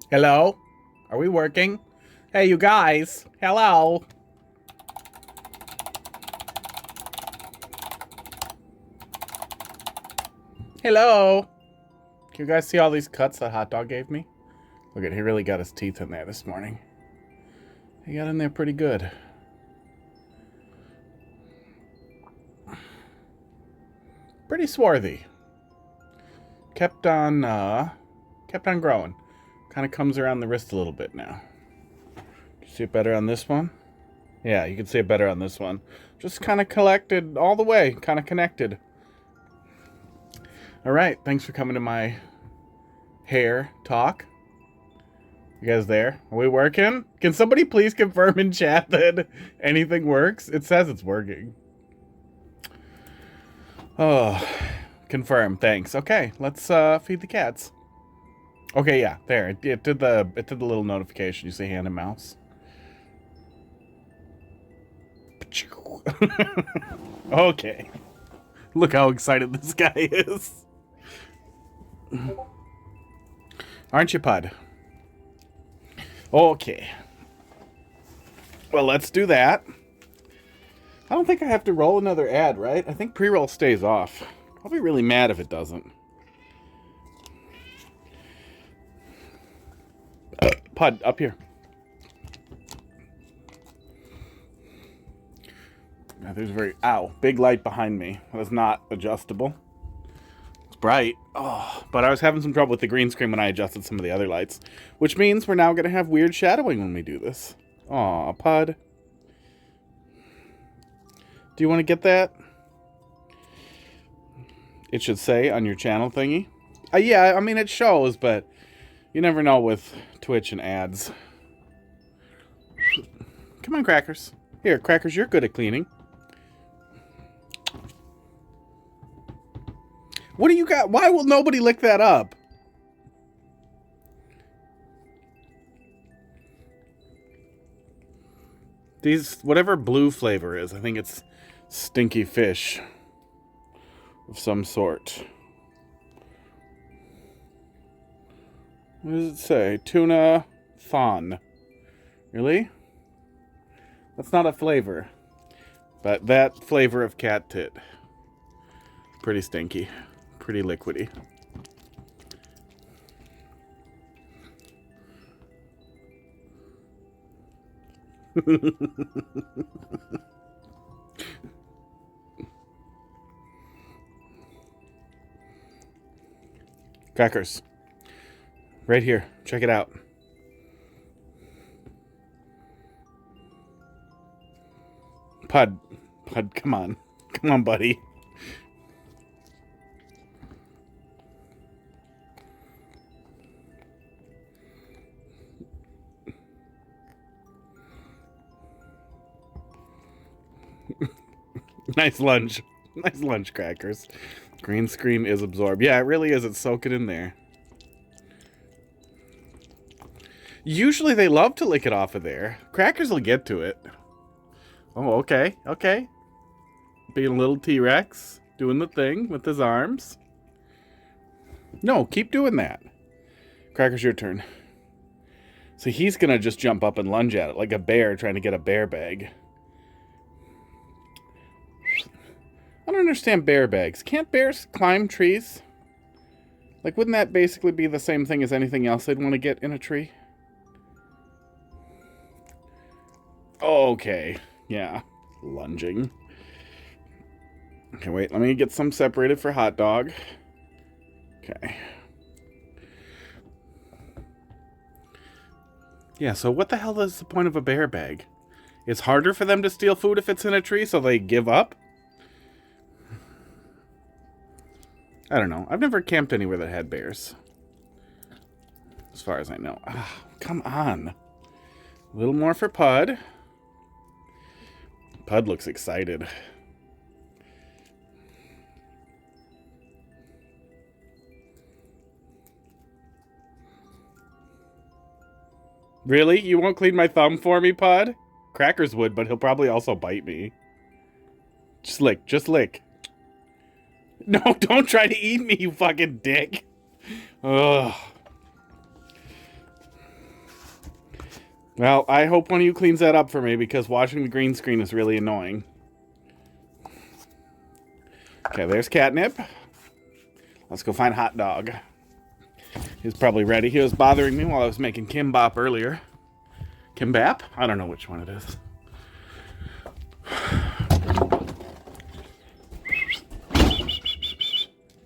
Hello? Are we working? Hey, you guys. Hello? Hello? Can you guys see all these cuts that Hot Dog gave me? Look at, he really got his teeth in there this morning. He got in there pretty good. Pretty swarthy. Kept on growing. Kind of comes around the wrist a little bit now. You see it better on this one? Yeah, you can see it better on this one. Just kind of collected all the way, kind of connected. All right, thanks for coming to my hair talk. You guys there? Are we working? Can somebody please confirm in chat that anything works? It says it's working. Oh, confirm. Thanks. Okay, let's feed the cats. Okay, yeah, there. It did the little notification. You see hand and mouse. Okay. Look how excited this guy is. Aren't you, Pud? Okay. Well, let's do that. I don't think I have to roll another ad, right? I think pre-roll stays off. I'll be really mad if it doesn't. Pud, up here. There's a very, big light behind me. That's not adjustable. It's bright. Oh, but I was having some trouble with the green screen when I adjusted some of the other lights. Which means we're now going to have weird shadowing when we do this. Aw, Pud. Do you want to get that? It should say on your channel thingy. Yeah, I mean, it shows, but you never know with Twitch and ads. Come on, Crackers. Here, Crackers, you're good at cleaning. What do you got? Why will nobody lick that up? These, whatever blue flavor is, I think it's stinky fish of some sort. What does it say? Tuna fawn. Really? That's not a flavor. But that flavor of cat tit. Pretty stinky. Pretty liquidy. Crackers. Right here. Check it out. Pud, come on. Come on, buddy. Nice lunch. Nice lunch, Crackers. Green screen is absorbed. Yeah, it really is. It's soaking in there. Usually they love to lick it off of there. Crackers will get to it. Oh, okay. Okay. Being a little T-Rex. Doing the thing with his arms. No, keep doing that. Crackers, your turn. So he's going to just jump up and lunge at it like a bear trying to get a bear bag. I don't understand bear bags. Can't bears climb trees? Like, wouldn't that basically be the same thing as anything else they'd want to get in a tree? Okay. Yeah. Lunging. Okay, wait. Let me get some separated for Hot Dog. Okay. Yeah, so what the hell is the point of a bear bag? It's harder for them to steal food if it's in a tree, so they give up? I don't know. I've never camped anywhere that had bears. As far as I know. Ah, come on. A little more for Pud. Pud looks excited. Really? You won't clean my thumb for me, Pud? Crackers would, but he'll probably also bite me. Just lick. Just lick. No, don't try to eat me, you fucking dick. Ugh. Well, I hope one of you cleans that up for me, because watching the green screen is really annoying. Okay, there's Catnip. Let's go find Hot Dog. He's probably ready. He was bothering me while I was making Kimbap earlier. Kimbap? I don't know which one it is.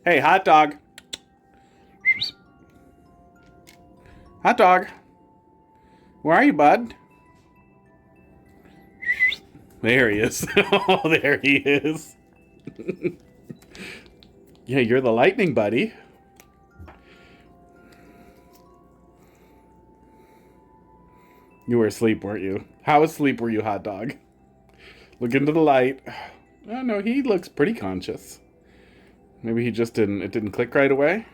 Hey, Hot Dog. Hot Dog. Where are you, bud? There he is. Oh, there he is. Yeah, you're the lightning buddy. You were asleep, weren't you? How asleep were you, Hot Dog? Look into the light. Oh, no, he looks pretty conscious. Maybe he just didn't... It didn't click right away?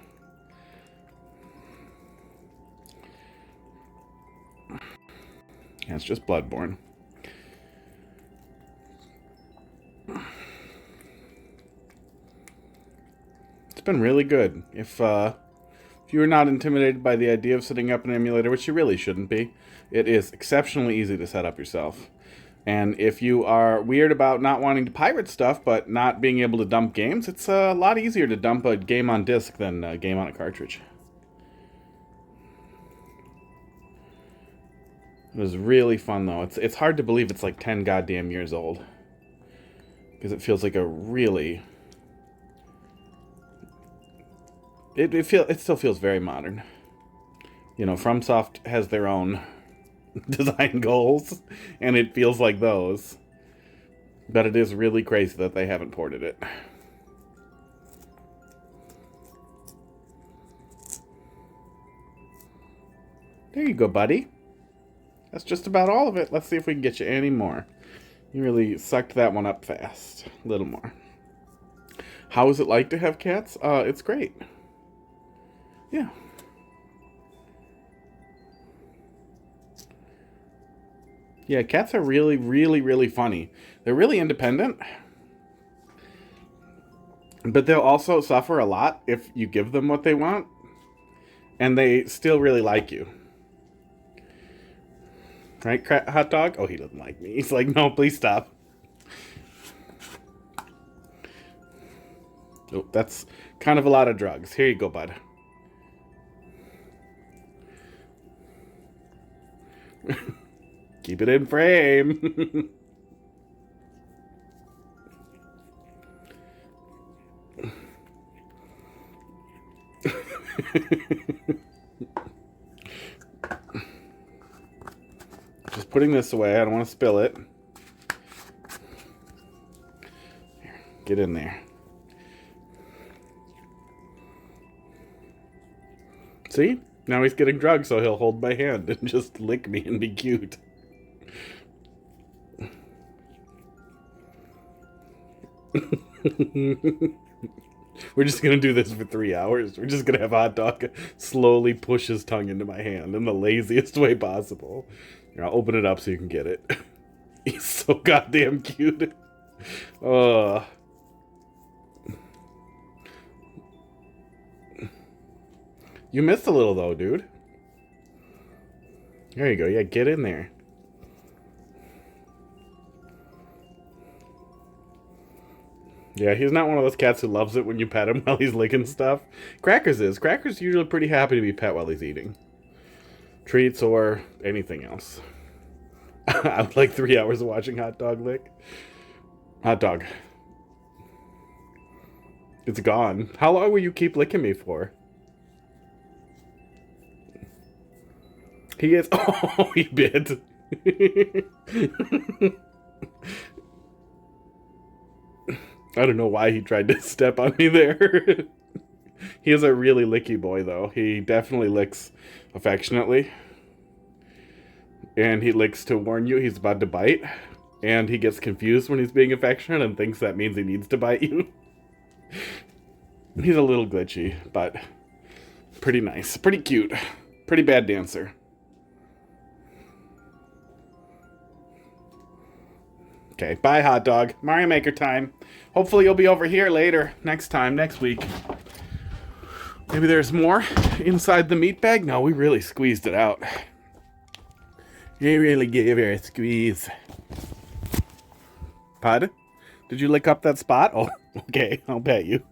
Yeah, it's just Bloodborne. It's been really good. If you are not intimidated by the idea of setting up an emulator, which you really shouldn't be, it is exceptionally easy to set up yourself. And if you are weird about not wanting to pirate stuff, but not being able to dump games, it's a lot easier to dump a game on disk than a game on a cartridge. It was really fun, though. It's hard to believe it's like 10 goddamn years old. Because it feels like a really... It still feels very modern. You know, FromSoft has their own design goals, and it feels like those. But it is really crazy that they haven't ported it. There you go, buddy. That's just about all of it. Let's see if we can get you any more. You really sucked that one up fast. A little more. How is it like to have cats? It's great. Yeah. Yeah, cats are really, really, really funny. They're really independent. But they'll also suffer a lot if you give them what they want. And they still really like you. Right, Hot Dog? Oh, he doesn't like me. He's like, no, please stop. Oh, that's kind of a lot of drugs. Here you go, bud. Keep it in frame. Just putting this away. I don't want to spill it. Here, get in there. See? Now he's getting drugs, so he'll hold my hand and just lick me and be cute. We're just going to do this for 3 hours. We're just going to have Hot Dog slowly push his tongue into my hand in the laziest way possible. Here, I'll open it up so you can get it. He's so goddamn cute. You missed a little, though, dude. There you go. Yeah, get in there. Yeah, he's not one of those cats who loves it when you pet him while he's licking stuff. Crackers is. Crackers usually pretty happy to be pet while he's eating. Treats or anything else. I'm like 3 hours of watching Hot Dog lick. Hot Dog. It's gone. How long will you keep licking me for? He is... Oh, he bit. I don't know why he tried to step on me there. He is a really licky boy, though. He definitely licks affectionately. And he licks to warn you he's about to bite. And he gets confused when he's being affectionate and thinks that means he needs to bite you. He's a little glitchy, but pretty nice. Pretty cute. Pretty bad dancer. Okay, bye, Hot Dog. Mario Maker time. Hopefully you'll be over here later, next week. Maybe there's more inside the meat bag? No, we really squeezed it out. You really gave her a squeeze. Pud? Did you lick up that spot? Oh, okay. I'll pet you.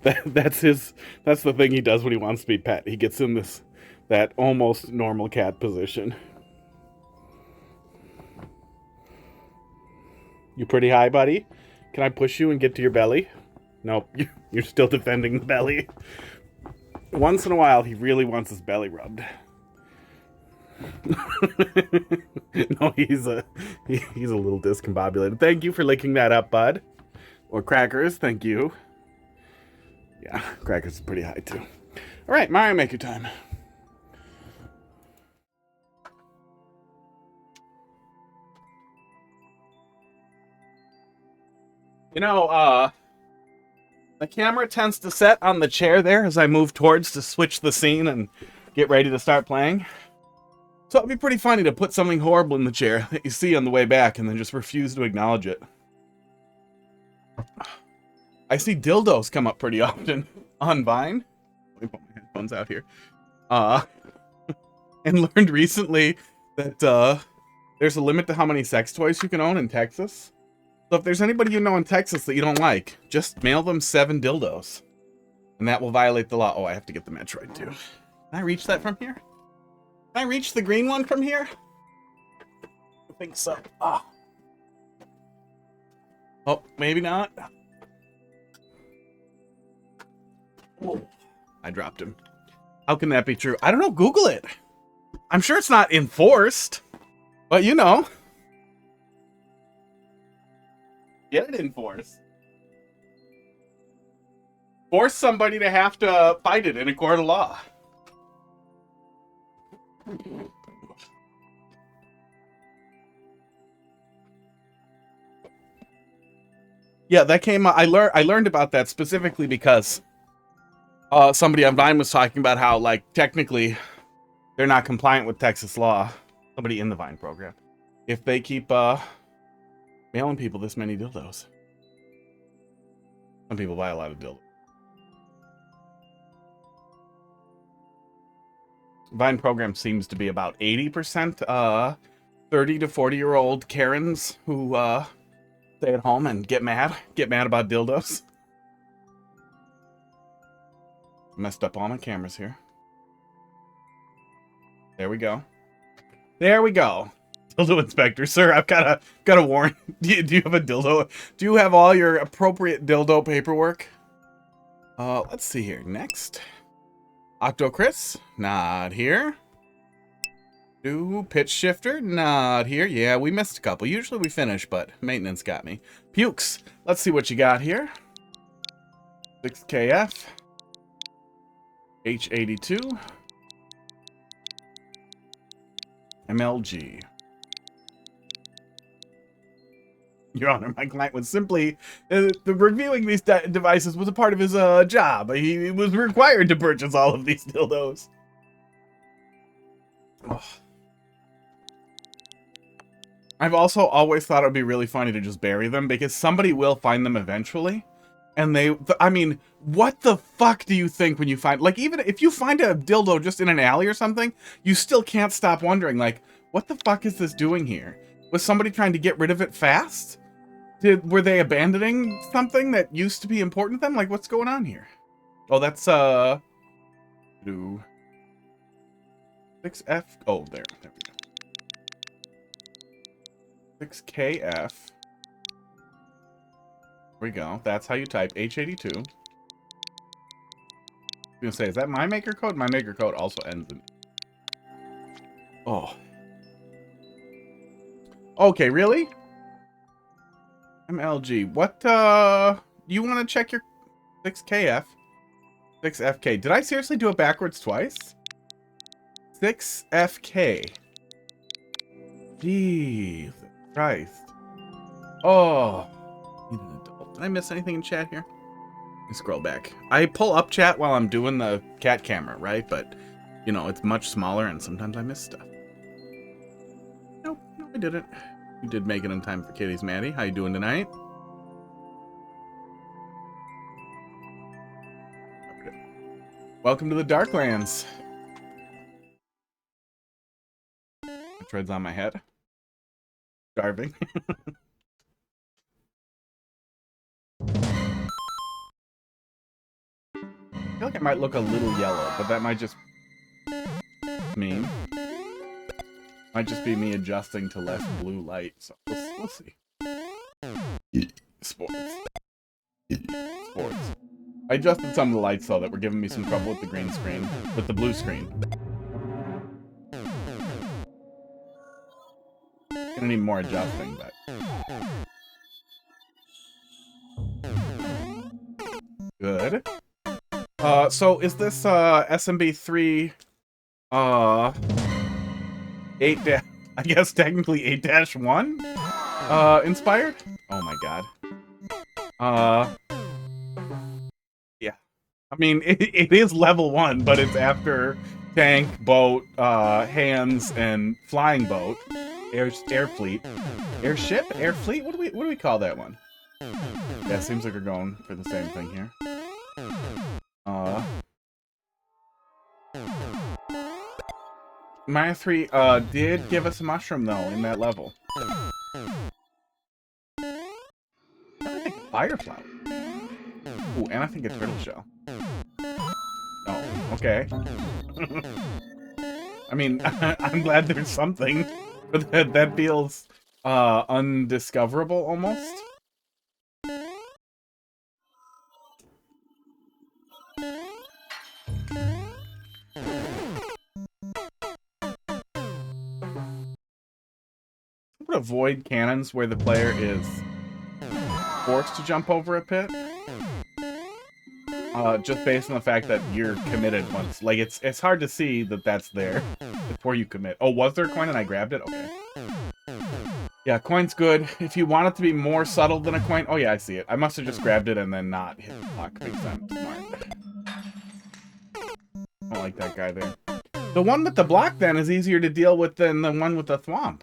That's the thing he does when he wants to be pet. He gets in that almost normal cat position. You pretty high, buddy? Can I push you and get to your belly? Nope, you're still defending the belly. Once in a while, he really wants his belly rubbed. No, he's a little discombobulated. Thank you for licking that up, bud. Or Crackers, thank you. Yeah, Crackers is pretty high too. All right, Mario Maker time. You know, the camera tends to set on the chair there as I move towards to switch the scene and get ready to start playing. So it'd be pretty funny to put something horrible in the chair that you see on the way back and then just refuse to acknowledge it. I see dildos come up pretty often on Vine. Let me put my headphones out here. And learned recently that there's a limit to how many sex toys you can own in Texas. So if there's anybody you know in Texas that you don't like, just mail them 7 dildos. And that will violate the law. Oh, I have to get the Metroid too. Can I reach that from here? Can I reach the green one from here? I think so. Oh, maybe not. Whoa. I dropped him. How can that be true? I don't know. Google it. I'm sure it's not enforced. But you know. Get it enforced. Force somebody to have to fight it in a court of law. Yeah, that came. I learned about that specifically because somebody on Vine was talking about how, like, technically they're not compliant with Texas law. Somebody in the Vine program, if they keep mailing people this many dildos. Some people buy a lot of dildos. Vine program seems to be about 80% 30 to 40-year-old Karens who stay at home and get mad about dildos. Messed up all my cameras here. There we go. There we go. Dildo inspector, sir. I've got a warrant. Do you have a dildo? Do you have all your appropriate dildo paperwork? Let's see here. Next, Octo-Chris, not here. Do pitch shifter, not here. Yeah, we missed a couple. Usually we finish, but maintenance got me. Pukes. Let's see what you got here. 6KF. H82. MLG. Your Honor, my client was simply the reviewing these devices was a part of his job. He was required to purchase all of these dildos. Oh. I've also always thought it would be really funny to just bury them because somebody will find them eventually. And I mean, what the fuck do you think when you find, like, even if you find a dildo just in an alley or something, you still can't stop wondering, like, what the fuck is this doing here? Was somebody trying to get rid of it fast? Were they abandoning something that used to be important to them? Like, what's going on here? Oh, that's, 6F. Oh, there we go. 6KF. There we go. That's how you type H82. I was gonna say, is that my maker code? My maker code also ends in... Oh. Okay, really? MLG. What, you want to check your 6KF? 6FK. Did I seriously do it backwards twice? 6FK. Jeez Christ. Oh. Need an adult. Did I miss anything in chat here? Let me scroll back. I pull up chat while I'm doing the cat camera, right? But, you know, it's much smaller and sometimes I miss stuff. Nope, no, I didn't. You did make it in time for Kitty's Maddie. How you doing tonight? Welcome to the Darklands. treads on my head. Starving. I feel like it might look a little yellow, but that might just me. Might just be me adjusting to less blue light, so we'll see. Sports. Sports. I adjusted some of the lights, though, that were giving me some trouble with the green screen, with the blue screen. Gonna need more adjusting, but... Good. So is this, SMB3, 8 I guess technically 8-1, inspired? Oh my god. Yeah. I mean, it is level 1, but it's after tank, boat, hands, and flying boat. Air fleet. Airship? Air fleet? What do we call that one? Yeah, seems like we're going for the same thing here. Maya 3 did give us a mushroom though in that level. I think a fire flower. Ooh, and I think a turtle shell. Oh, okay. I mean, I'm glad there's something, but that feels undiscoverable almost. I would avoid cannons where the player is forced to jump over a pit. Just based on the fact that you're committed once. Like, it's hard to see that that's there before you commit. Oh, was there a coin and I grabbed it? Okay. Yeah, coin's good. If you want it to be more subtle than a coin... Oh, yeah, I see it. I must have just grabbed it and then not hit the block. Makes sense. Smart. I don't like that guy there. The one with the block, then, is easier to deal with than the one with the thwomp.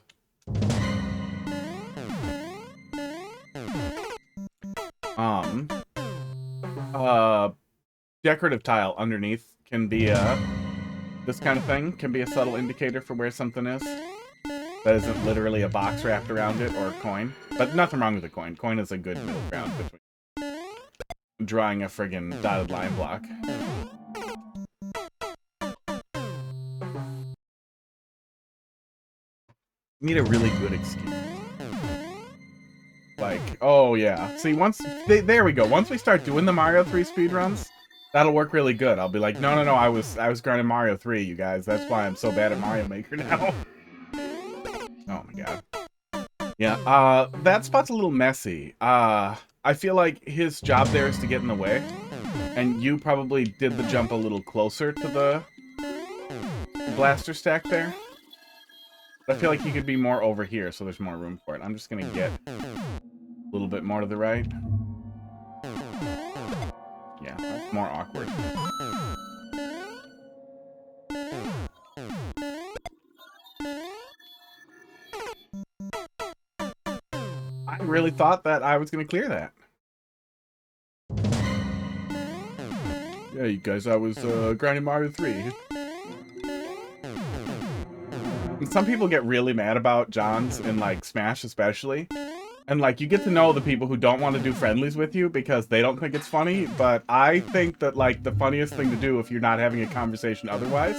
Decorative tile underneath can be this kind of thing can be a subtle indicator for where something is. That isn't literally a box wrapped around it or a coin. But nothing wrong with a coin. Coin is a good middle ground between drawing a friggin' dotted line block. Need a really good excuse. Like, oh yeah. See, there we go. Once we start doing the Mario 3 speedruns, that'll work really good. I'll be like, no, I was grinding Mario 3, you guys. That's why I'm so bad at Mario Maker now. Oh my god. Yeah, that spot's a little messy. I feel like his job there is to get in the way. And you probably did the jump a little closer to the blaster stack there. But I feel like he could be more over here, so there's more room for it. I'm just gonna get a little bit more to the right. Yeah, that's more awkward. I really thought that I was gonna clear that. Yeah, you guys, I was grinding Mario 3. And some people get really mad about Johns in, like, Smash especially. And, like, you get to know the people who don't want to do friendlies with you because they don't think it's funny. But I think that, like, the funniest thing to do if you're not having a conversation otherwise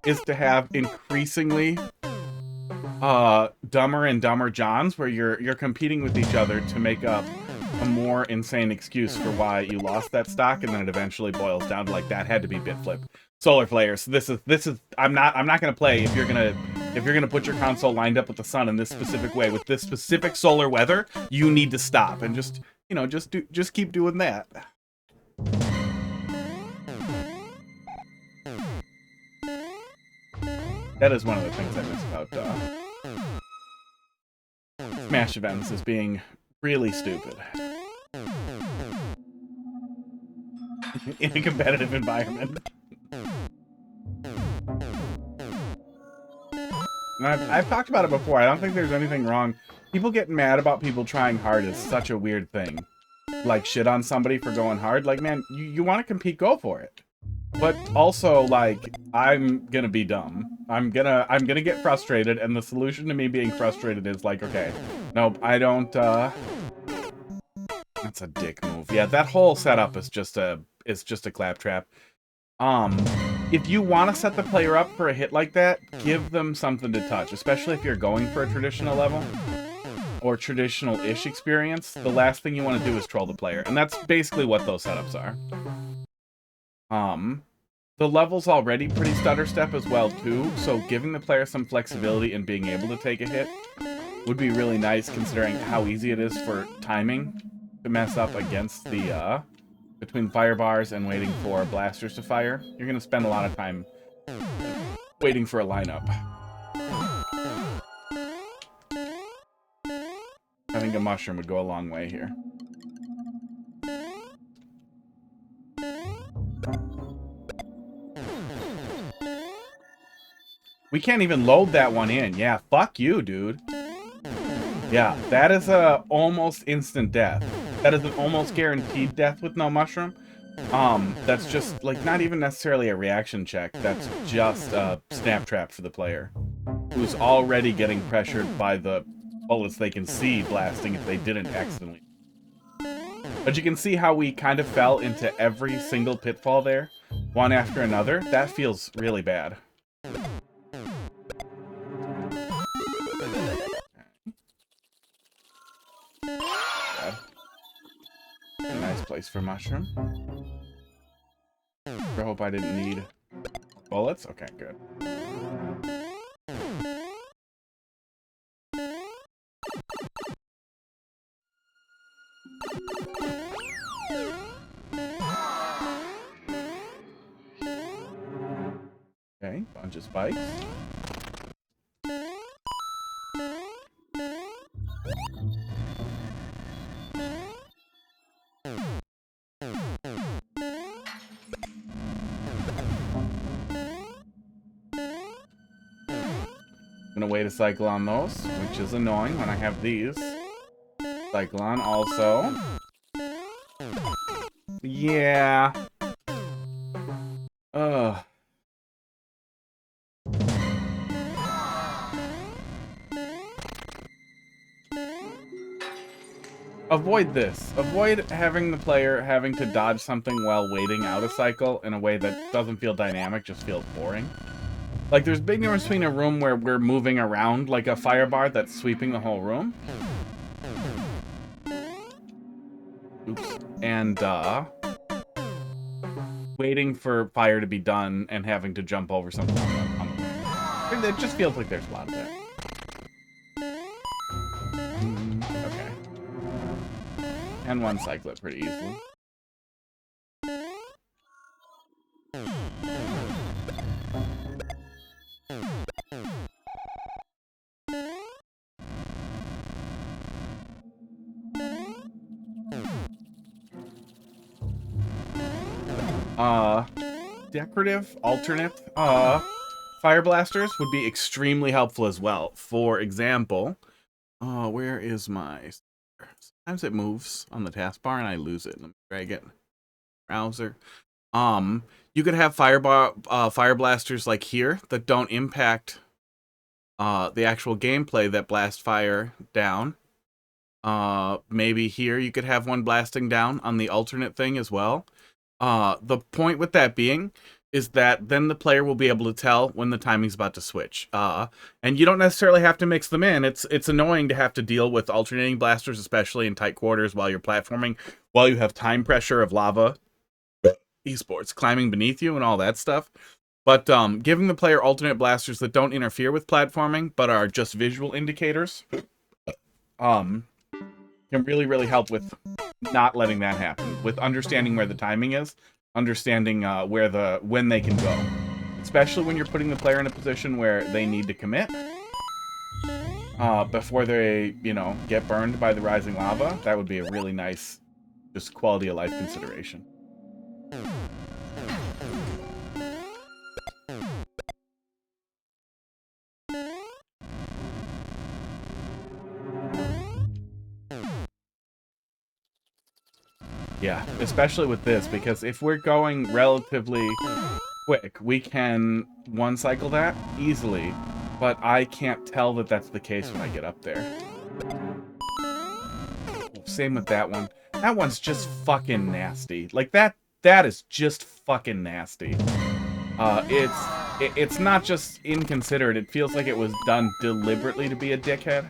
is to have increasingly dumber and dumber Johns where you're competing with each other to make up a more insane excuse for why you lost that stock, and then it eventually boils down to, like, that had to be Bitflip. Solar flares. So this is I'm not gonna play if you're gonna put your console lined up with the sun in this specific way with this specific solar weather. You need to stop and just, you know, just keep doing that. That is one of the things I miss about Smash events, is being really stupid in a competitive environment. And I've talked about it before. I don't think there's anything wrong. People getting mad about people trying hard is such a weird thing. Like, shit on somebody for going hard. Like, man, you want to compete, go for it. But also, like, I'm gonna be dumb. I'm gonna get frustrated, and the solution to me being frustrated is like, okay, nope, I don't, that's a dick move. Yeah, that whole setup is just a claptrap. If you want to set the player up for a hit like that, give them something to touch, especially if you're going for a traditional level or traditional-ish experience. The last thing you want to do is troll the player, and that's basically what those setups are. The level's already pretty stutter step as well too, so giving the player some flexibility and being able to take a hit would be really nice, considering how easy it is for timing to mess up against the between fire bars and waiting for blasters to fire. You're gonna spend a lot of time waiting for a lineup. I think a mushroom would go a long way here. We can't even load that one in. Yeah, fuck you, dude. Yeah, that is a almost instant death. That is an almost guaranteed death with no mushroom. That's just, like, not even necessarily a reaction check. That's just a snap trap for the player, who's already getting pressured by the bullets they can see blasting if they didn't accidentally. But you can see how we kind of fell into every single pitfall there, one after another. That feels really bad. A nice place for mushroom. I hope I didn't need bullets. Okay, good. Okay, bunch of spikes. Gonna wait a cycle on those, which is annoying when I have these. Cycle on also. Yeah. Ugh. Avoid this. Avoid having the player having to dodge something while waiting out a cycle in a way that doesn't feel dynamic, just feels boring. Like, there's a big difference between a room where we're moving around like a fire bar that's sweeping the whole room. Oops. And, waiting for fire to be done and having to jump over something on the way. It just feels like there's a lot of that. Okay. And one cycle it pretty easily. Decorative alternate fire blasters would be extremely helpful as well. For example, where is my... Sometimes it moves on the taskbar and I lose it. Let me drag it. Browser. You could have fire blasters like here that don't impact the actual gameplay that blast fire down. Maybe here you could have one blasting down on the alternate thing as well. The point with that being is that then the player will be able to tell when the timing's about to switch. And you don't necessarily have to mix them in. It's annoying to have to deal with alternating blasters, especially in tight quarters while you're platforming, while you have time pressure of lava, esports, climbing beneath you and all that stuff. But giving the player alternate blasters that don't interfere with platforming, but are just visual indicators, can really, really help with not letting that happen, with understanding where the timing is, understanding when they can go, especially when you're putting the player in a position where they need to commit before they, get burned by the rising lava. That would be a really nice, just quality of life consideration. Yeah, especially with this, because if we're going relatively quick. We can one cycle that easily, but I can't tell that that's the case when I get up there. Same with that one. That one's just fucking nasty. Like, that is just fucking nasty. It's not just inconsiderate. It feels like it was done deliberately to be a dickhead.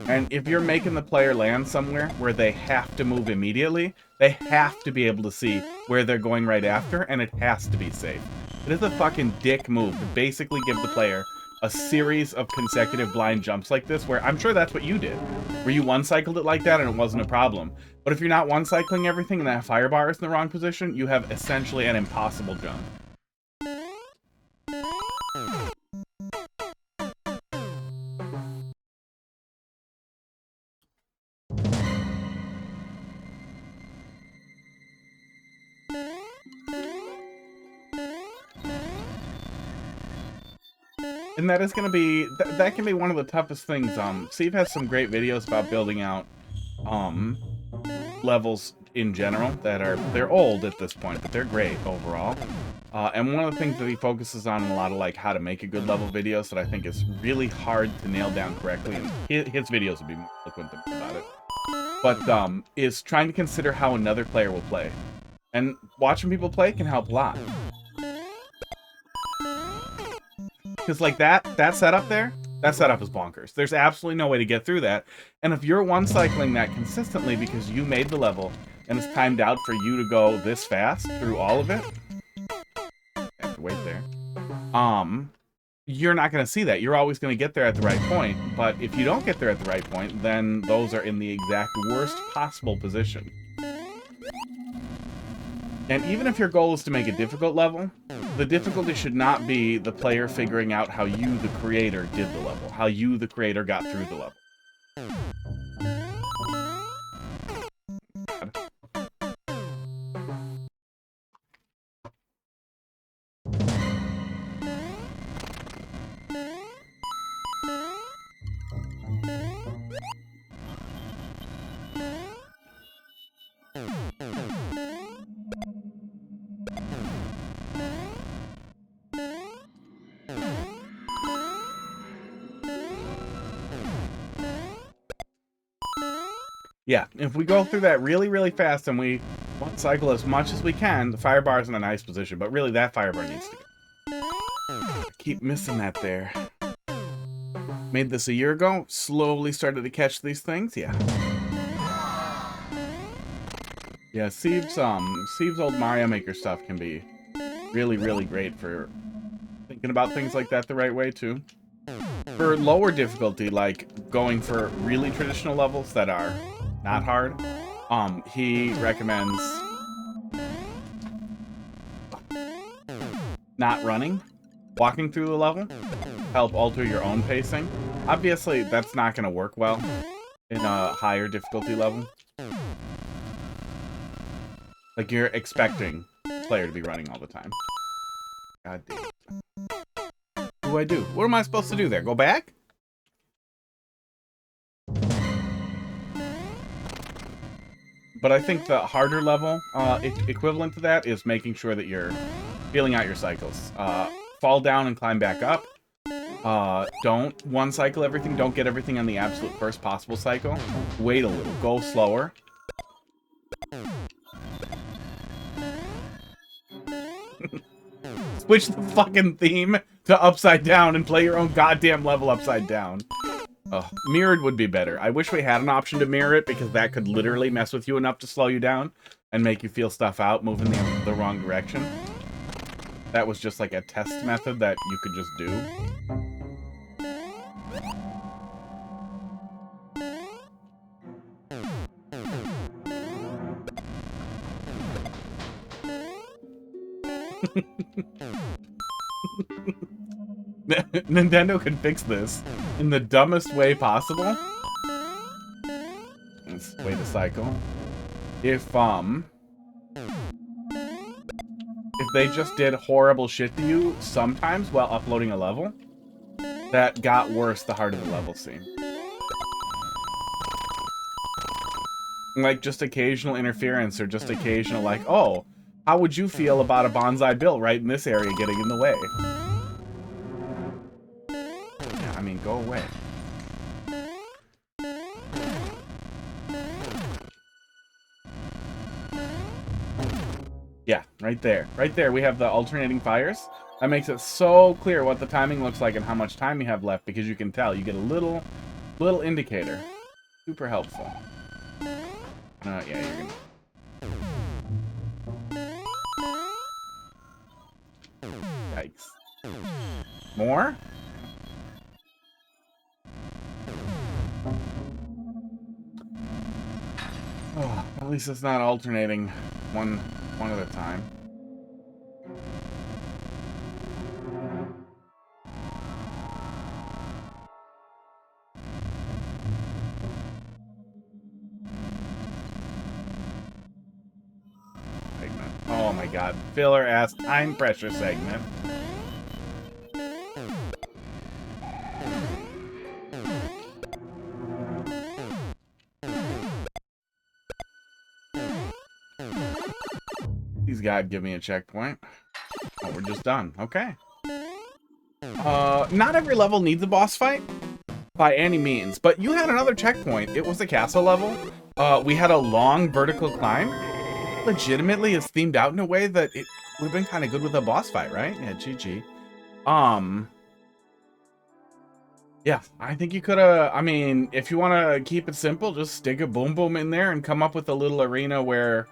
And if you're making the player land somewhere where they have to move immediately, they have to be able to see where they're going right after, and it has to be safe. It is a fucking dick move to basically give the player a series of consecutive blind jumps like this, where I'm sure that's what you did. Where you one-cycled it like that and it wasn't a problem. But if you're not one-cycling everything and that fire bar is in the wrong position, you have essentially an impossible jump. And that is going to be, that can be one of the toughest things. Steve has some great videos about building out levels in general that are, they're old at this point, but they're great overall. And one of the things that he focuses on in a lot of like how to make a good level videos that I think is really hard to nail down correctly, and his videos would be more eloquent about it, but is trying to consider how another player will play. And watching people play can help a lot. Because like that setup there, that setup is bonkers. There's absolutely no way to get through that. And if you're one-cycling that consistently because you made the level and it's timed out for you to go this fast through all of it, I have to wait there, you're not going to see that. You're always going to get there at the right point. But if you don't get there at the right point, then those are in the exact worst possible position. And even if your goal is to make a difficult level, the difficulty should not be the player figuring out how you, the creator, did the level. How you, the creator, got through the level. Yeah, if we go through that really, really fast and we one cycle as much as we can, the fire bar is in a nice position, but really that fire bar needs to go. I keep missing that there. Made this a year ago, slowly started to catch these things, yeah. Yeah, Steve's old Mario Maker stuff can be really, really great for thinking about things like that the right way, too. For lower difficulty, like going for really traditional levels that are not hard, he recommends not running, walking through the level, help alter your own pacing. Obviously, that's not going to work well in a higher difficulty level. Like, you're expecting the player to be running all the time. God damn. What do I do? What am I supposed to do there? Go back? But I think the harder level equivalent to that is making sure that you're feeling out your cycles. Fall down and climb back up. Don't one cycle everything. Don't get everything on the absolute first possible cycle. Wait a little. Go slower. Switch the fucking theme to upside down and play your own goddamn level upside down. Mirrored would be better. I wish we had an option to mirror it, because that could literally mess with you enough to slow you down and make you feel stuff out moving the wrong direction. That was just like a test method that you could just do. Nintendo could fix this in the dumbest way possible. Let's wait a cycle. If they just did horrible shit to you sometimes while uploading a level, that got worse the harder the level seemed. Like, just occasional interference or just occasional, like, oh, how would you feel about a bonsai bill right in this area getting in the way? Yeah, I mean, go away. Yeah, right there. Right there, we have the alternating fires. That makes it so clear what the timing looks like and how much time you have left, because you can tell. You get a little indicator. Super helpful. Yeah, you're gonna... Yikes. More? Oh, at least it's not alternating one at a time. Segment. Oh my god. Filler ass time pressure segment. Please God, give me a checkpoint. Oh, we're just done. Okay. Not every level needs a boss fight, by any means, but you had another checkpoint. It was a castle level. We had a long vertical climb. Legitimately is themed out in a way that it would have been kind of good with a boss fight, right? Yeah, GG. Yeah, I think you could have, I mean, if you want to keep it simple, just stick a boom boom in there and come up with a little arena where,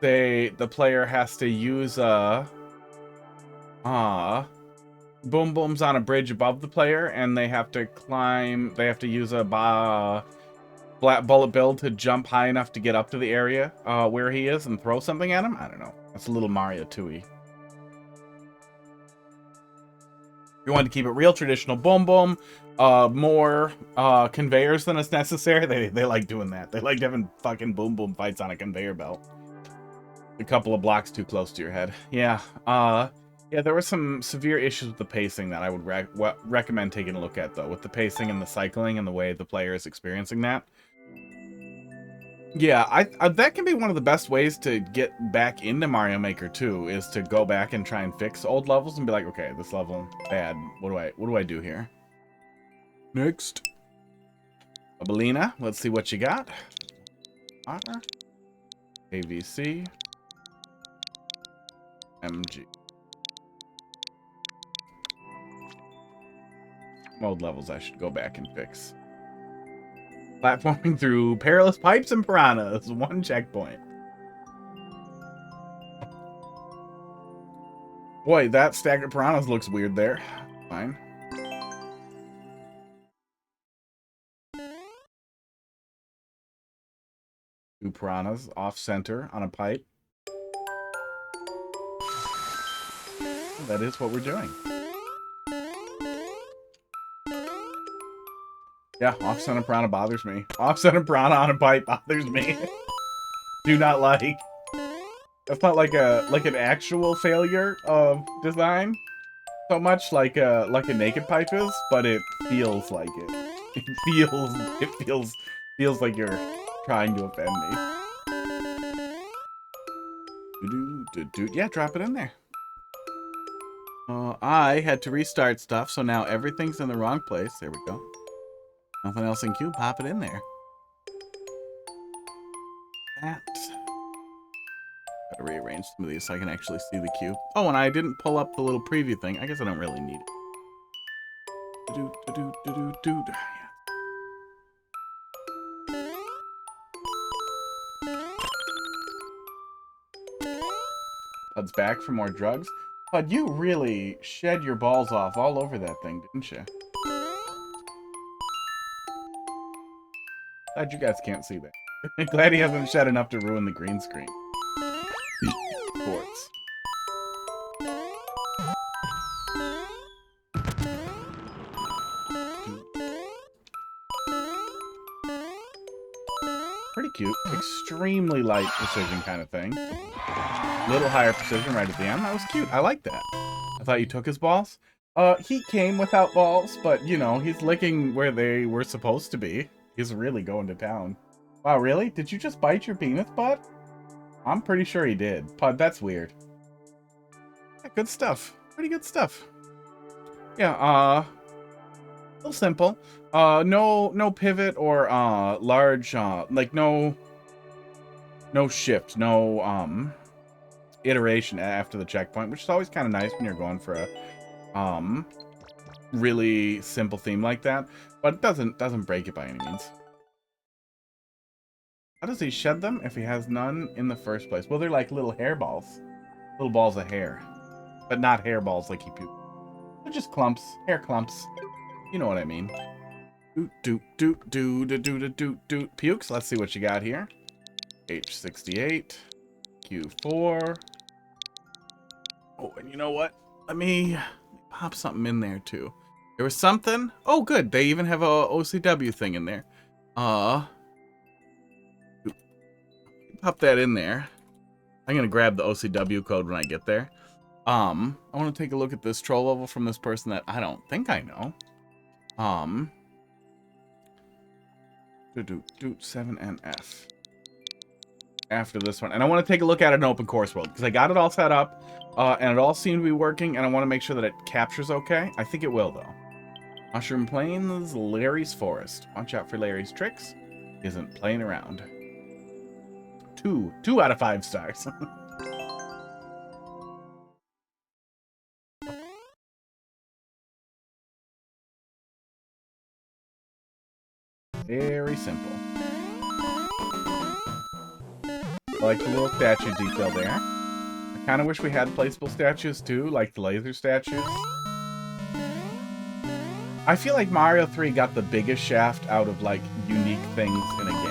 say, the player has to use boom boom's on a bridge above the player, and they have to climb, they have to use a flat bullet bill to jump high enough to get up to the area where he is and throw something at him. I don't know. That's a little Mario 2-y. You want to keep it real traditional, boom boom, more conveyors than is necessary. They like doing that. They like having fucking boom boom fights on a conveyor belt. A couple of blocks too close to your head. Yeah. Yeah, there were some severe issues with the pacing that I would recommend taking a look at, though, with the pacing and the cycling and the way the player is experiencing that. Yeah, I that can be one of the best ways to get back into Mario Maker 2, is to go back and try and fix old levels and be like, okay, this level bad. What do I do here? Next. Abelena, let's see what you got. AVC. MG. Old levels I should go back and fix. Platforming through perilous pipes and piranhas. One checkpoint. Boy, that stack of piranhas looks weird there. Fine. Two piranhas off center on a pipe. That is what we're doing. Yeah, off-center piranha bothers me. Off-center piranha on a pipe bothers me. Do not like. That's not like an actual failure of design, so much like a naked pipe is, but it feels like it. It feels like you're trying to offend me. Yeah, drop it in there. I had to restart stuff, so now everything's in the wrong place. There we go. Nothing else in queue, pop it in there. That. Gotta rearrange some of these so I can actually see the queue. Oh, and I didn't pull up the little preview thing. I guess I don't really need it. Pud's back for more drugs. Pud, you really shed your balls off all over that thing, didn't you? Glad you guys can't see that. Glad he hasn't shed enough to ruin the green screen. Sports. Pretty cute. Extremely light precision kind of thing. Little higher precision right at the end. That was cute. I like that. I thought you took his balls. He came without balls, but, you know, he's licking where they were supposed to be. He's really going to town. Wow, really? Did you just bite your penis, Bud? I'm pretty sure he did. Bud, that's weird. Yeah, good stuff. Pretty good stuff. Yeah, a little simple. No pivot or large like no shift, no iteration after the checkpoint, which is always kind of nice when you're going for a really simple theme like that, but it doesn't break it by any means. How does he shed them if he has none in the first place? Well, they're like little hair balls. Little balls of hair. But not hair balls like he puked. They're just clumps. Hair clumps. You know what I mean. Doot. Pukes. Let's see what you got here. H68. Q4. Oh, and you know what? Let me pop something in there too. There was something. Oh, good. They even have a OCW thing in there. Pop that in there. I'm gonna grab the OCW code when I get there. I want to take a look at this troll level from this person that I don't think I know. 7NF. After this one, and I want to take a look at an open course world because I got it all set up, and it all seemed to be working, and I want to make sure that it captures okay. I think it will though. Mushroom Plains, Larry's Forest. Watch out for Larry's tricks. Isn't playing around. 2 out of 5 stars. Very simple. I like the little statue detail there. I kind of wish we had placeable statues too, like the laser statues. I feel like Mario 3 got the biggest shaft out of like unique things in a game.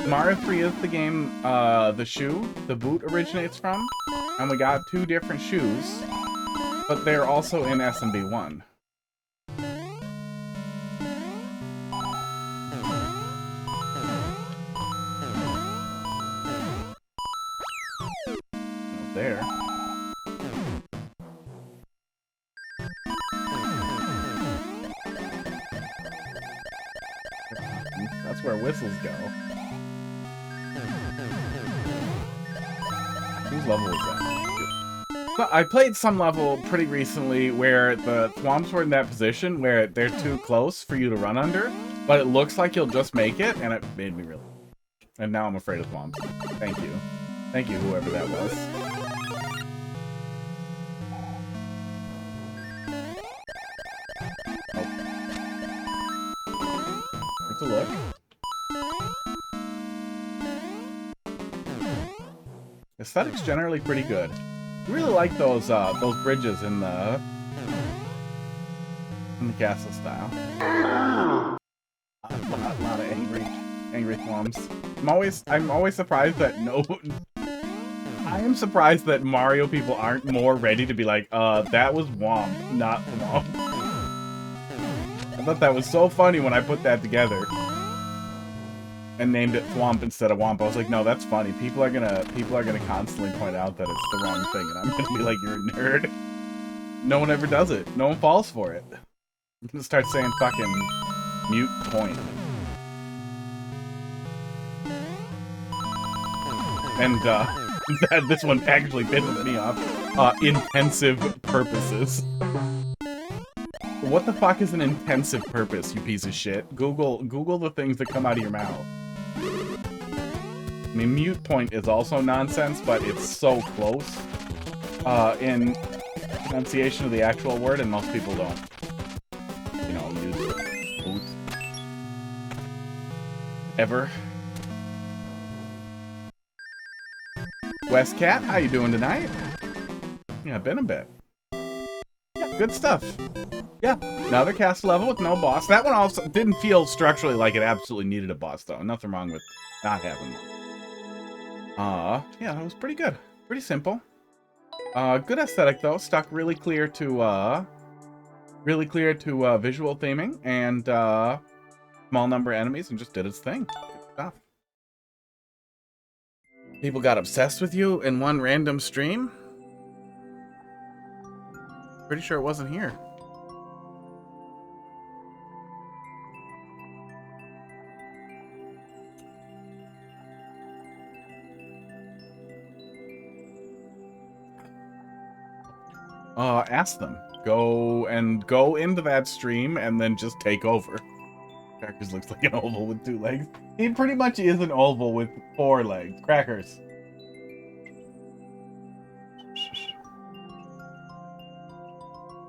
Mario 3 is the game the boot originates from, and we got 2 different shoes, but they're also in SMB 1. There. That's where whistles go. Whose level was that? So I played some level pretty recently where the thwomps were in that position where they're too close for you to run under, but it looks like you'll just make it, and it made me really... And now I'm afraid of thwomps. Thank you. Thank you, whoever that was. Oh. To look. Aesthetics generally pretty good. I really like those bridges in the castle style. A lot of angry thwomps. I'm always surprised that I am surprised that Mario people aren't more ready to be like, that was Womp, not Thwomp. I thought that was so funny when I put that together and named it Thwomp instead of Womp. I was like, no, that's funny. People are gonna constantly point out that it's the wrong thing, and I'm gonna be like, you're a nerd. No one ever does it. No one falls for it. I'm gonna start saying fucking mute point. And this one actually pisses me off. Intensive purposes. What the fuck is an intensive purpose, you piece of shit? Google the things that come out of your mouth. I mean, mute point is also nonsense, but it's so close in pronunciation of the actual word, and most people don't, you know, use it. Ever. West Cat, how you doing tonight? Yeah, been a bit. Yeah, good stuff. Yeah, another cast level with no boss. That one also didn't feel structurally like it absolutely needed a boss, though. Nothing wrong with not having one. Yeah, that was pretty good. Pretty simple. Good aesthetic, though. Stuck really clear to visual theming and small number of enemies and just did its thing. Good stuff. People got obsessed with you in one random stream? Pretty sure it wasn't here. Ask them. Go into that stream and then just take over. Crackers looks like an oval with 2 legs. He pretty much is an oval with 4 legs. Crackers.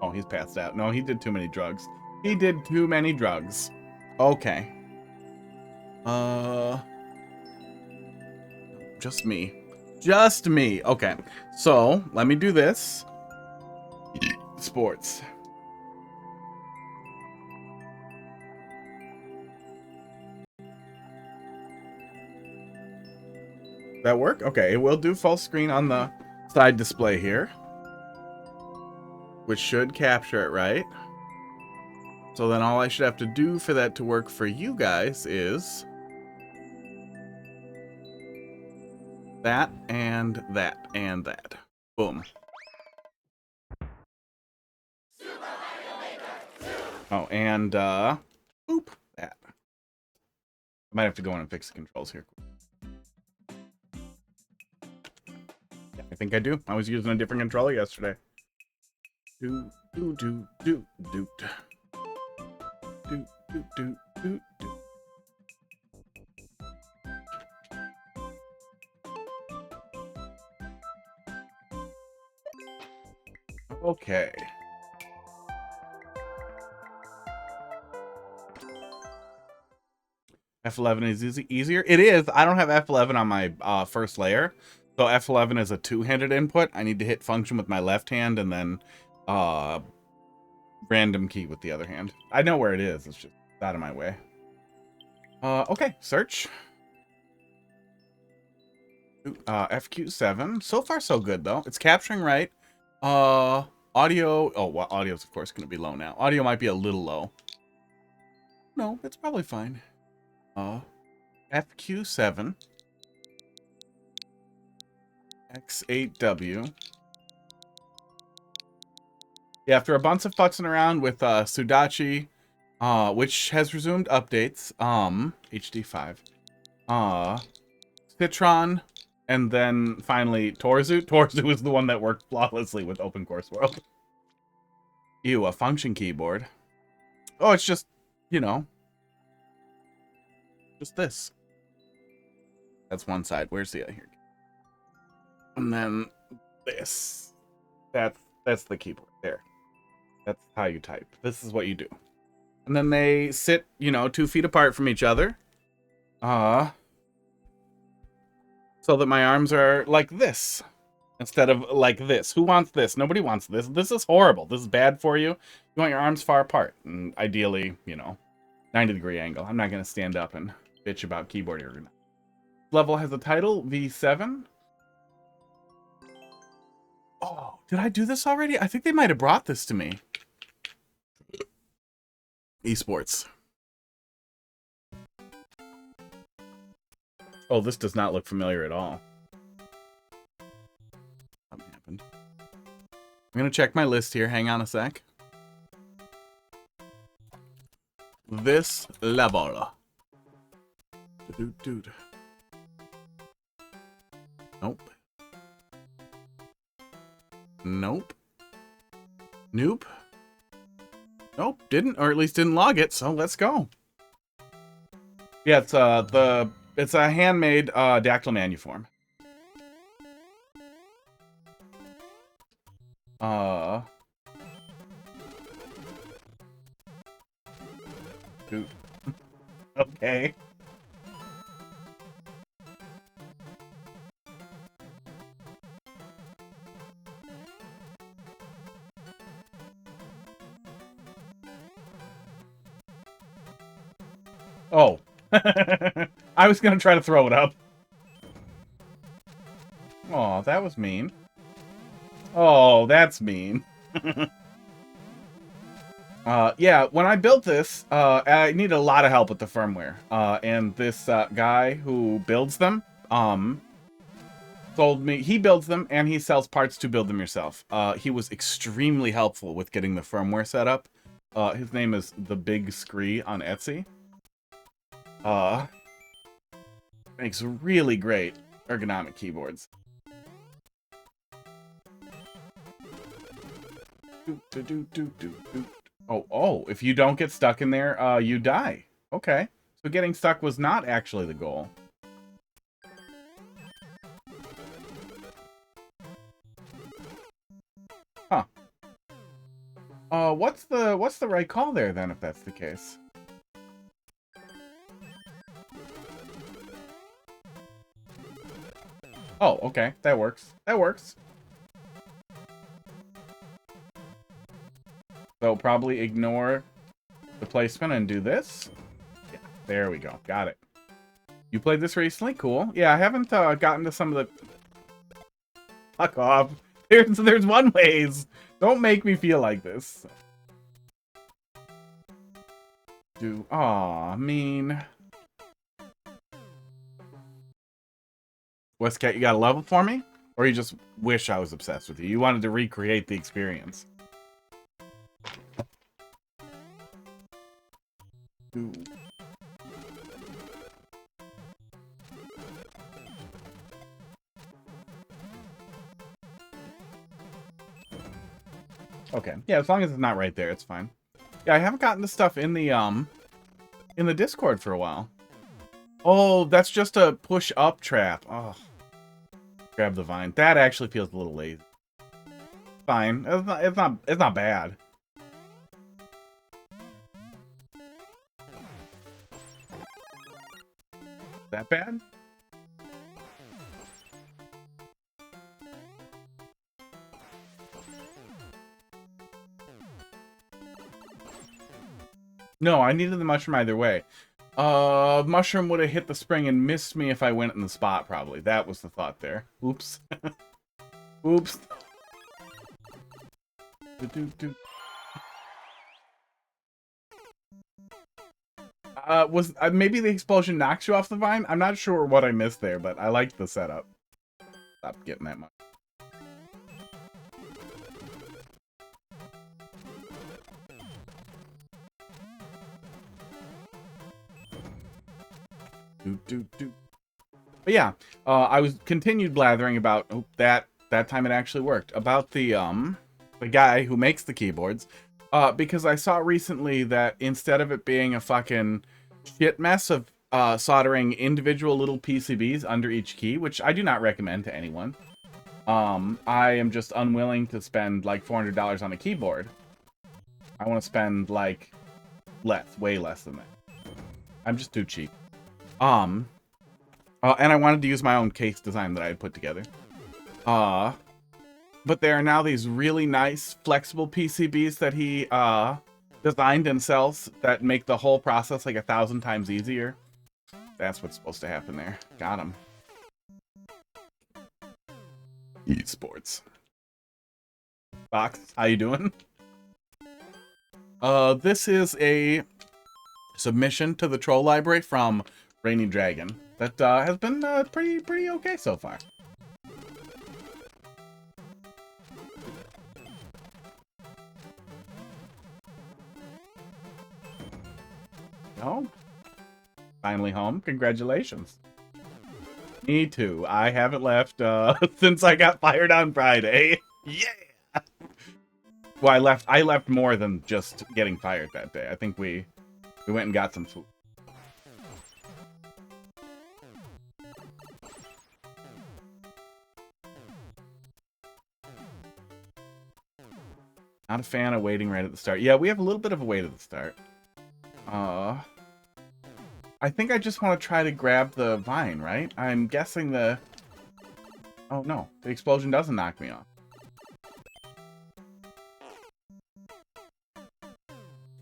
Oh, he's passed out. No, he did too many drugs. He did too many drugs. Okay. Just me. Just me. Okay. So, let me do this. Sports. That work? Okay, it will do full screen on the side display here, which should capture it right. So then all I should have to do for that to work for you guys is that and that and that. Boom. Oh, and boop, that. I might have to go in and fix the controls here. Yeah, I think I do. I was using a different controller yesterday. Do do do do do do do do do do. Okay. F11 is easier. It is. I don't have F11 on my first layer. So F11 is a 2-handed input. I need to hit function with my left hand and then random key with the other hand. I know where it is. It's just out of my way. Okay, search. FQ7. So far, so good, though. It's capturing right. Audio. Oh, well, audio's, of course, going to be low now. Audio might be a little low. No, it's probably fine. FQ7. X8W. Yeah, after a bunch of futzing around with Sudachi, which has resumed updates, HD5, Citron, and then finally Torzu. Torzu is the one that worked flawlessly with Open Course World. Ew, a function keyboard. Oh, it's just, you know, just this. That's one side. Where's the other here? And then this. That's the keyboard there. That's how you type. This is what you do. And then they sit, you know, 2 feet apart from each other. So that my arms are like this. Instead of like this. Who wants this? Nobody wants this. This is horrible. This is bad for you. You want your arms far apart. And ideally, you know, 90-degree angle. I'm not going to stand up and bitch about keyboard ergonomics. Level has a title, V7. Oh, did I do this already? I think they might have brought this to me. Esports. Oh, this does not look familiar at all. Something happened. I'm going to check my list here. Hang on a sec. This level. Dude. Nope. Nope. Nope. Nope. Didn't, or at least didn't log it. So let's go. Yeah, it's a handmade dactyl manuform. Dude. Okay. Oh. I was gonna try to throw it up. Oh, that was mean. Oh, that's mean. Yeah, when I built this, I needed a lot of help with the firmware. And this guy who builds them, told me he builds them and he sells parts to build them yourself. He was extremely helpful with getting the firmware set up. His name is The Big Scree on Etsy. Makes really great ergonomic keyboards. Oh, if you don't get stuck in there, you die. Okay. So getting stuck was not actually the goal. Huh. What's the right call there then, if that's the case? Oh, okay. That works. That works. So probably ignore the placement and do this. Yeah, there we go. Got it. You played this recently? Cool. Yeah, I haven't gotten to some of the... Fuck off. There's one ways. Don't make me feel like this. Aw, mean. Westcat, you got a level for me? Or you just wish I was obsessed with you? You wanted to recreate the experience. Okay. Yeah, as long as it's not right there, it's fine. Yeah, I haven't gotten the stuff in the Discord for a while. Oh, that's just a push-up trap. Oh. Grab the vine. That actually feels a little lazy. Fine. It's not bad. That bad? No, I needed the mushroom either way. Mushroom would have hit the spring and missed me if I went in the spot, probably. That was the thought there. Oops. Oops. Maybe the explosion knocks you off the vine? I'm not sure what I missed there, but I liked the setup. Stop getting that much. But yeah, I was continued blathering about that time it actually worked about the guy who makes the keyboards, because I saw recently that instead of it being a fucking shit mess of soldering individual little PCBs under each key, which I do not recommend to anyone, I am just unwilling to spend like $400 on a keyboard. I want to spend like way less than that. I'm just too cheap. And I wanted to use my own case design that I had put together. But there are now these really nice flexible PCBs that he designed and sells that make the whole process like 1,000 times easier. That's what's supposed to happen there. Got him. Esports. Fox, how you doing? This is a submission to the troll library from Rainy Dragon that has been pretty okay so far. Oh, finally home. Congratulations. Me too. I haven't left since I got fired on Friday. Yeah. Well, I left more than just getting fired that day. I think we went and got some food. Not a fan of waiting right at the start. Yeah, we have a little bit of a wait at the start. I think I just want to try to grab the vine, right? I'm guessing the... Oh, no. The explosion doesn't knock me off.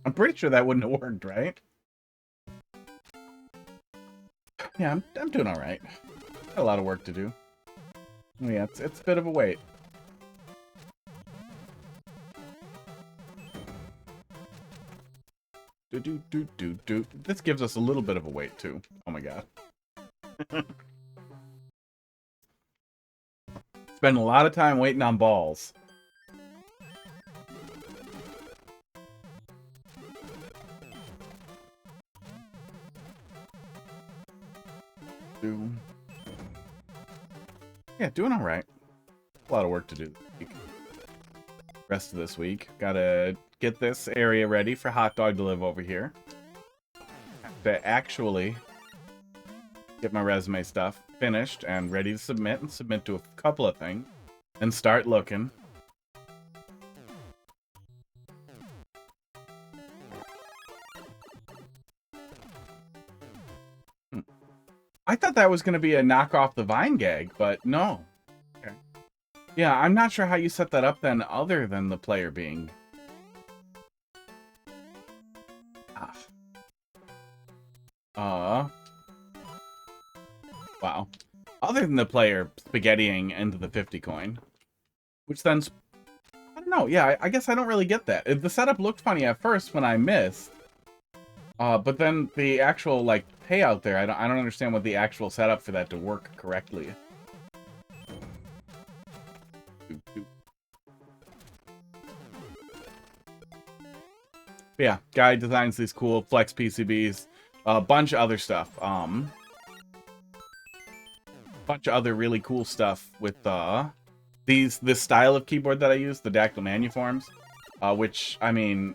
I'm pretty sure that wouldn't have worked, right? Yeah, I'm doing all right. Got a lot of work to do. Yeah, it's a bit of a wait. This gives us a little bit of a wait, too. Oh my god. Spend a lot of time waiting on balls. Yeah, doing all right. A lot of work to do this week. rest of this week. Gotta get this area ready for Hot Dog to live over here. Have to actually get my resume stuff finished and ready to submit, and submit to a couple of things, and start looking. I thought that was going to be a knockoff the Vine gag, but no. Okay. Yeah, I'm not sure how you set that up then, other than the player being... Wow. Other than the player spaghettiing into the 50 coin. Which then... I don't know, yeah, I guess I don't really get that. The setup looked funny at first when I missed. But then the actual, like, payout there, I don't understand what the actual setup for that to work correctly. But yeah, guy designs these cool flex PCBs, a bunch of other stuff. Bunch of other really cool stuff with this style of keyboard that I use, the Dactyl Manuforms, which, I mean,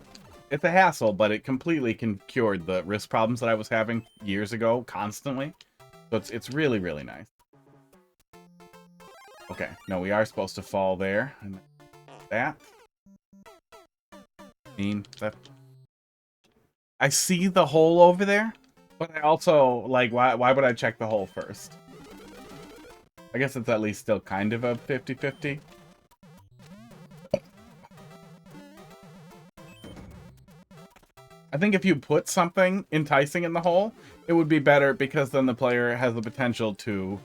it's a hassle, but it completely cured the wrist problems that I was having years ago, constantly. So it's really, really nice. Okay, no, we are supposed to fall there. And that. I see the hole over there, but I also, like, why would I check the hole first? I guess it's at least still kind of a 50-50. I think if you put something enticing in the hole, it would be better, because then the player has the potential to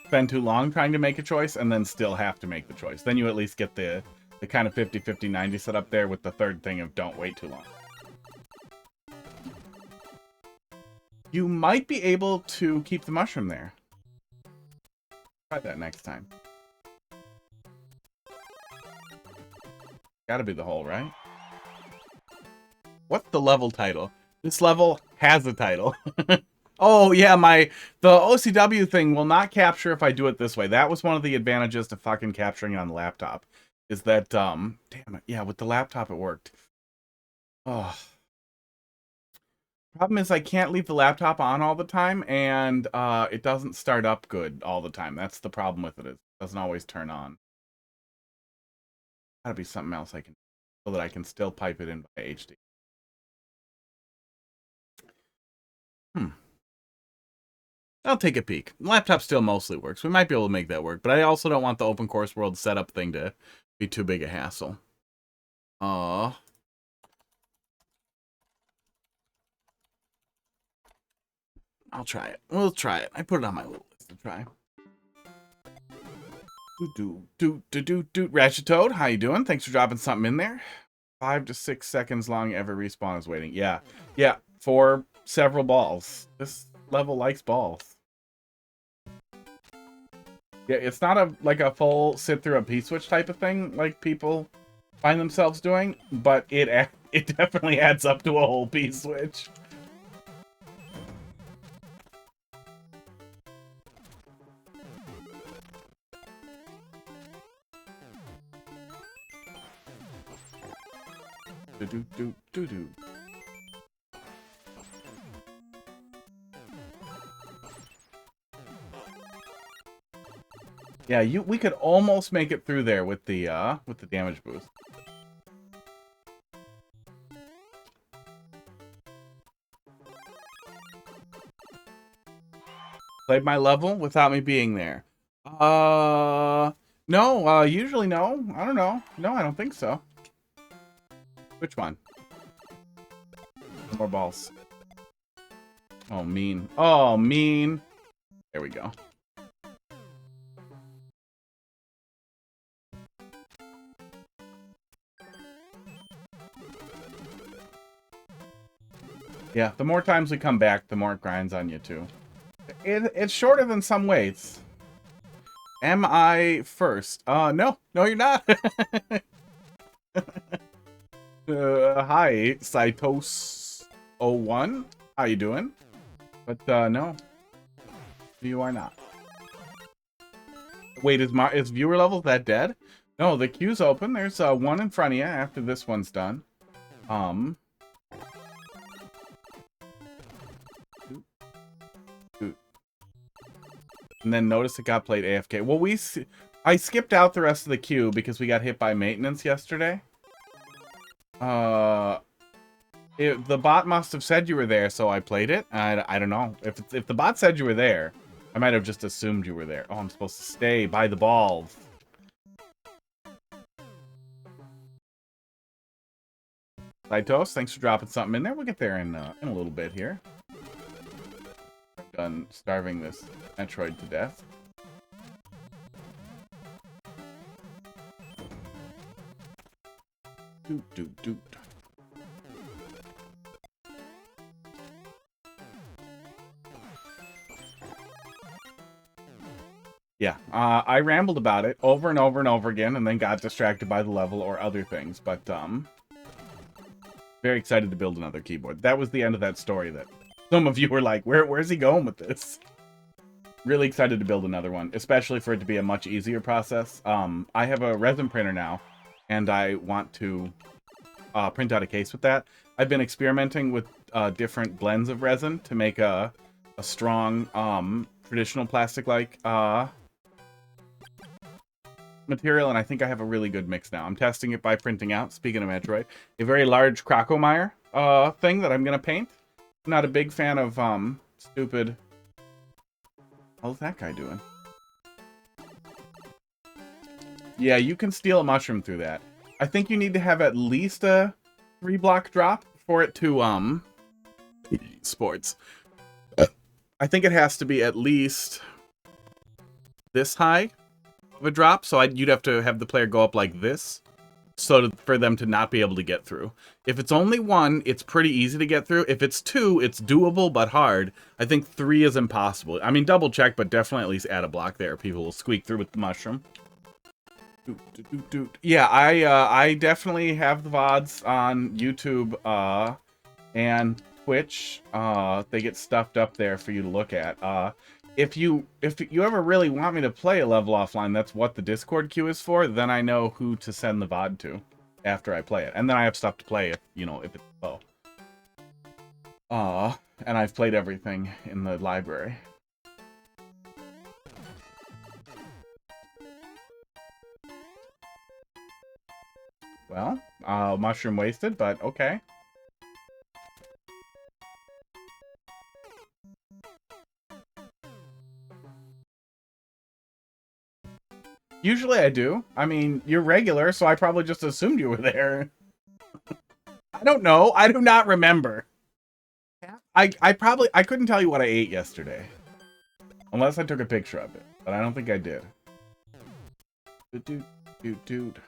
spend too long trying to make a choice and then still have to make the choice. Then you at least get the kind of 50-50-90 set up there with the third thing of don't wait too long. You might be able to keep the mushroom there. Try that next time. Gotta be the hole, right? What's the level title? This level has a title. Oh, yeah, the OCW thing will not capture if I do it this way. That was one of the advantages to fucking capturing it on the laptop. Is that, damn it, yeah, with the laptop it worked. Oh. Problem is I can't leave the laptop on all the time, and it doesn't start up good all the time. That's the problem with it. It doesn't always turn on. Gotta be something else I can, so that I can still pipe it in by HD. I'll take a peek. Laptop still mostly works. We might be able to make that work, but I also don't want the open course world setup thing to be too big a hassle. I'll try it. We'll try it. I put it on my little list to try. R.Toad, how you doing? Thanks for dropping something in there. 5 to 6 seconds long ever respawn is waiting. Yeah. Yeah, for several balls. This level likes balls. Yeah, it's not like a full sit through a P-switch type of thing like people find themselves doing, but it definitely adds up to a whole P-switch. Do-do-do-do-do. Yeah, we could almost make it through there with the damage boost. Played my level without me being there. No, usually no. I don't know. No, I don't think so. Which one? More balls. Oh, mean. Oh, mean. There we go. Yeah, the more times we come back, the more it grinds on you, too. It's shorter than some weights. Am I first? No. No, you're not. Hi, Saitos01. How you doing? But, no. You are not. Wait, is viewer levels that dead? No, the queue's open. There's one in front of you after this one's done. And then notice it got played AFK. Well, I skipped out the rest of the queue because we got hit by maintenance yesterday. The bot must have said you were there, so I played it. I don't know. If the bot said you were there, I might have just assumed you were there. Oh, I'm supposed to stay by the balls. Lightos, thanks for dropping something in there. We'll get there in a little bit here. Done starving this Metroid to death. Doot, doot, doot. Yeah, I rambled about it over and over and over again and then got distracted by the level or other things, but, very excited to build another keyboard. That was the end of that story that some of you were like, where's he going with this? Really excited to build another one, especially for it to be a much easier process. I have a resin printer now, and I want to print out a case with that. I've been experimenting with different blends of resin to make a strong traditional plastic-like material, and I think I have a really good mix now. I'm testing it by printing out, speaking of Metroid, a very large Crocomire thing that I'm going to paint. I'm not a big fan of stupid... How's that guy doing? Yeah, you can steal a mushroom through that. I think you need to have at least a 3-block drop for it to, sports. I think it has to be at least this high of a drop, so you'd have to have the player go up like this for them to not be able to get through. If it's only 1, it's pretty easy to get through. If it's 2, it's doable but hard. I think 3 is impossible. I mean, double check, but definitely at least add a block there. People will squeak through with the mushroom. Yeah, I definitely have the VODs on YouTube and Twitch. They get stuffed up there for you to look at. If you ever really want me to play a level offline, that's what the Discord queue is for. Then I know who to send the VOD to after I play it, and then I have stuff to play if if it's slow. And I've played everything in the library. Well, mushroom wasted, but okay. Usually I do. I mean, you're regular, so I probably just assumed you were there. I don't know. I do not remember. I couldn't tell you what I ate yesterday. Unless I took a picture of it. But I don't think I did. Dude.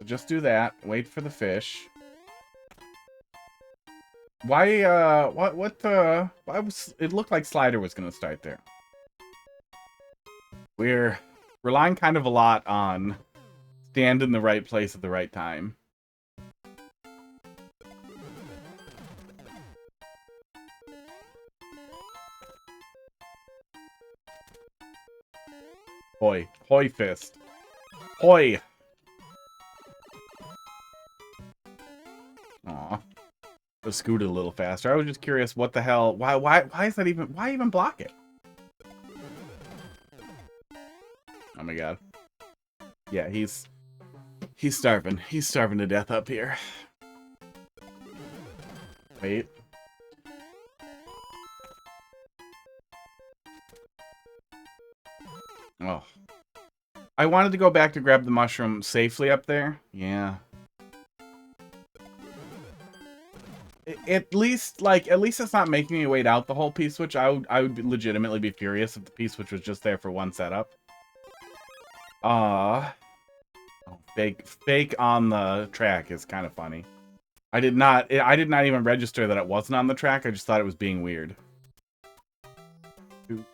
Just do that. Wait for the fish. Why was it looked like Slider was gonna start there. We're relying kind of a lot on stand in the right place at the right time. Hoi. Hoi fist. Hoi! Aw. I scooted a little faster. I was just curious what the hell... Why is that even... Why even block it? Oh my god. Yeah, he's starving. He's starving to death up here. Wait. Oh. I wanted to go back to grab the mushroom safely up there. Yeah. At least it's not making me wait out the whole P-switch. I would legitimately be furious if the P-switch was just there for one setup. Oh, fake on the track is kind of funny. I did not even register that it wasn't on the track. I just thought it was being weird. Dude.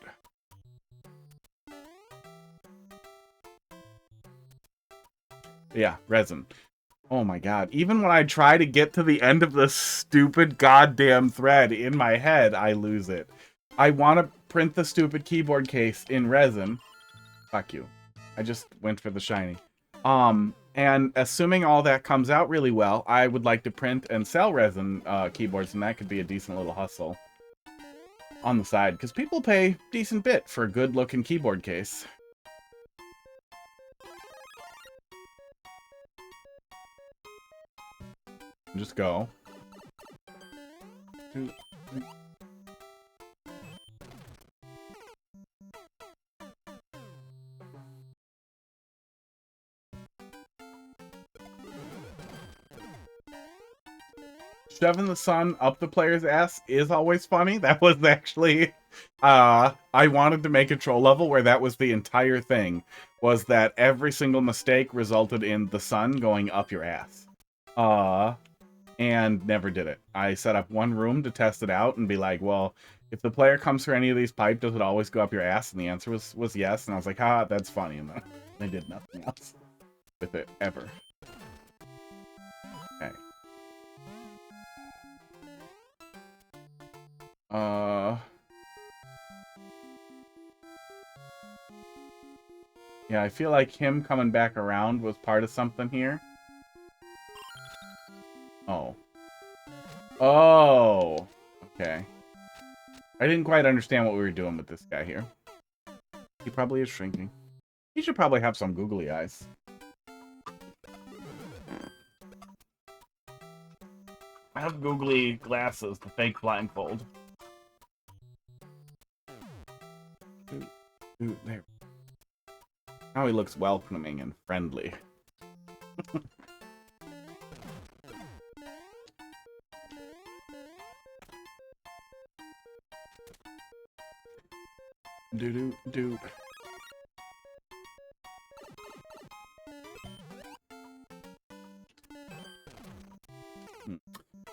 Yeah, resin. Oh my god. Even when I try to get to the end of the stupid goddamn thread in my head, I lose it. I want to print the stupid keyboard case in resin. Fuck you. I just went for the shiny. And assuming all that comes out really well, I would like to print and sell resin keyboards, and that could be a decent little hustle on the side, because people pay decent bit for a good-looking keyboard case. Just go. Shoving the sun up the player's ass is always funny. That was actually, I wanted to make a troll level where that was the entire thing, was that every single mistake resulted in the sun going up your ass. And never did it. I set up one room to test it out and be like, well, if the player comes for any of these pipe, does it always go up your ass? And the answer was yes. And I was like, that's funny. And then I did nothing else with it ever. Okay. Yeah, I feel like him coming back around was part of something here. Oh. Oh! Okay. I didn't quite understand what we were doing with this guy here. He probably is shrinking. He should probably have some googly eyes. I have googly glasses, the fake blindfold. Ooh, there. Now he looks welcoming and friendly. Do.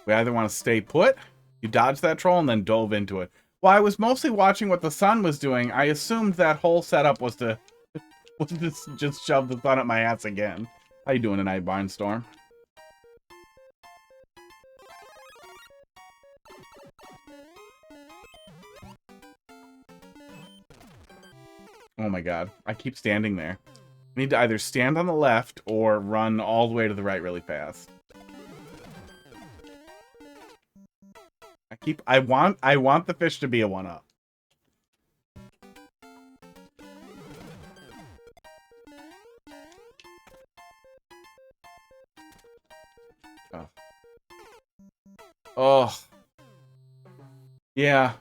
We either want to stay put, you dodged that troll, and then dove into it. Well, I was mostly watching what the sun was doing. I assumed that whole setup was to just shove the sun up my ass again. How you doing tonight, Barnstorm? Oh my god. I keep standing there. I need to either stand on the left or run all the way to the right really fast. I want the fish to be a 1-up. Oh. Yeah,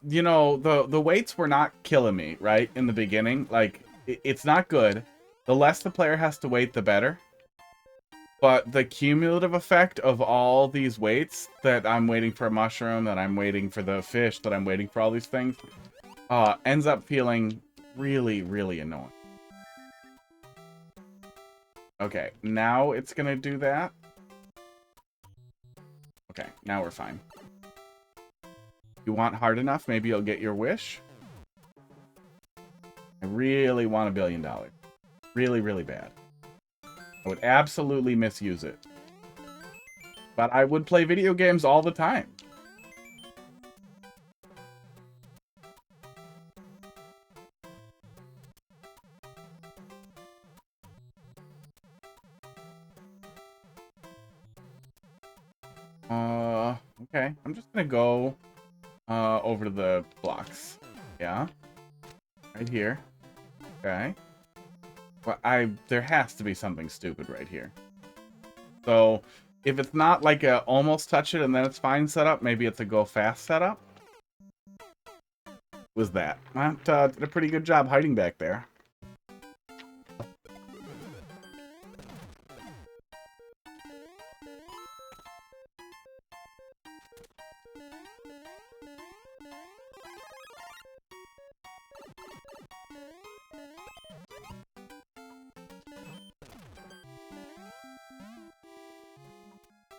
you know, the weights were not killing me, right, in the beginning. Like, it's not good. The less the player has to wait, the better. But the cumulative effect of all these weights, that I'm waiting for a mushroom, that I'm waiting for the fish, that I'm waiting for all these things, ends up feeling really, really annoying. Okay, now it's gonna do that. Okay, now we're fine. You want hard enough, maybe you'll get your wish. I really want $1 billion. Really, really bad. I would absolutely misuse it. But I would play video games all the time. Okay. I'm just gonna go over to the blocks. Yeah. Right here. Okay. Well, there has to be something stupid right here. So, if it's not like a almost touch it and then it's fine setup, maybe it's a go fast setup. Was that? That did a pretty good job hiding back there.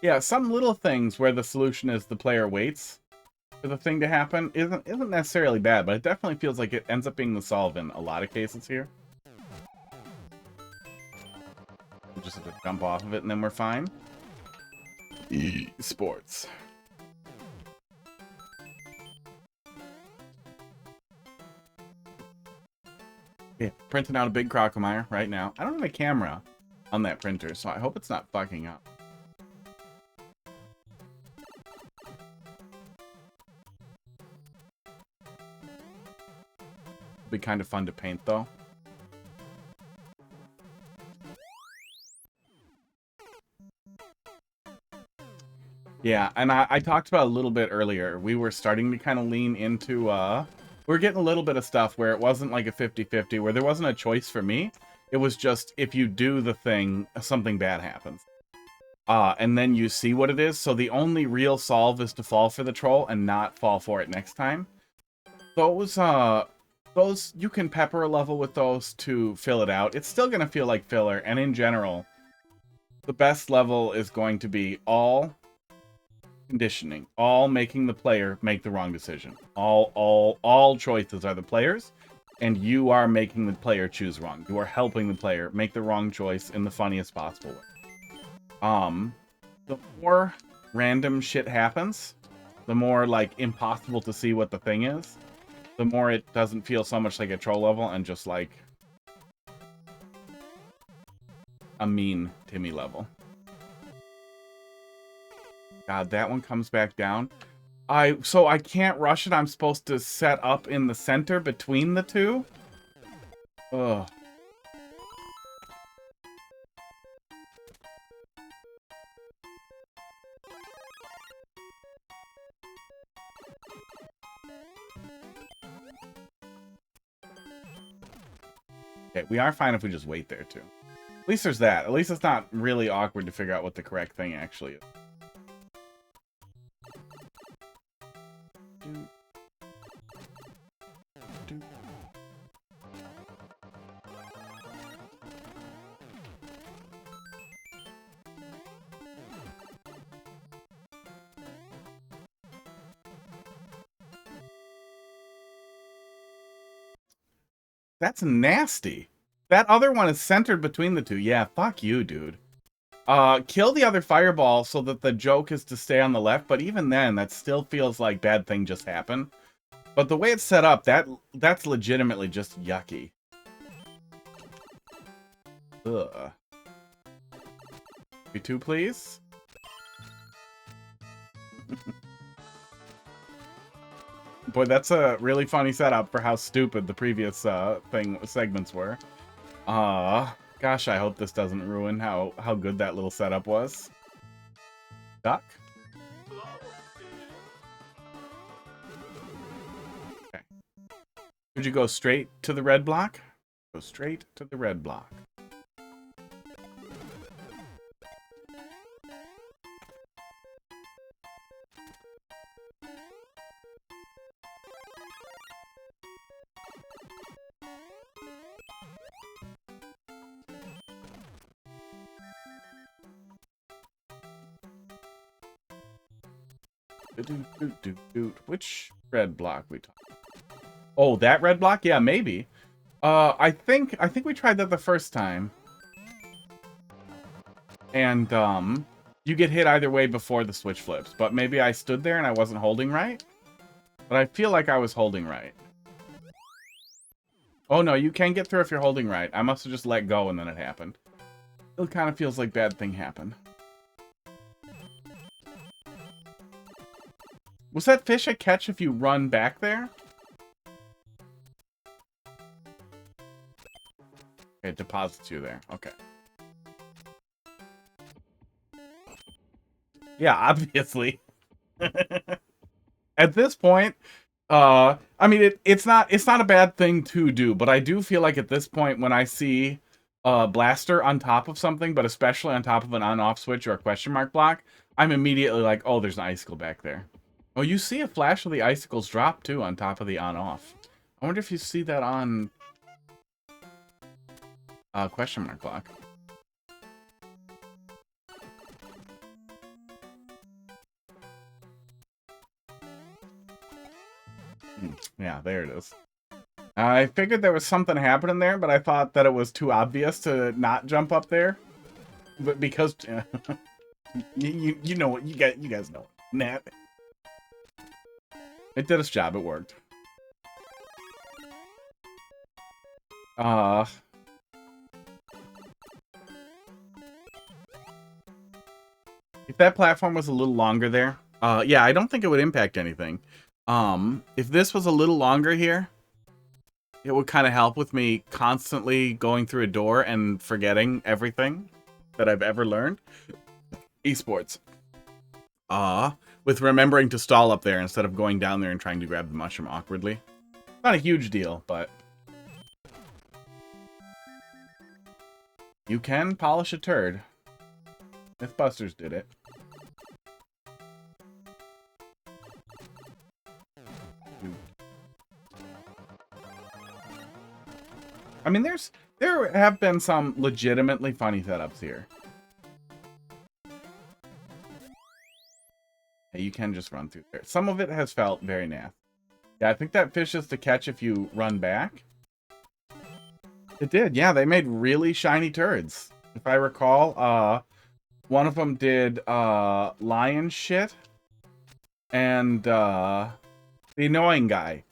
Yeah, some little things where the solution is the player waits for the thing to happen isn't necessarily bad, but it definitely feels like it ends up being the solve in a lot of cases here. We'll just have to jump off of it and then we're fine. Sports. Yeah, printing out a big crocomire right now. I don't have a camera on that printer, so I hope it's not fucking up. It'll be kind of fun to paint, though. Yeah, and I talked about a little bit earlier. We were starting to kind of lean into, we're getting a little bit of stuff where it wasn't like a 50-50, where there wasn't a choice for me. It was just, if you do the thing, something bad happens. And then you see what it is. So the only real solve is to fall for the troll and not fall for it next time. Those, you can pepper a level with those to fill it out. It's still going to feel like filler. And in general, the best level is going to be all conditioning, all making the player make the wrong decision. All choices are the players, and you are making the player choose wrong. You are helping the player make the wrong choice in the funniest possible way. The more random shit happens, the more like impossible to see what the thing is, the more it doesn't feel so much like a troll level and just like a mean Timmy level. God, that one comes back down. So I can't rush it. I'm supposed to set up in the center between the two. Ugh. Okay, we are fine if we just wait there too. At least there's that. At least it's not really awkward to figure out what the correct thing actually is. That's nasty. That other one is centered between the two. Yeah, fuck you, dude. Kill the other fireball so that the joke is to stay on the left, but even then, that still feels like bad thing just happened. But the way it's set up, that's legitimately just yucky. Ugh. You two, please? Boy, that's a really funny setup for how stupid the previous segments were. Gosh, I hope this doesn't ruin how good that little setup was. Duck? Okay. Could you go straight to the red block? Go straight to the red block. Which red block we talking? Oh, that red block? Yeah, maybe. I think we tried that the first time. And you get hit either way before the switch flips. But maybe I stood there and I wasn't holding right. But I feel like I was holding right. Oh no, you can get through if you're holding right. I must have just let go and then it happened. It kind of feels like bad thing happened. Was that fish a catch if you run back there? Okay, it deposits you there. Okay. Yeah, obviously. At this point, I mean, it's not a bad thing to do, but I do feel like at this point when I see a blaster on top of something, but especially on top of an on-off switch or a question mark block, I'm immediately like, oh, there's an icicle back there. Oh, you see a flash of the icicles drop, too, on top of the on-off. I wonder if you see that on question mark block. Yeah, there it is. I figured there was something happening there, but I thought that it was too obvious to not jump up there. But because... you know what, you guys know. Nah. It did its job, it worked. If that platform was a little longer there, yeah, I don't think it would impact anything. If this was a little longer here, it would kind of help with me constantly going through a door and forgetting everything that I've ever learned. Esports. With remembering to stall up there instead of going down there and trying to grab the mushroom awkwardly. Not a huge deal, but... You can polish a turd. Mythbusters did it. I mean, there have been some legitimately funny setups here. Yeah, you can just run through there. Some of it has felt very nasty. Yeah, I think that fish is to catch if you run back. It did, yeah, they made really shiny turds. If I recall, one of them did lion shit. And the annoying guy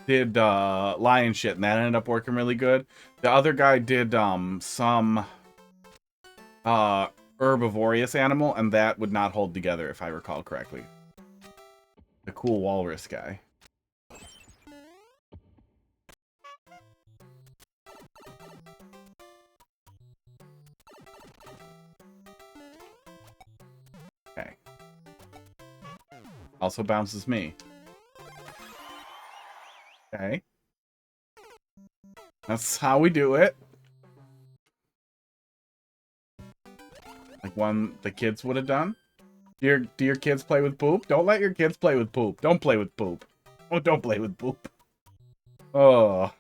did lion shit, and that ended up working really good. The other guy did some herbivorous animal, and that would not hold together if I recall correctly. The cool walrus guy. Okay. Also bounces me. Okay. That's how we do it. Like one the kids would have done. Do your kids play with poop? Don't let your kids play with poop. Don't play with poop. Oh, don't play with poop. Oh.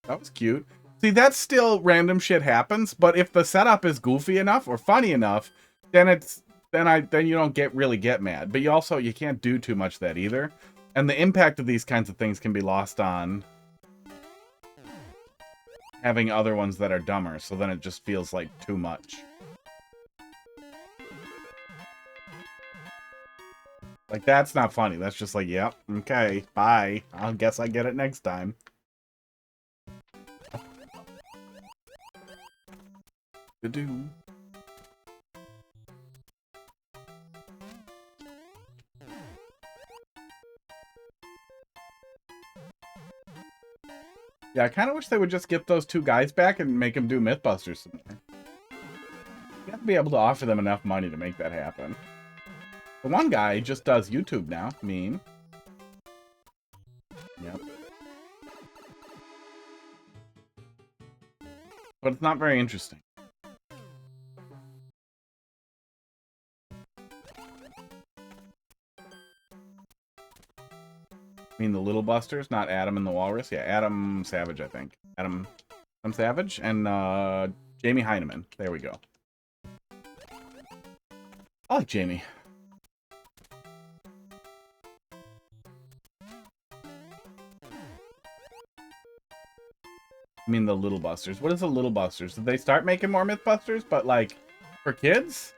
That was cute. See, that's still random shit happens, but if the setup is goofy enough or funny enough, then you don't really get mad. But you can't do too much of that either. And the impact of these kinds of things can be lost on having other ones that are dumber, so then it just feels like too much. Like, that's not funny. That's just like, yep, okay, bye. I guess I get it next time. Do. Yeah, I kind of wish they would just get those two guys back and make them do Mythbusters some more. You have to be able to offer them enough money to make that happen. The one guy just does YouTube now. Mean. Yep. But it's not very interesting. I mean the Little Busters, not Adam and the Walrus. Yeah, Adam Savage, I think. Adam Savage and Jamie Heineman. There we go. I like Jamie. I mean the Little Busters. What is the Little Busters? Did they start making more Mythbusters, but like for kids?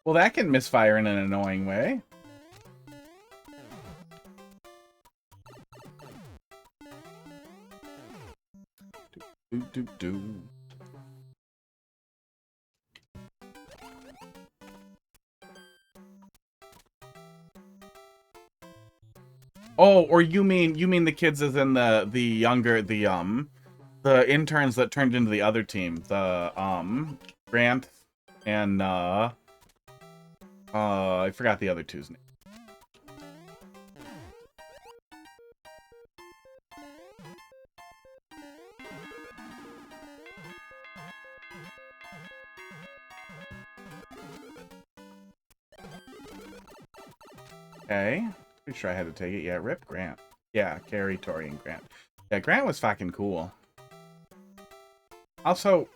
Well, that can misfire in an annoying way. Do. Oh, or you mean the kids as in the younger the interns that turned into the other team, the Grant and I forgot the other two's name. Okay. Pretty sure I had to take it. Yeah, rip Grant. Yeah, Carrie, Tori, and Grant. Yeah, Grant was fucking cool. Also,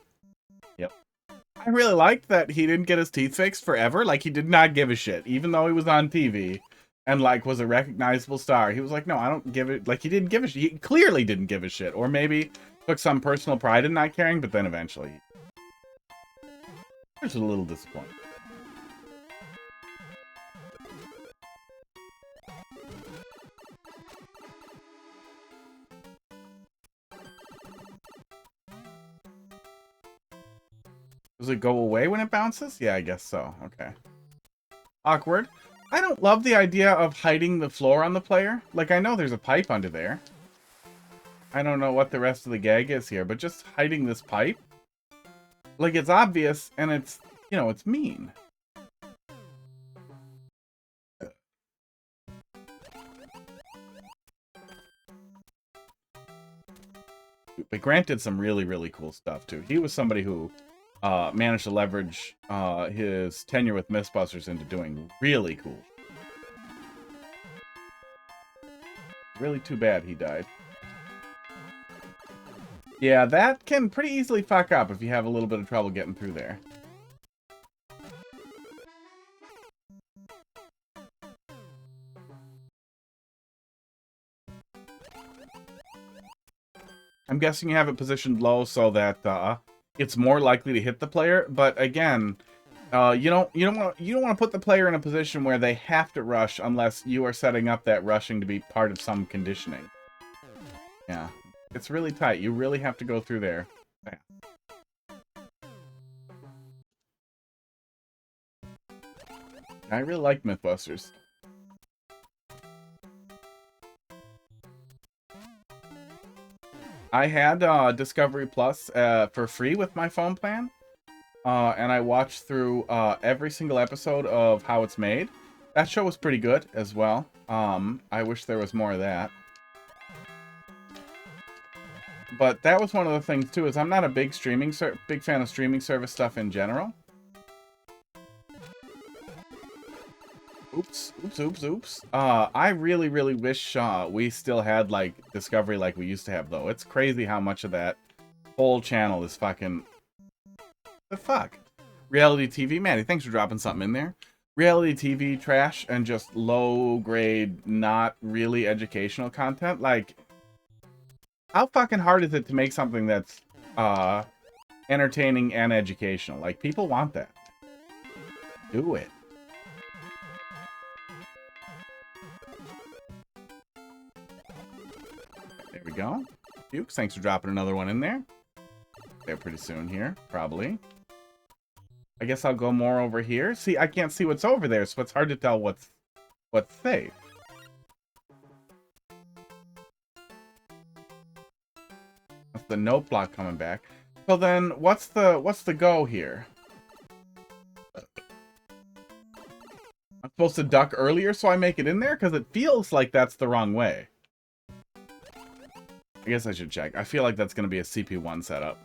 yep. I really liked that he didn't get his teeth fixed forever. Like, he did not give a shit, even though he was on TV and, like, was a recognizable star. He was like, no, I don't give it. Like, he didn't give a shit. He clearly didn't give a shit. Or maybe took some personal pride in not caring, but then eventually. Which is a little disappointing. Does it go away when it bounces? Yeah, I guess so. Okay. Awkward. I don't love the idea of hiding the floor on the player. Like, I know there's a pipe under there. I don't know what the rest of the gag is here, but just hiding this pipe? Like, it's obvious, and it's, you know, it's mean. But Grant did some really, really cool stuff, too. He was somebody who managed to leverage his tenure with Mythbusters into doing really cool. Really too bad he died. Yeah, that can pretty easily fuck up if you have a little bit of trouble getting through there. I'm guessing you have it positioned low so that it's more likely to hit the player. But again, you don't want to put the player in a position where they have to rush unless you are setting up that rushing to be part of some conditioning. Yeah, it's really tight. You really have to go through there. Yeah. I really like Mythbusters. I had Discovery Plus for free with my phone plan, and I watched through every single episode of How It's Made. That show was pretty good as well. I wish there was more of that. But that was one of the things too, is I'm not a big fan of streaming service stuff in general. Oops. I really, really wish we still had, like, Discovery like we used to have, though. It's crazy how much of that whole channel is fucking... The fuck? Reality TV? Maddie, thanks for dropping something in there. Reality TV trash and just low-grade, not really educational content. Like, how fucking hard is it to make something that's entertaining and educational? Like, people want that. Do it. There we go. Dukes, thanks for dropping another one in there. They're pretty soon here, probably. I guess I'll go more over here. See, I can't see what's over there, so it's hard to tell what's safe. That's the note block coming back. So then, what's the go here? I'm supposed to duck earlier so I make it in there? Because it feels like that's the wrong way. I guess I should check. I feel like that's going to be a CP1 setup.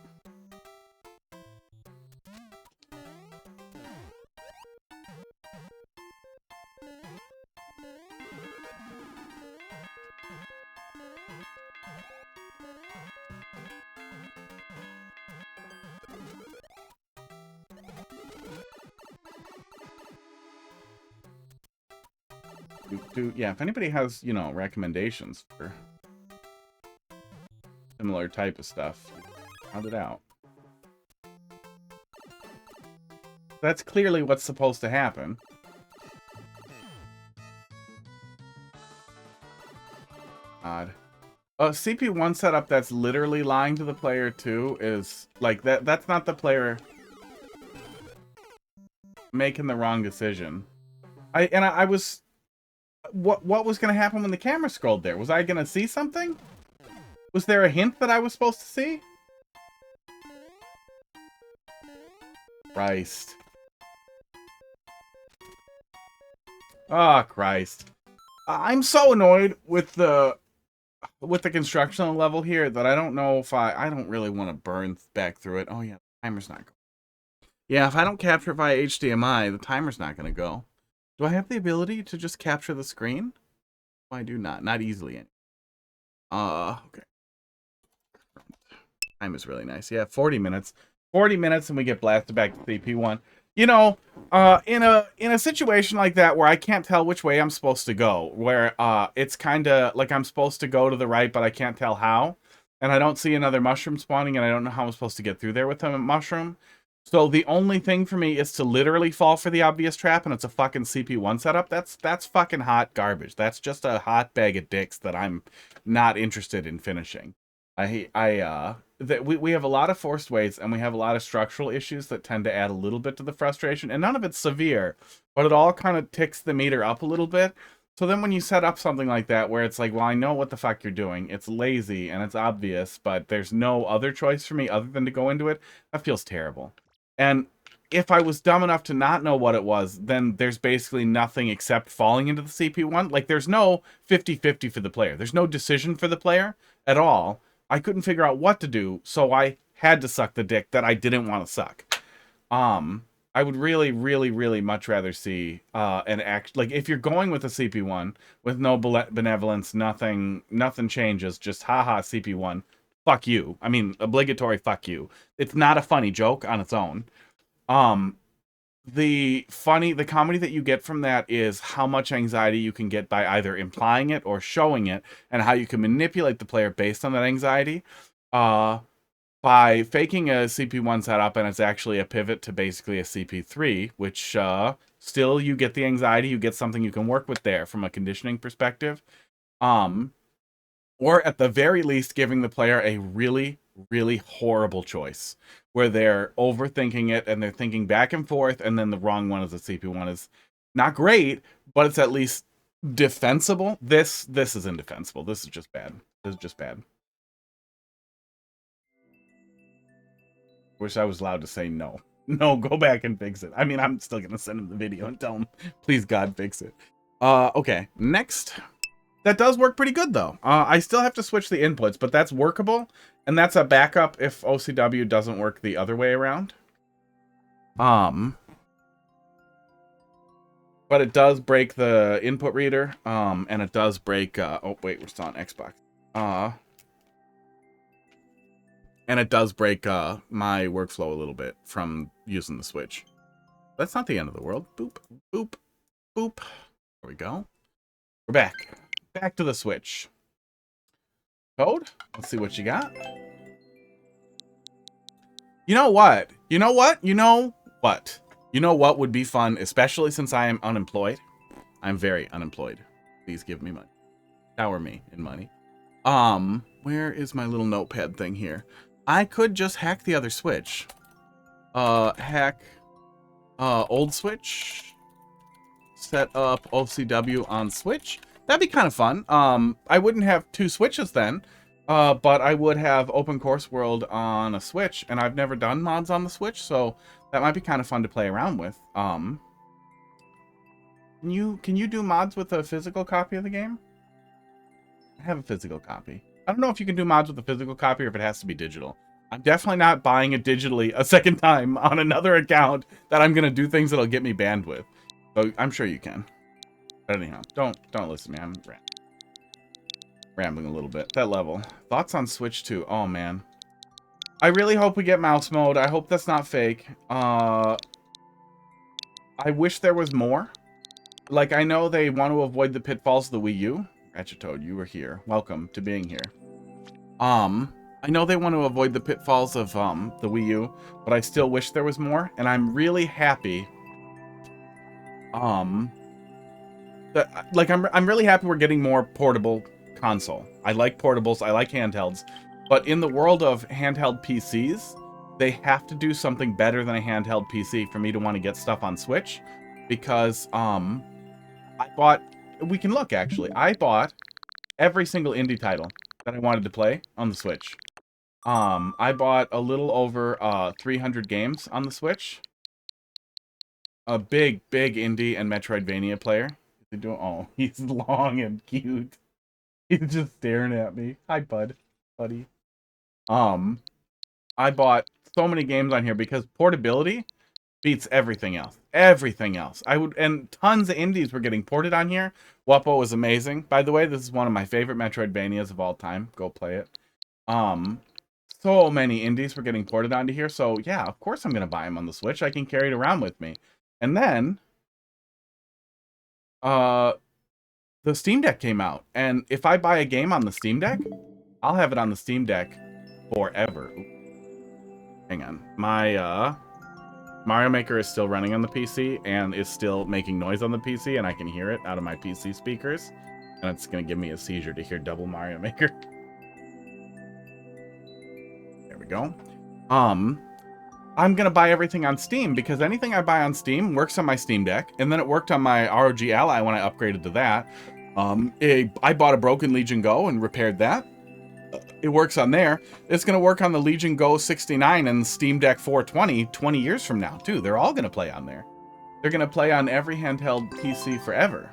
Yeah, if anybody has, you know, recommendations for similar type of stuff, shout it out. That's clearly what's supposed to happen. Odd. A CP1 setup that's literally lying to the player too is like that's not the player making the wrong decision. I was what was going to happen when the camera scrolled there? Was I going to see something? Was there a hint that I was supposed to see? Christ. Oh, Christ. I'm so annoyed with the construction level here that I don't know if I don't really want to burn back through it. Oh yeah, the timer's not going. Yeah, if I don't capture it via HDMI, the timer's not going to go. Do I have the ability to just capture the screen? I do not. Not easily. Okay. Time is really nice. Yeah, 40 minutes. 40 minutes and we get blasted back to CP1. You know, in a situation like that where I can't tell which way I'm supposed to go, where it's kind of like I'm supposed to go to the right, but I can't tell how, and I don't see another mushroom spawning, and I don't know how I'm supposed to get through there with a mushroom. So the only thing for me is to literally fall for the obvious trap, and it's a fucking CP1 setup. That's fucking hot garbage. That's just a hot bag of dicks that I'm not interested in finishing. We have a lot of forced waits, and we have a lot of structural issues that tend to add a little bit to the frustration, and none of it's severe, but it all kind of ticks the meter up a little bit. So then when you set up something like that, where it's like, well, I know what the fuck you're doing, it's lazy and it's obvious, but there's no other choice for me other than to go into it, that feels terrible. And if I was dumb enough to not know what it was, then there's basically nothing except falling into the CP1. Like, there's no 50-50 for the player. There's no decision for the player at all. I couldn't figure out what to do, so I had to suck the dick that I didn't want to suck. I would really, really, really much rather see an act, like, if you're going with a CP1 with no benevolence, nothing changes, just haha CP1, fuck you. I mean, obligatory fuck you. It's not a funny joke on its own. The comedy that you get from that is how much anxiety you can get by either implying it or showing it, and how you can manipulate the player based on that anxiety. By faking a CP1 setup, and it's actually a pivot to basically a CP3, which still you get the anxiety, you get something you can work with there from a conditioning perspective. Or at the very least, giving the player a really, really horrible choice where they're overthinking it and they're thinking back and forth, and then the wrong one is a CP1 is not great, but it's at least defensible. This is indefensible. This is just bad. This is just bad. Wish I was allowed to say no. No, go back and fix it. I mean, I'm still gonna send him the video and tell him, please God, fix it. Okay, next. That does work pretty good, though. I still have to switch the inputs, but that's workable, and that's a backup if OCW doesn't work the other way around. But it does break the input reader, and it does break, oh, wait, we're still on Xbox. And it does break my workflow a little bit from using the Switch. That's not the end of the world. Boop, boop, boop. There we go. We're back. Back to the Switch. Code? Let's see what you got. You know what? You know what? You know what? You know what would be fun, especially since I am unemployed? I'm very unemployed. Please give me money. Shower me in money. Where is my little notepad thing here? I could just hack the other Switch. Hack old Switch. Set up OCW on Switch. That'd be kind of fun. I wouldn't have two Switches then, but I would have Open Course World on a Switch, and I've never done mods on the Switch, so that might be kind of fun to play around with. Can you do mods with a physical copy of the game? I have a physical copy. I don't know if you can do mods with a physical copy or if it has to be digital. I'm definitely not buying it digitally a second time on another account that I'm gonna do things that'll get me banned with. So I'm sure you can. But anyhow, don't listen to me. I'm rambling a little bit. That level. Thoughts on Switch 2? Oh man. I really hope we get mouse mode. I hope that's not fake. I wish there was more. Like, I know they want to avoid the pitfalls of the Wii U. R.Toad, you were here. Welcome to being here. I know they want to avoid the pitfalls of the Wii U, but I still wish there was more, and I'm really happy. That, like, I'm really happy we're getting more portable console. I like portables, I like handhelds, but in the world of handheld PCs, they have to do something better than a handheld PC for me to want to get stuff on Switch, because we can look, actually. I bought every single indie title that I wanted to play on the Switch. I bought a little over 300 games on the Switch. A big indie and Metroidvania player. Oh, he's long and cute. He's just staring at me. Hi, buddy. I bought so many games on here because portability beats everything else. Everything else. And tons of indies were getting ported on here. Wuppo was amazing. By the way, this is one of my favorite Metroidvanias of all time. Go play it. So many indies were getting ported onto here. So yeah, of course I'm gonna buy them on the Switch. I can carry it around with me. And then the Steam Deck came out. And if I buy a game on the Steam Deck, I'll have it on the Steam Deck forever. Hang on. My Mario Maker is still running on the PC and is still making noise on the PC, and I can hear it out of my PC speakers. And it's going to give me a seizure to hear double Mario Maker. There we go. I'm going to buy everything on Steam because anything I buy on Steam works on my Steam Deck. And then it worked on my ROG Ally when I upgraded to that. I bought a broken Legion Go and repaired that. It works on there. It's going to work on the Legion Go 69 and Steam Deck 420 20 years from now, too. They're all going to play on there. They're going to play on every handheld PC forever.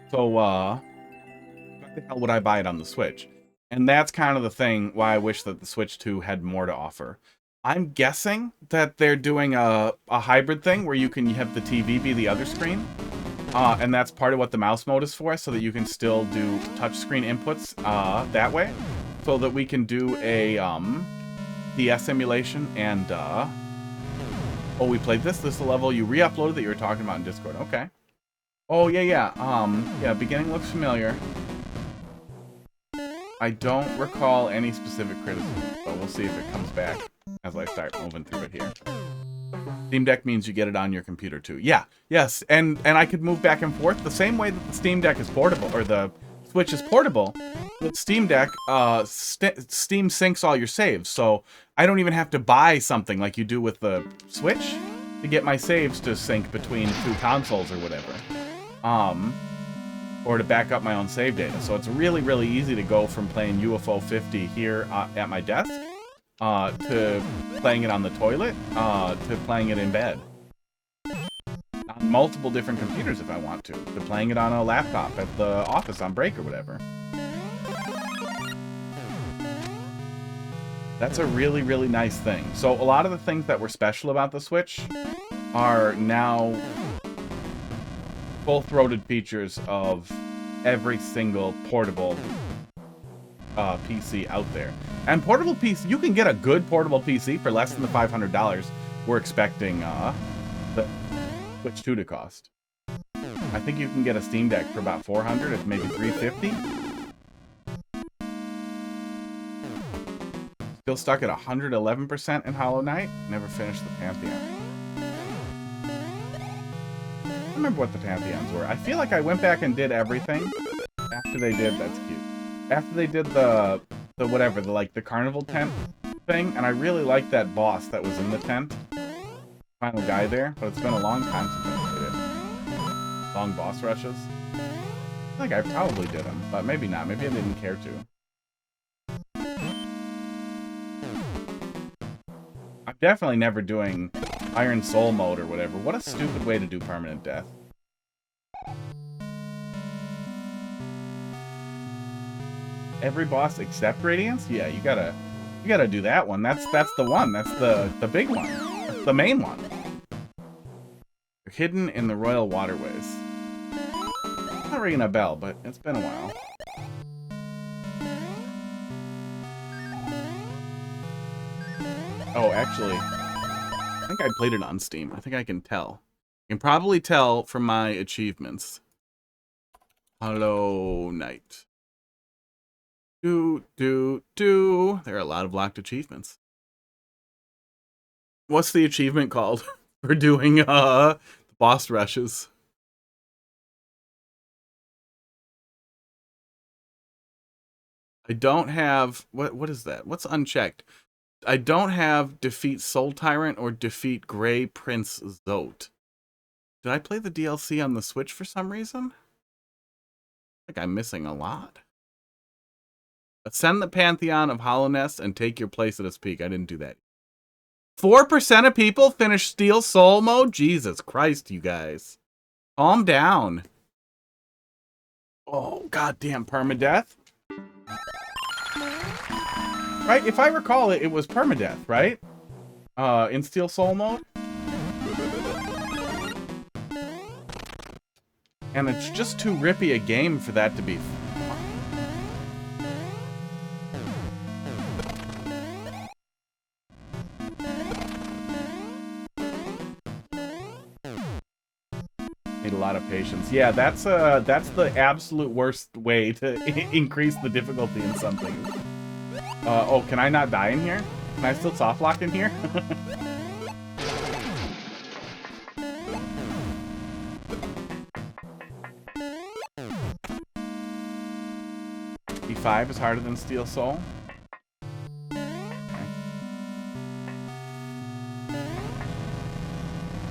So, why the hell would I buy it on the Switch? And that's kind of the thing why I wish that the Switch 2 had more to offer. I'm guessing that they're doing a hybrid thing where you can have the TV be the other screen. And that's part of what the mouse mode is for, so that you can still do touchscreen inputs that way. So that we can do a DS emulation and... oh, we played this. This is the level you re-uploaded that you were talking about in Discord. Okay. Oh, yeah. Yeah, beginning looks familiar. I don't recall any specific criticism, but we'll see if it comes back as I start moving through it here. Steam Deck means you get it on your computer too. Yeah, yes, and I could move back and forth the same way that the Steam Deck is portable, or the Switch is portable. With Steam Deck, Steam syncs all your saves, so I don't even have to buy something like you do with the Switch to get my saves to sync between two consoles or whatever. Or to back up my own save data. So it's really, really easy to go from playing UFO 50 here at my desk to playing it on the toilet to playing it in bed. On multiple different computers if I want to playing it on a laptop at the office on break or whatever. That's a really, really nice thing. So a lot of the things that were special about the Switch are now full-throated features of every single portable PC out there. And portable PC, you can get a good portable PC for less than the $500 we're expecting the Switch 2 to cost. I think you can get a Steam Deck for about $400, it's maybe $350. Still stuck at 111% in Hollow Knight. Never finished the Pantheon. I remember what the Pantheons were. I feel like I went back and did everything after they did. That's cute. After they did the whatever, the carnival tent thing, and I really liked that boss that was in the tent. Final guy there, but it's been a long time since I played it. Long boss rushes. I think I probably did them, but maybe not. Maybe I didn't care to. I'm definitely never doing Iron Soul mode or whatever. What a stupid way to do permanent death. Every boss except Radiance? Yeah, you gotta do that one. That's the one. That's the big one. That's the main one. They're hidden in the Royal Waterways. Not ringing a bell, but it's been a while. Oh, actually, I think I played it on Steam. I think I can tell. You can probably tell from my achievements. Hollow Knight. There are a lot of locked achievements. What's the achievement called for doing boss rushes? I don't have what is that? What's unchecked? I don't have defeat Soul Tyrant or defeat Grey Prince Zote. Did I play the DLC on the Switch for some reason? I think I'm missing a lot. Ascend the Pantheon of Hollowness and take your place at its peak. I didn't do that. 4% of people finish Steel Soul mode? Jesus Christ, you guys. Calm down. Oh, goddamn permadeath. Right? If I recall it, it was permadeath, right? In Steel Soul mode. And it's just too rippy a game for that to be. Need a lot of patience. Yeah, that's the absolute worst way to increase the difficulty in something. Oh, can I not die in here? Can I still soft lock in here? E5 is harder than Steel Soul.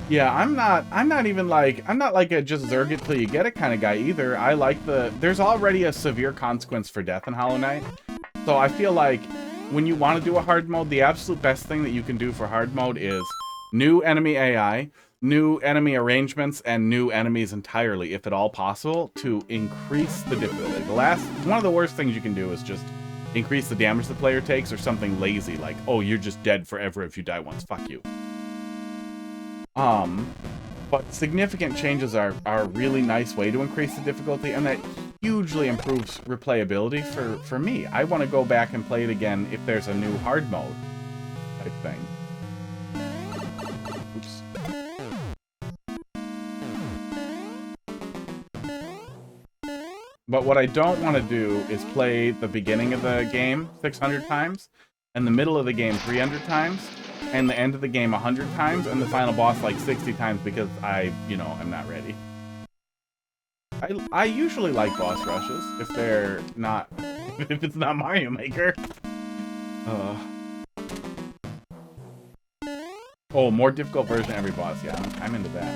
Yeah, I'm not even like, I'm not like a just zerg it till you get it kind of guy either. I like there's already a severe consequence for death in Hollow Knight. So I feel like when you want to do a hard mode, the absolute best thing that you can do for hard mode is new enemy AI, new enemy arrangements, and new enemies entirely, if at all possible, to increase the difficulty. One of the worst things you can do is just increase the damage the player takes, or something lazy like, oh, you're just dead forever if you die once, fuck you. But significant changes are a really nice way to increase the difficulty, and that hugely improves replayability for me. I want to go back and play it again if there's a new hard mode type thing. Oops. But what I don't want to do is play the beginning of the game 600 times, and the middle of the game 300 times, and the end of the game 100 times, and the final boss like 60 times because I'm not ready. I usually like boss rushes if they're not, if it's not Mario Maker. Oh, more difficult version of every boss. Yeah, I'm into that.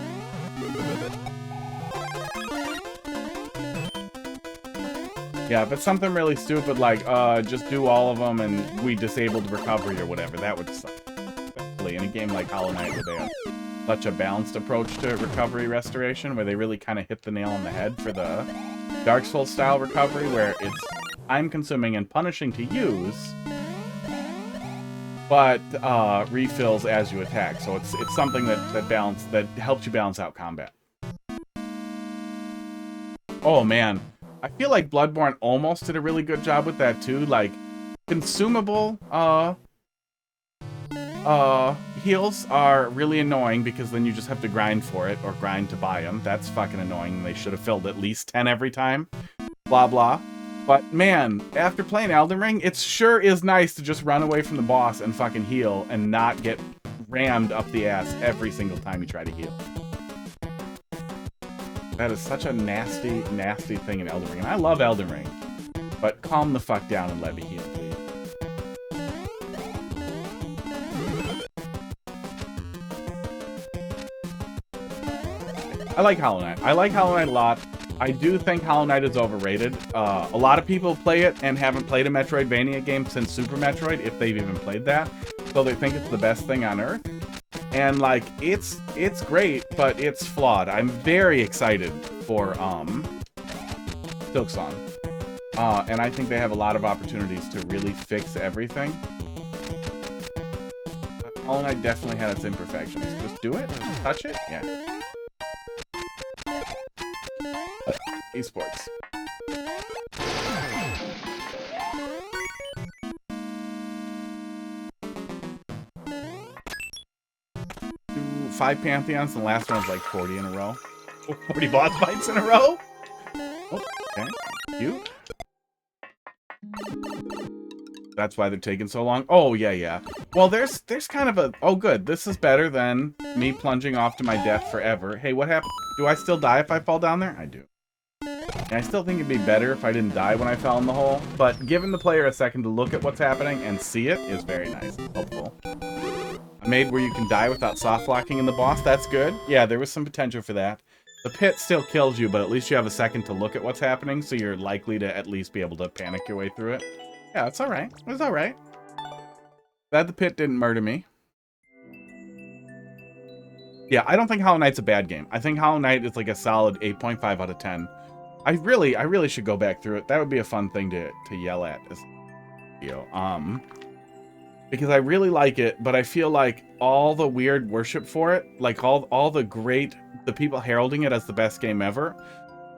Yeah, if it's something really stupid like, just do all of them and we disabled recovery or whatever, that would suck. Especially in a game like Hollow Knight where they have such a balanced approach to recovery restoration, where they really kind of hit the nail on the head for the Dark Souls style recovery, where it's time-consuming and punishing to use, but refills as you attack. So it's something that helps you balance out combat. Oh man, I feel like Bloodborne almost did a really good job with that too. Like consumable heals are really annoying because then you just have to grind for it or grind to buy them. That's fucking annoying. They should have filled at least 10 every time. Blah, blah. But man, after playing Elden Ring, it sure is nice to just run away from the boss and fucking heal and not get rammed up the ass every single time you try to heal. That is such a nasty, nasty thing in Elden Ring. And I love Elden Ring. But calm the fuck down and let me heal, please. I like Hollow Knight. I like Hollow Knight a lot. I do think Hollow Knight is overrated. A lot of people play it and haven't played a Metroidvania game since Super Metroid, if they've even played that. So they think it's the best thing on Earth. And, like, it's great, but it's flawed. I'm very excited for Silksong. And I think they have a lot of opportunities to really fix everything. But Hollow Knight definitely had its imperfections. Just do it? Just touch it? Yeah. Esports. Do 5 Pantheons, and the last one's like 40 in a row. 40 boss fights in a row? Oh, okay. Cute. That's why they're taking so long. Oh, yeah. Well, there's kind of a... Oh, good. This is better than me plunging off to my death forever. Hey, what happened? Do I still die if I fall down there? I do. And I still think it'd be better if I didn't die when I fell in the hole, but giving the player a second to look at what's happening and see it is very nice and helpful. I made where you can die without soft locking in the boss. That's good. Yeah, there was some potential for that. The pit still kills you, but at least you have a second to look at what's happening, so you're likely to at least be able to panic your way through it. Yeah, it's alright. It was alright. Glad the pit didn't murder me. Yeah, I don't think Hollow Knight's a bad game. I think Hollow Knight is like a solid 8.5 out of 10. I really should go back through it. That would be a fun thing to yell at this video. Because I really like it, but I feel like all the weird worship for it, like all the people heralding it as the best game ever,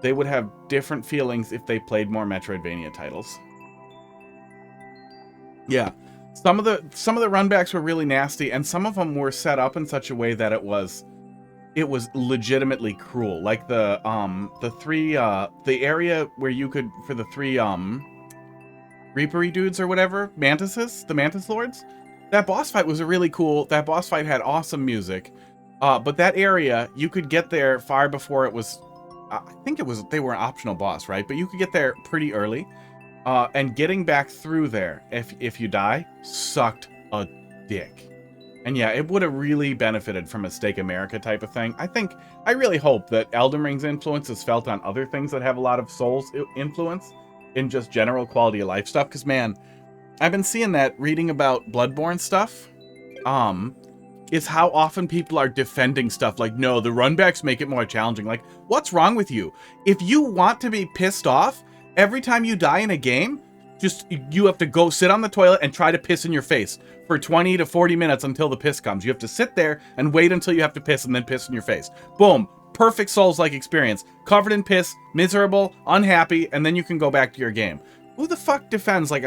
they would have different feelings if they played more Metroidvania titles. Yeah. Some of the runbacks were really nasty, and some of them were set up in such a way that it was legitimately cruel. Like the area where you could, for the 3 Reapery dudes or whatever, the Mantis Lords, that boss fight was really cool. That boss fight had awesome music. But that area, you could get there far before it was... I think they were an optional boss, right? But you could get there pretty early. And getting back through there, if you die, sucked a dick. And yeah, it would have really benefited from a Stake America type of thing. I really hope that Elden Ring's influence is felt on other things that have a lot of Souls influence in just general quality of life stuff. Because, man, I've been seeing that, reading about Bloodborne stuff, is how often people are defending stuff like, no, the runbacks make it more challenging. Like, what's wrong with you? If you want to be pissed off, every time you die in a game, you have to go sit on the toilet and try to piss in your face for 20 to 40 minutes until the piss comes. You have to sit there and wait until you have to piss and then piss in your face. Boom. Perfect Souls-like experience. Covered in piss, miserable, unhappy, and then you can go back to your game. Who the fuck defends like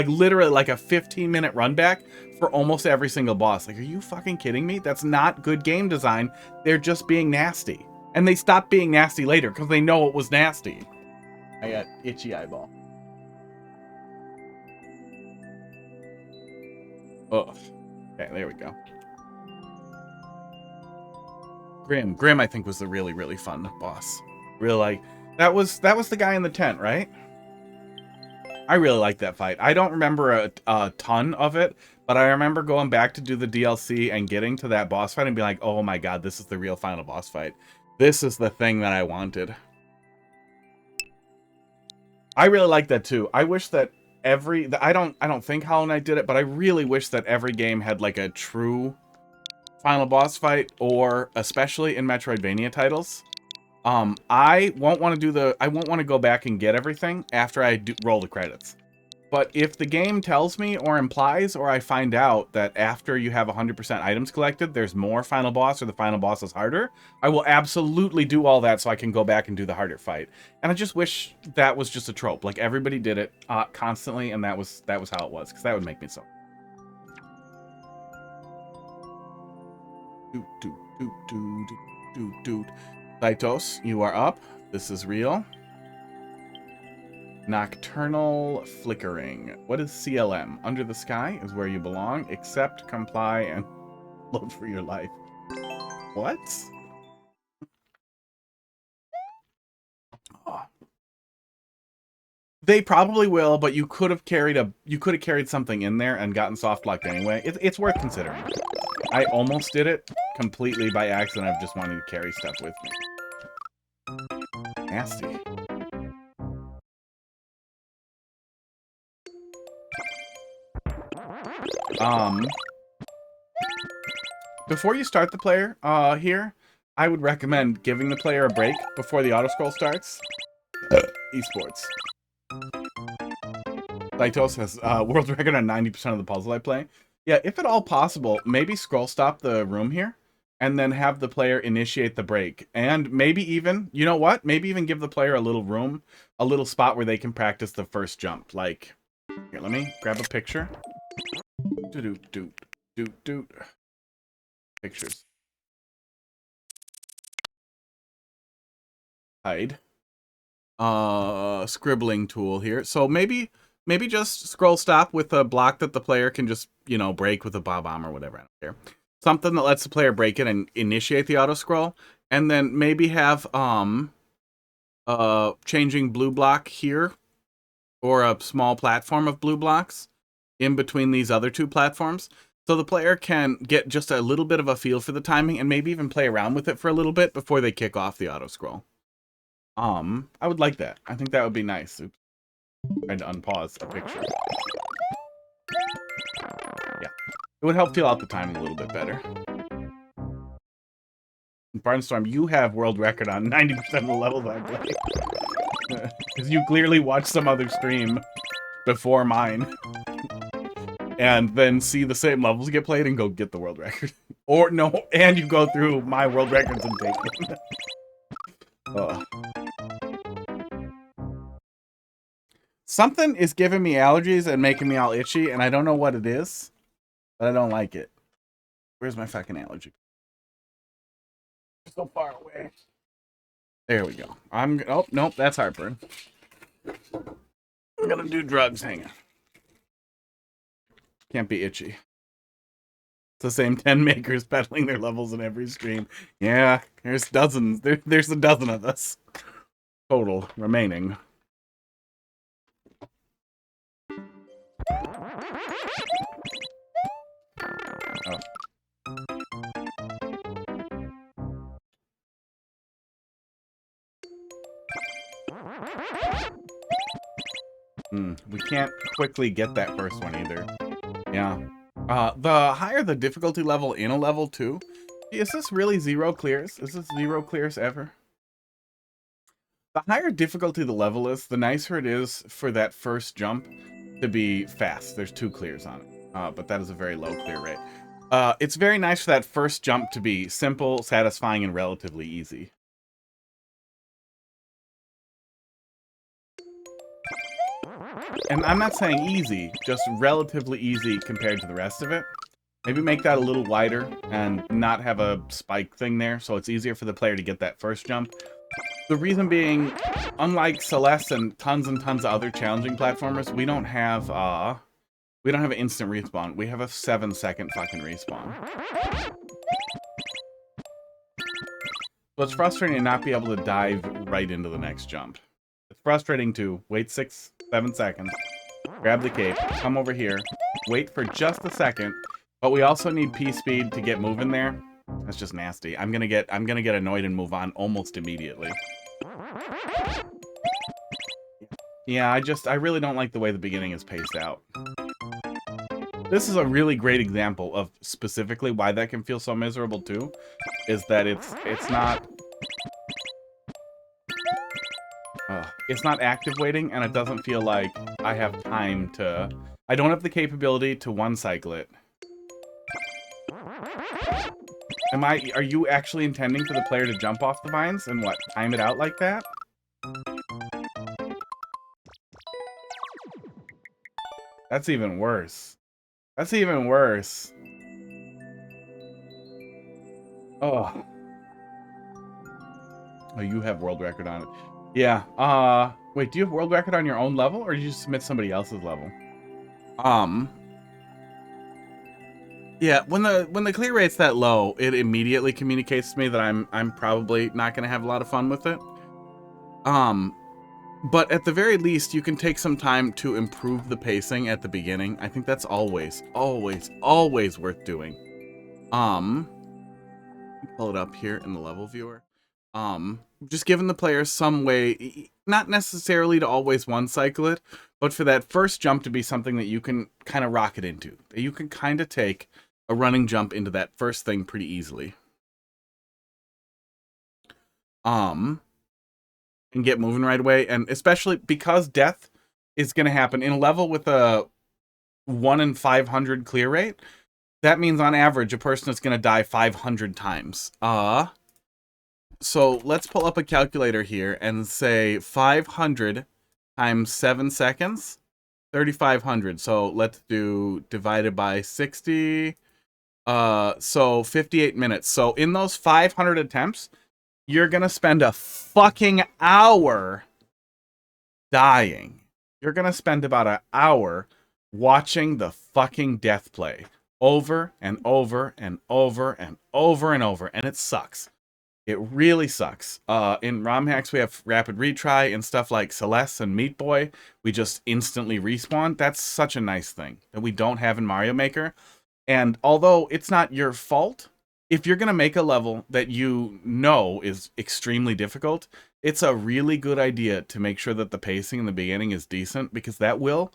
literally like a 15-minute run back for almost every single boss? Like, are you fucking kidding me? That's not good game design. They're just being nasty. And they stopped being nasty later because they know it was nasty. I got itchy eyeball. Ugh. Okay, there we go. Grim, I think, was the really, really fun boss. Really, like, that was the guy in the tent, right? I really like that fight. I don't remember a ton of it, but I remember going back to do the DLC and getting to that boss fight and being like, oh my god, this is the real final boss fight. This is the thing that I wanted. I really like that too. I wish that I don't think Hollow Knight did it, but I really wish that every game had like a true final boss fight, or especially in Metroidvania titles. I won't want to go back and get everything after I roll the credits. But if the game tells me or implies, or I find out that after you have 100% items collected, there's more final boss, or the final boss is harder, I will absolutely do all that so I can go back and do the harder fight. And I just wish that was just a trope. Like, everybody did it constantly, and that was how it was, because that would make me so. Saitos, you are up. This is real. Nocturnal Flickering. What is CLM? Under the sky is where you belong. Accept, comply, and load for your life. What? Oh. They probably will, but you could have carried something in there and gotten soft locked anyway. It's worth considering. I almost did it completely by accident. I've just wanted to carry stuff with me. Nasty. Before you start the player here, I would recommend giving the player a break before the auto-scroll starts. Esports. Saitos has world record on 90% of the puzzle I play. Yeah, if at all possible, maybe scroll stop the room here, and then have the player initiate the break. And maybe even, you know what? Maybe even give the player a little room, a little spot where they can practice the first jump. Like, here, let me grab a picture. Pictures. Hide. Scribbling tool here. So maybe just scroll stop with a block that the player can just, break with a bob bomb or whatever. I don't care. Something that lets the player break it and initiate the auto scroll. And then maybe have changing blue block here, or a small platform of blue blocks in between these other two platforms. So the player can get just a little bit of a feel for the timing and maybe even play around with it for a little bit before they kick off the auto scroll. I would like that. I think that would be nice. Oops. Trying to unpause a picture. Yeah. It would help feel out the timing a little bit better. Barnstorm, you have world record on 90% of the levels I play. Because you clearly watch some other stream before mine. And then see the same levels get played and go get the world record. Or no, and you go through my world records and take them. Something is giving me allergies and making me all itchy, and I don't know what it is, but I don't like it. Where's my fucking allergy? So far away. There we go. Oh, nope, that's heartburn. I'm gonna do drugs, hang on. Can't be itchy. It's the same 10 makers peddling their levels in every stream. Yeah, there's dozens. There's a dozen of us total remaining. Oh. We can't quickly get that first one either. Yeah. The higher the difficulty level in a level 2, is this really 0 clears? Is this 0 clears ever? The higher difficulty the level is, the nicer it is for that first jump to be fast. There's 2 clears on it, but that is a very low clear rate. It's very nice for that first jump to be simple, satisfying, and relatively easy. And I'm not saying easy, just relatively easy compared to the rest of it. Maybe make that a little wider and not have a spike thing there, so it's easier for the player to get that first jump. The reason being, unlike Celeste and tons of other challenging platformers, we don't have an instant respawn. We have a 7-second fucking respawn. So it's frustrating to not be able to dive right into the next jump. It's frustrating to wait 6-7 seconds, grab the cape, come over here, wait for just a second, but we also need P speed to get moving there. That's just nasty. I'm gonna get annoyed and move on almost immediately. Yeah, I really don't like the way the beginning is paced out. This is a really great example of specifically why that can feel so miserable too, is that it's not active waiting, and it doesn't feel like I have time to... I don't have the capability to one-cycle it. Are you actually intending for the player to jump off the vines and what, time it out like that? That's even worse. That's even worse. Oh. Oh, you have world record on it. Yeah, wait, do you have world record on your own level, or did you submit somebody else's level? Yeah, when the clear rate's that low, it immediately communicates to me that I'm probably not gonna have a lot of fun with it. But at the very least, you can take some time to improve the pacing at the beginning. I think that's always worth doing. Pull it up here in the level viewer. Just giving the players some way, not necessarily to always one-cycle it, but for that first jump to be something that you can kind of rocket into. That you can kind of take a running jump into that first thing pretty easily. And get moving right away, and especially because death is going to happen in a level with a 1 in 500 clear rate. That means on average a person is going to die 500 times. So let's pull up a calculator here and say 500 times 7 seconds, 3,500. So let's do divided by 60. So 58 minutes. So in those 500 attempts, you're going to spend a fucking hour dying. You're going to spend about an hour watching the fucking death play over and over and over and over and over. And it sucks. It really sucks. In ROM hacks, we have rapid retry and stuff like Celeste and Meat Boy. We just instantly respawn. That's such a nice thing that we don't have in Mario Maker. And although it's not your fault, if you're going to make a level that you know is extremely difficult, it's a really good idea to make sure that the pacing in the beginning is decent, because that will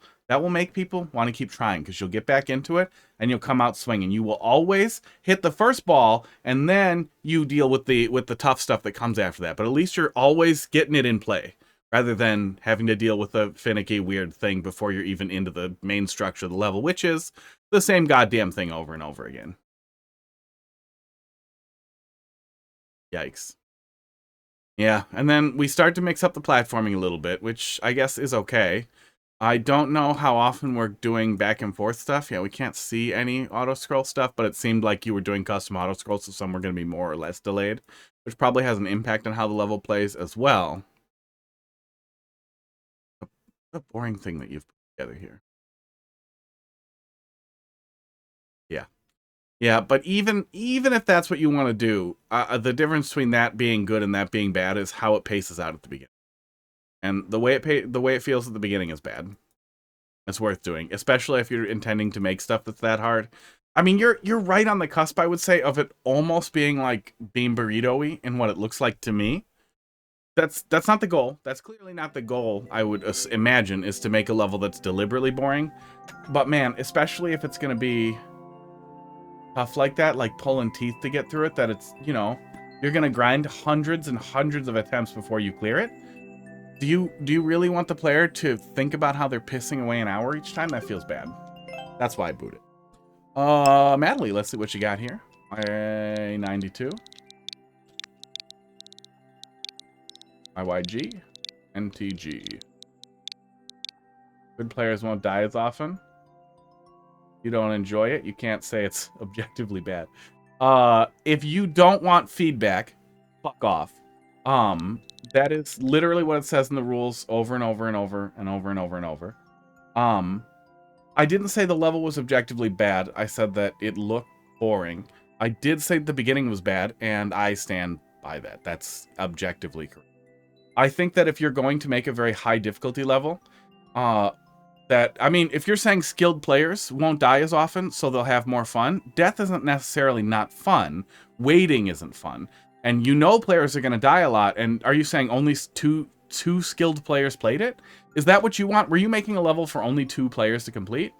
make people want to keep trying, because you'll get back into it and you'll come out swinging. You will always hit the first ball and then you deal with the tough stuff that comes after that. But at least you're always getting it in play, rather than having to deal with a finicky, weird thing before you're even into the main structure of the level, which is the same goddamn thing over and over again. Yikes. Yeah, and then we start to mix up the platforming a little bit, which I guess is okay. I don't know how often we're doing back and forth stuff. Yeah, we can't see any auto-scroll stuff, but it seemed like you were doing custom auto-scrolls, so some were going to be more or less delayed, which probably has an impact on how the level plays as well. A boring thing that you've put together here. Yeah. Yeah, but even if that's what you want to do, the difference between that being good and that being bad is how it paces out at the beginning. And the way it feels at the beginning is bad. It's worth doing, especially if you're intending to make stuff that's that hard. I mean, you're right on the cusp, I would say, of it almost being like Bean Burrito-y in what it looks like to me. That's not the goal. That's clearly not the goal, I would imagine, is to make a level that's deliberately boring. But man, especially if it's going to be tough like that, like pulling teeth to get through it, that it's, you know, you're going to grind hundreds and hundreds of attempts before you clear it. Do you really want the player to think about how they're pissing away an hour each time? That feels bad. That's why I boot it. Madalee, let's see what you got here. 92. IYG. NTG. Good players won't die as often. You don't enjoy it, you can't say it's objectively bad. If you don't want feedback, fuck off. That is literally what it says in the rules over and over and over and over and over and over. I didn't say the level was objectively bad. I said that it looked boring. I did say the beginning was bad, and I stand by that. That's objectively correct. I think that if you're going to make a very high difficulty level, I mean, if you're saying skilled players won't die as often, so they'll have more fun, death isn't necessarily not fun. Waiting isn't fun. And you know players are going to die a lot, and are you saying only two skilled players played it? Is that what you want? Were you making a level for only 2 players to complete?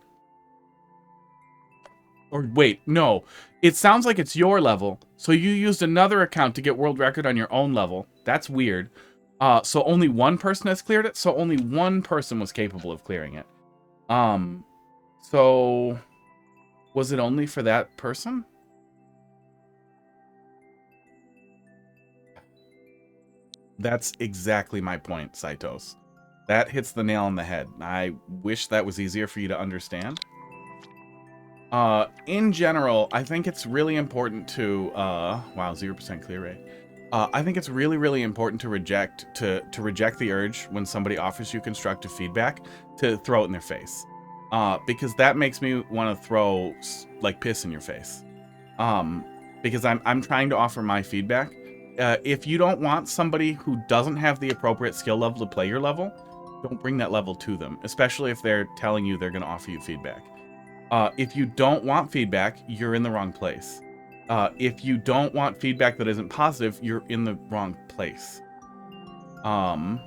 Or wait, no. It sounds like it's your level, so you used another account to get world record on your own level. That's weird. So only one person has cleared it, so only one person was capable of clearing it. So was it only for that person? That's exactly my point, Saitos. That hits the nail on the head. I wish that was easier for you to understand. In general, I think it's really important to, wow, 0% clear rate. I think it's really, really important to reject the urge when somebody offers you constructive feedback to throw it in their face. Because that makes me want to throw, like, piss in your face. Because I'm trying to offer my feedback. If you don't want somebody who doesn't have the appropriate skill level to play your level, don't bring that level to them, especially if they're telling you they're going to offer you feedback. If you don't want feedback, you're in the wrong place. If you don't want feedback that isn't positive, you're in the wrong place. I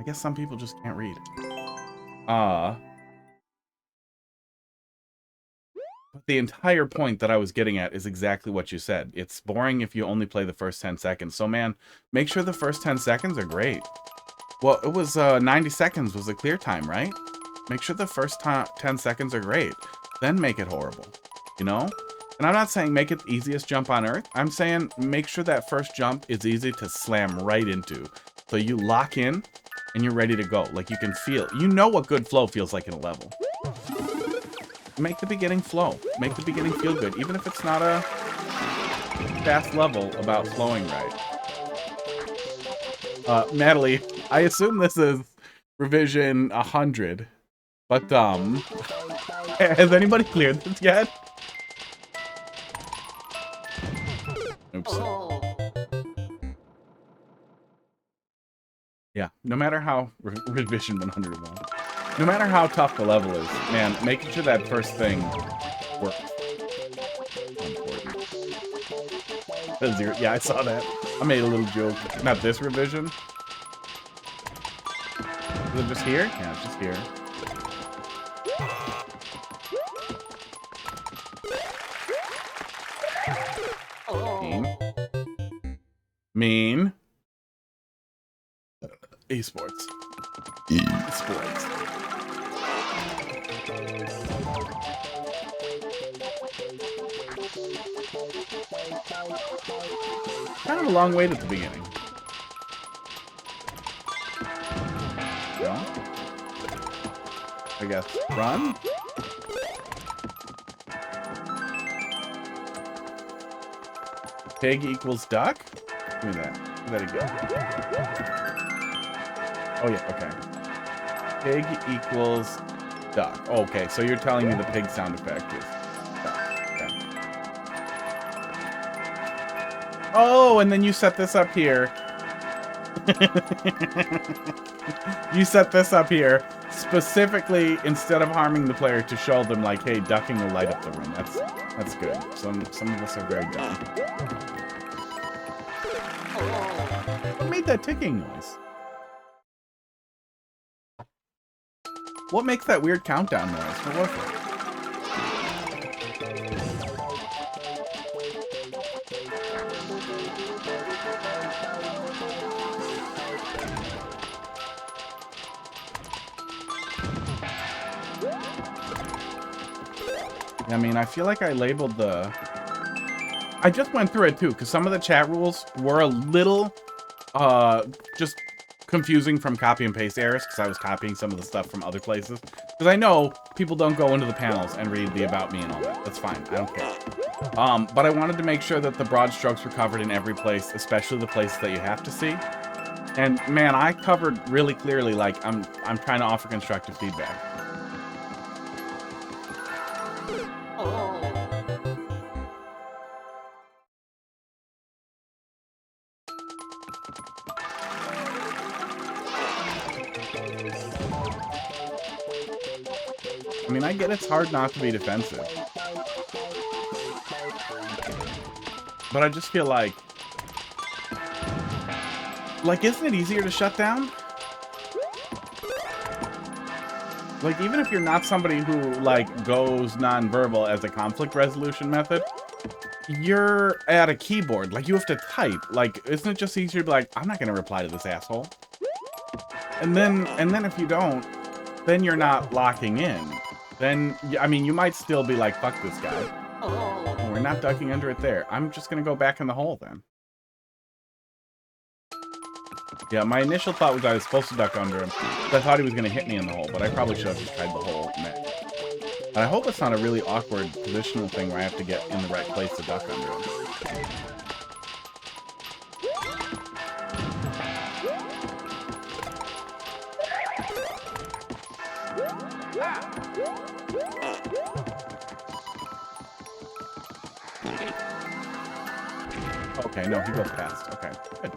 guess some people just can't read. But the entire point that I was getting at is exactly what you said. It's boring if you only play the first 10 seconds. So, man, make sure the first 10 seconds are great. Well, it was 90 seconds was the clear time, right? Make sure the first 10 seconds are great. Then make it horrible, you know? And I'm not saying make it the easiest jump on Earth. I'm saying make sure that first jump is easy to slam right into. So you lock in and you're ready to go. Like you can feel, you know what good flow feels like in a level. Make the beginning flow. Make the beginning feel good. Even if it's not a fast level about flowing right. Madalee, I assume this is revision 100. But, has anybody cleared this yet? Oops. Yeah, no matter how, revision 101, no matter how tough the level is, man, making sure that first thing works. Important. Yeah, I saw that. I made a little joke. Not this revision. Is it just here? Yeah, it's just here. Mean. Esports. Esports. Kind of a long wait at the beginning. No? I guess. Run? Pig equals duck? Give me that. Let it go. Oh, yeah, okay. Pig equals duck. Oh, okay, so you're telling me the pig sound effect is Oh, and then you set this up here. You set this up here specifically instead of harming the player to show them like, hey, ducking will light up the room. That's good. Some of us are very dumb. What made that ticking noise? What makes that weird countdown noise? What was it? I mean, I feel like I labeled the... I just went through it too, because some of the chat rules were a little just confusing from copy and paste errors, because I was copying some of the stuff from other places. Because I know people don't go into the panels and read the about me and all that. That's fine. I don't care. But I wanted to make sure that the broad strokes were covered in every place, especially the places that you have to see. And man, I covered really clearly, like, I'm trying to offer constructive feedback. I mean, I get it's hard not to be defensive. But I just feel like, isn't it easier to shut down? Like, even if you're not somebody who, like, goes nonverbal as a conflict resolution method, you're at a keyboard. Like, you have to type. Like, isn't it just easier to be like, I'm not going to reply to this asshole? And then if you don't, then you're not locking in. Then, I mean, you might still be like, fuck this guy. Oh, we're not ducking under it there. I'm just going to go back in the hole then. Yeah, my initial thought was I was supposed to duck under him. I thought he was going to hit me in the hole, but I probably should have just tried the hole next. But I hope it's not a really awkward positional thing where I have to get in the right place to duck under him. Okay, no, he goes past. Okay, good.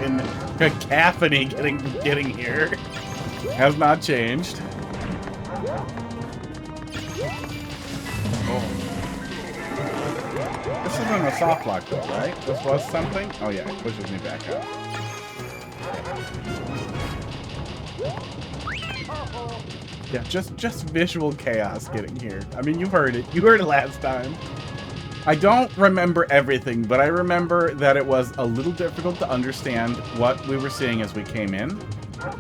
In cacophony getting here has not changed. This isn't a soft lock though, right? This was something? Oh yeah, it pushes me back out. Yeah, just visual chaos getting here. I mean, you've heard it. You heard it last time. I don't remember everything, but I remember that it was a little difficult to understand what we were seeing as we came in.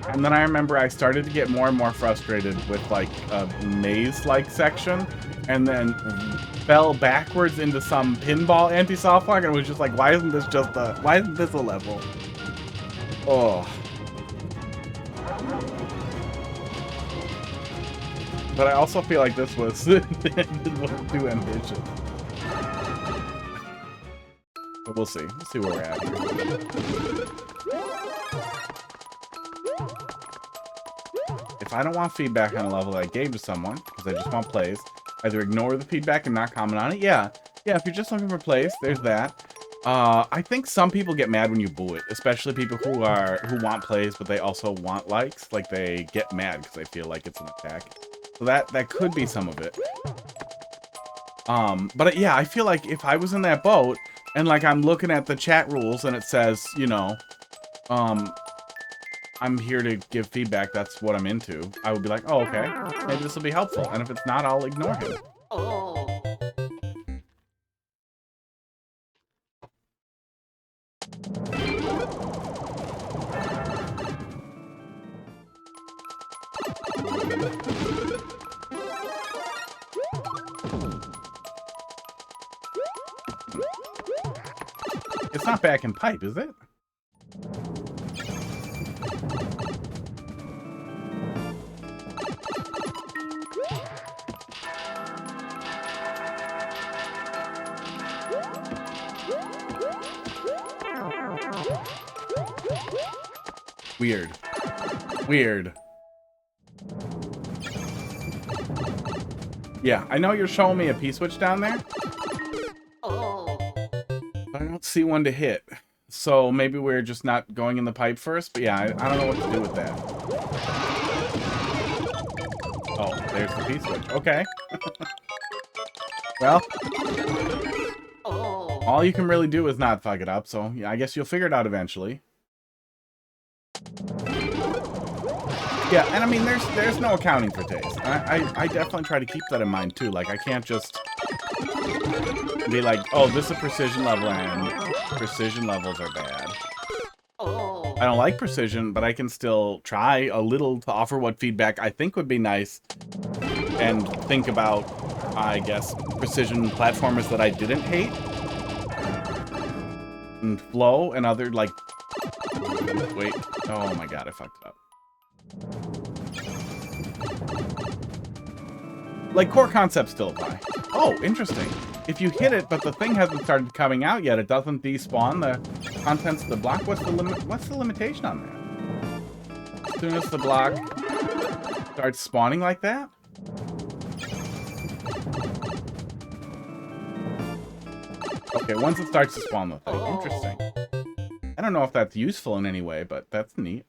And then I remember I started to get more and more frustrated with like a maze-like section, and then fell backwards into some pinball anti-soft lock, and it was just like, why isn't this a level? Oh. But I also feel like this was too ambitious. But we'll see. We'll see where we're at here. If I don't want feedback on a level that I gave to someone, because I just want plays, either ignore the feedback and not comment on it. Yeah, if you're just looking for plays, there's that. I think some people get mad when you boo it, especially people who want plays, but they also want likes. Like, they get mad because they feel like it's an attack. So that could be some of it. But yeah, I feel like if I was in that boat, and like I'm looking at the chat rules and it says, you know, I'm here to give feedback, that's what I'm into, I would be like, oh, okay, maybe this will be helpful. And if it's not, I'll ignore him. It's not back in pipe, is it? Weird. Weird. Yeah, I know you're showing me a P-switch down there. I don't see one to hit. So maybe we're just not going in the pipe first. But yeah, I don't know what to do with that. Oh, there's the P-switch. Okay. Well, all you can really do is not fuck it up. So yeah, I guess you'll figure it out eventually. Yeah, and I mean, there's no accounting for taste. I definitely try to keep that in mind, too. Like, I can't just be like, oh, this is a precision level, and precision levels are bad. I don't like precision, but I can still try a little to offer what feedback I think would be nice, and think about, I guess, precision platformers that I didn't hate. And flow and other, like... Wait. Oh my god, I fucked it up. Like, core concepts still apply. Oh, interesting. If you hit it, but the thing hasn't started coming out yet, it doesn't despawn the contents of the block. What's the limitation on that? As soon as the block starts spawning like that? Okay, once it starts to spawn the thing. Interesting. I don't know if that's useful in any way, but that's neat.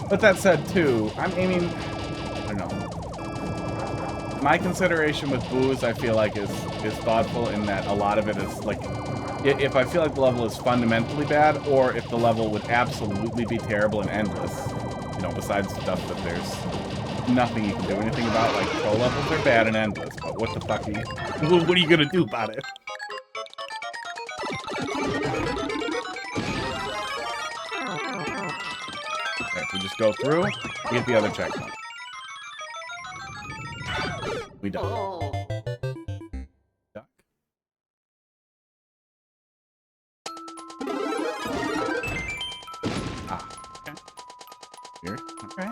But that said, too, I mean, I don't know. My consideration with booze, I feel like, is thoughtful in that a lot of it is, like, if I feel like the level is fundamentally bad, or if the level would absolutely be terrible and endless, you know, besides stuff that there's nothing you can do anything about, like, pro levels are bad and endless, but what the fuck are you, what are you gonna do about it? We just go through, we get the other checkpoint. We duck. Duck. Ah, okay. Weird. Okay.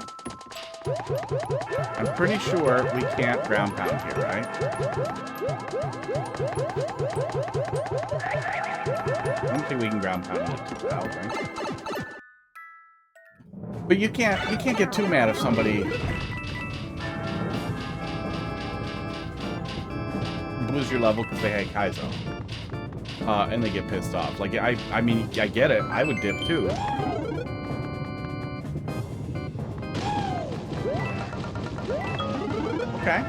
I'm pretty sure we can't ground pound here, right? I don't think we can ground pound it too loud, right? But you can't get too mad if somebody blues your level because they had Kaizo. And they get pissed off. Like, I mean, I get it. I would dip too. Okay.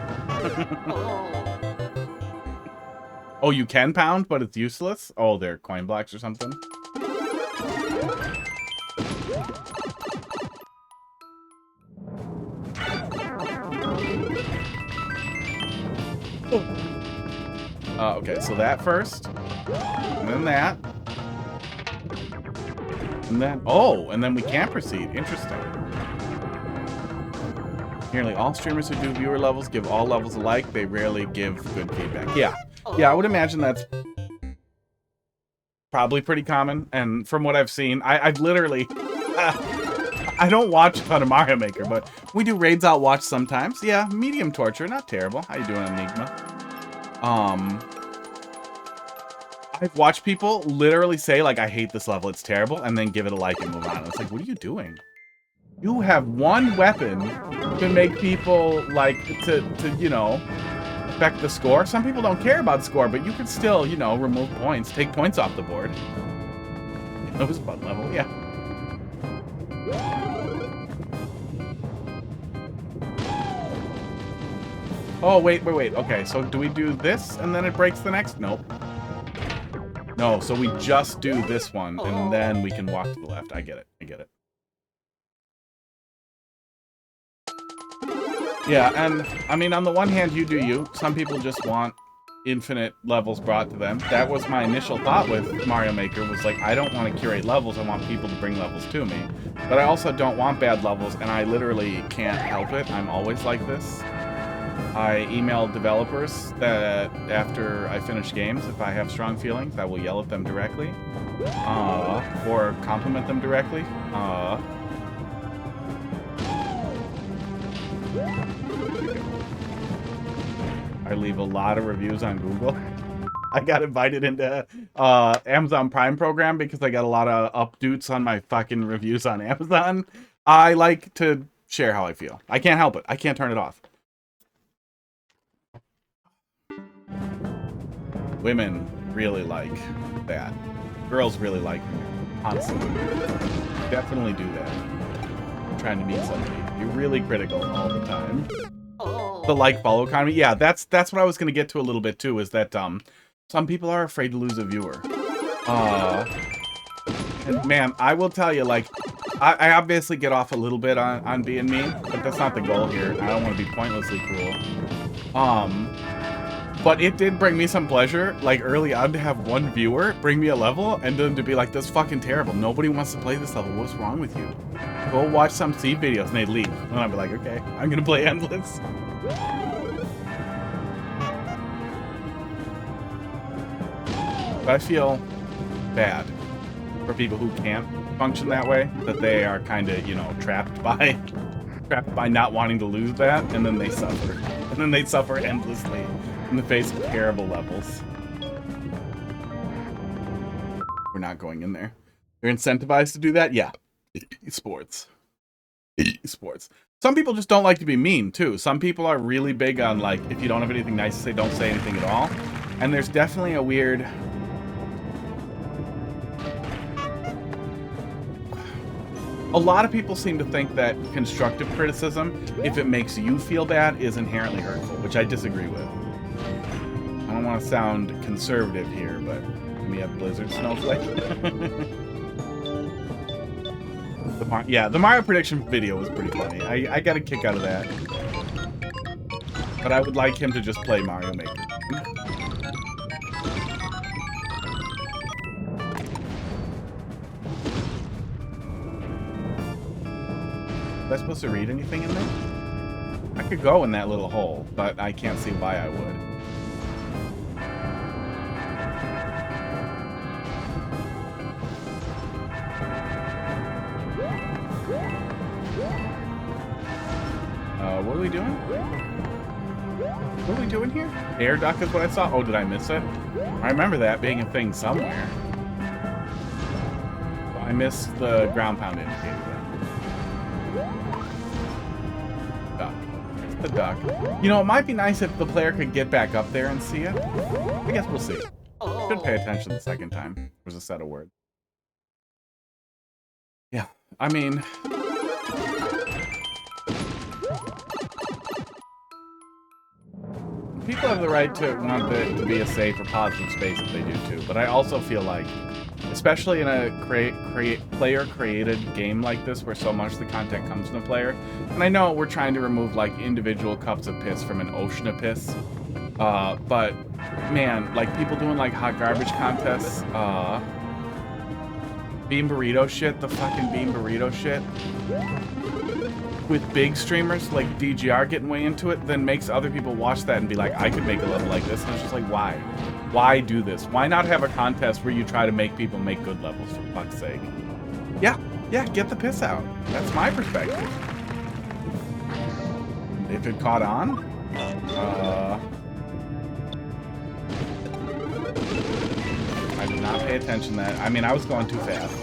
Oh, you can pound, but it's useless? Oh, they're coin blocks or something? Okay, so that first, and then that, and then, oh, and then we can proceed. Interesting. Nearly all streamers who do viewer levels give all levels alike. They rarely give good feedback. Yeah, I would imagine that's probably pretty common, and from what I've seen, I've literally, I don't watch a ton of Mario Maker, but we do raids I'll watch sometimes. Yeah, medium torture, not terrible. How you doing, Enigma? I've watched people literally say, like, I hate this level, it's terrible, and then give it a like and move on. It's like, what are you doing? You have one weapon to make people, like, to you know, affect the score. Some people don't care about score, but you can still, you know, remove points, take points off the board. It was fun level, yeah. Oh, wait. Okay, so do we do this and then it breaks the next? Nope. No, so we just do this one and then we can walk to the left. I get it. Yeah, and I mean, on the one hand, you do you. Some people just want infinite levels brought to them. That was my initial thought with Mario Maker, was like, I don't want to curate levels, I want people to bring levels to me. But I also don't want bad levels, and I literally can't help it. I'm always like this. I email developers that after I finish games, if I have strong feelings, I will yell at them directly. Or compliment them directly. I leave a lot of reviews on Google. I got invited into Amazon Prime program because I got a lot of updates on my fucking reviews on Amazon. I like to share how I feel. I can't help it. I can't turn it off. Women really like that. Girls really like me. Constantly. Definitely do that. I'm trying to meet somebody. You're really critical all the time. The like-follow economy. Yeah, that's what I was going to get to a little bit, too, is that some people are afraid to lose a viewer. And, man, I will tell you, like, I obviously get off a little bit on being mean, but that's not the goal here. I don't want to be pointlessly cruel. But it did bring me some pleasure, like, early on to have one viewer bring me a level, and then to be like, that's fucking terrible. Nobody wants to play this level. What's wrong with you? Go watch some Steve videos, and they'd leave. And I'd be like, okay, I'm gonna play Endless. But I feel bad for people who can't function that way, that they are kind of, you know, trapped by not wanting to lose that, and then they suffer. And then they suffer endlessly in the face of terrible levels. We're not going in there. You're incentivized to do that? Yeah. Sports. Sports. Some people just don't like to be mean, too. Some people are really big on, like, if you don't have anything nice to say, don't say anything at all. And there's definitely a weird... A lot of people seem to think that constructive criticism, if it makes you feel bad, is inherently hurtful, which I disagree with. I don't want to sound conservative here, but we have Blizzard Snowflake. The Mario prediction video was pretty funny. I got a kick out of that. But I would like him to just play Mario Maker. Was I supposed to read anything in there? I could go in that little hole, but I can't see why I would. What are we doing? What are we doing here? Air duck is what I saw. Oh, did I miss it? I remember that being a thing somewhere. Well, I missed the ground pound indicator then. Duck. It's the duck. You know, it might be nice if the player could get back up there and see it. I guess we'll see. Should pay attention the second time. There's a set of words. Yeah, I mean... People have the right to want it to be a safe or positive space if they do too, but I also feel like, especially in a player-created game like this where so much of the content comes from the player, and I know we're trying to remove like individual cups of piss from an ocean of piss, but man, like people doing like hot garbage contests, bean burrito shit, the fucking bean burrito shit, with big streamers like DGR getting way into it, then makes other people watch that and be like, I could make a level like this. And it's just like, why? Why do this? Why not have a contest where you try to make people make good levels, for fuck's sake? Yeah, get the piss out. That's my perspective. If it caught on, I did not pay attention to that. I mean, I was going too fast.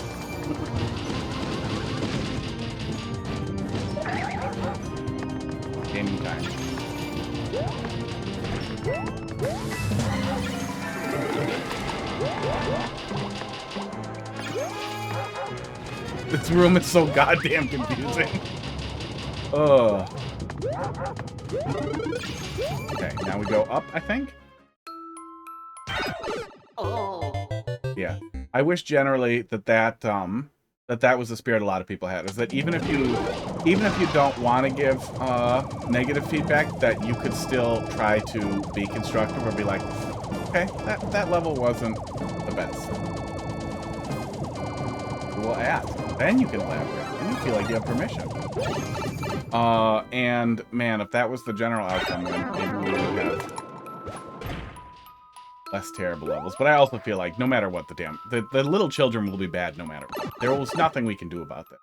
Gaming time. This room is so goddamn confusing. Ugh. Okay, now we go up, I think? Yeah. I wish generally that was the spirit a lot of people had, is that even if you don't want to give negative feedback, that you could still try to be constructive or be like, okay, that level wasn't the best. We'll ask. Then you can elaborate. Then you feel like you have permission. And man, if that was the general outcome, then maybe we would have less terrible levels. But I also feel like no matter what, the little children will be bad no matter what. There was nothing we can do about that.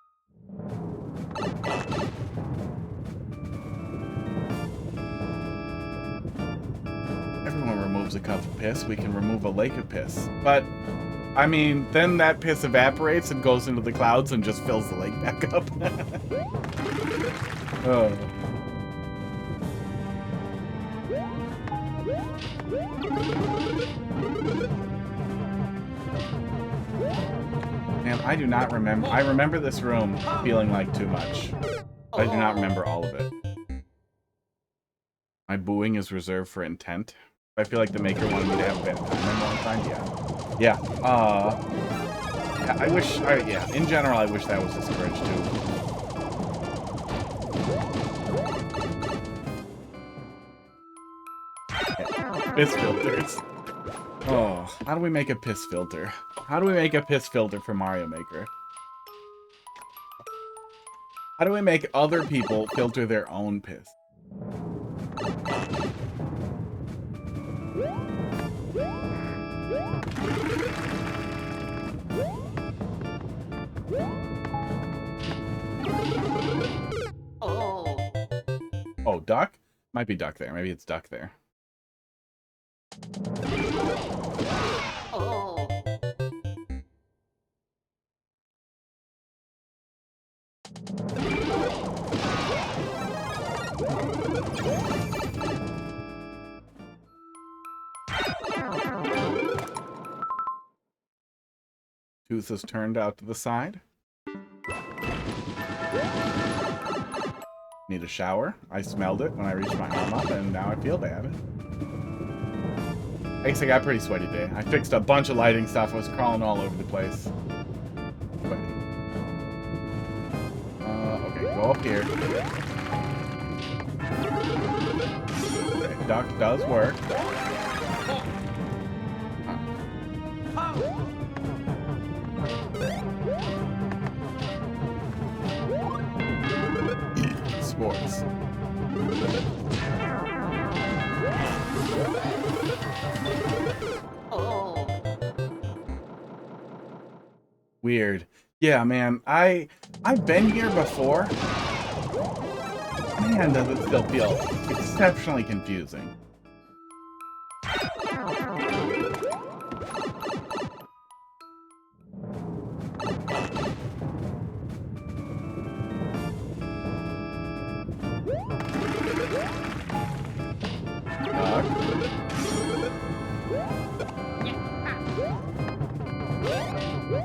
Everyone remove removes a cup of piss, we can remove a lake of piss. But, I mean, then that piss evaporates and goes into the clouds and just fills the lake back up. Oh. Man, I do not remember. I remember this room feeling like too much. I do not remember all of it. My booing is reserved for intent. I feel like the maker wanted me to have a bad time in a long time. Yeah. Yeah. I wish. Yeah. In general, I wish that was discouraged too. Yeah. Piss filters. Oh, how do we make a piss filter? How do we make a piss filter for Mario Maker? How do we make other people filter their own piss? Oh, duck? Might be duck there. Maybe it's duck there. Tooth is turned out to the side. Need a shower. I smelled it when I reached my arm up, and now I feel bad. I guess I got a pretty sweaty day. I fixed a bunch of lighting stuff. I was crawling all over the place. Okay, go up here. Okay, duck does work. Sports. Weird. Yeah, man. I've been here before. Man, does it still feel exceptionally confusing.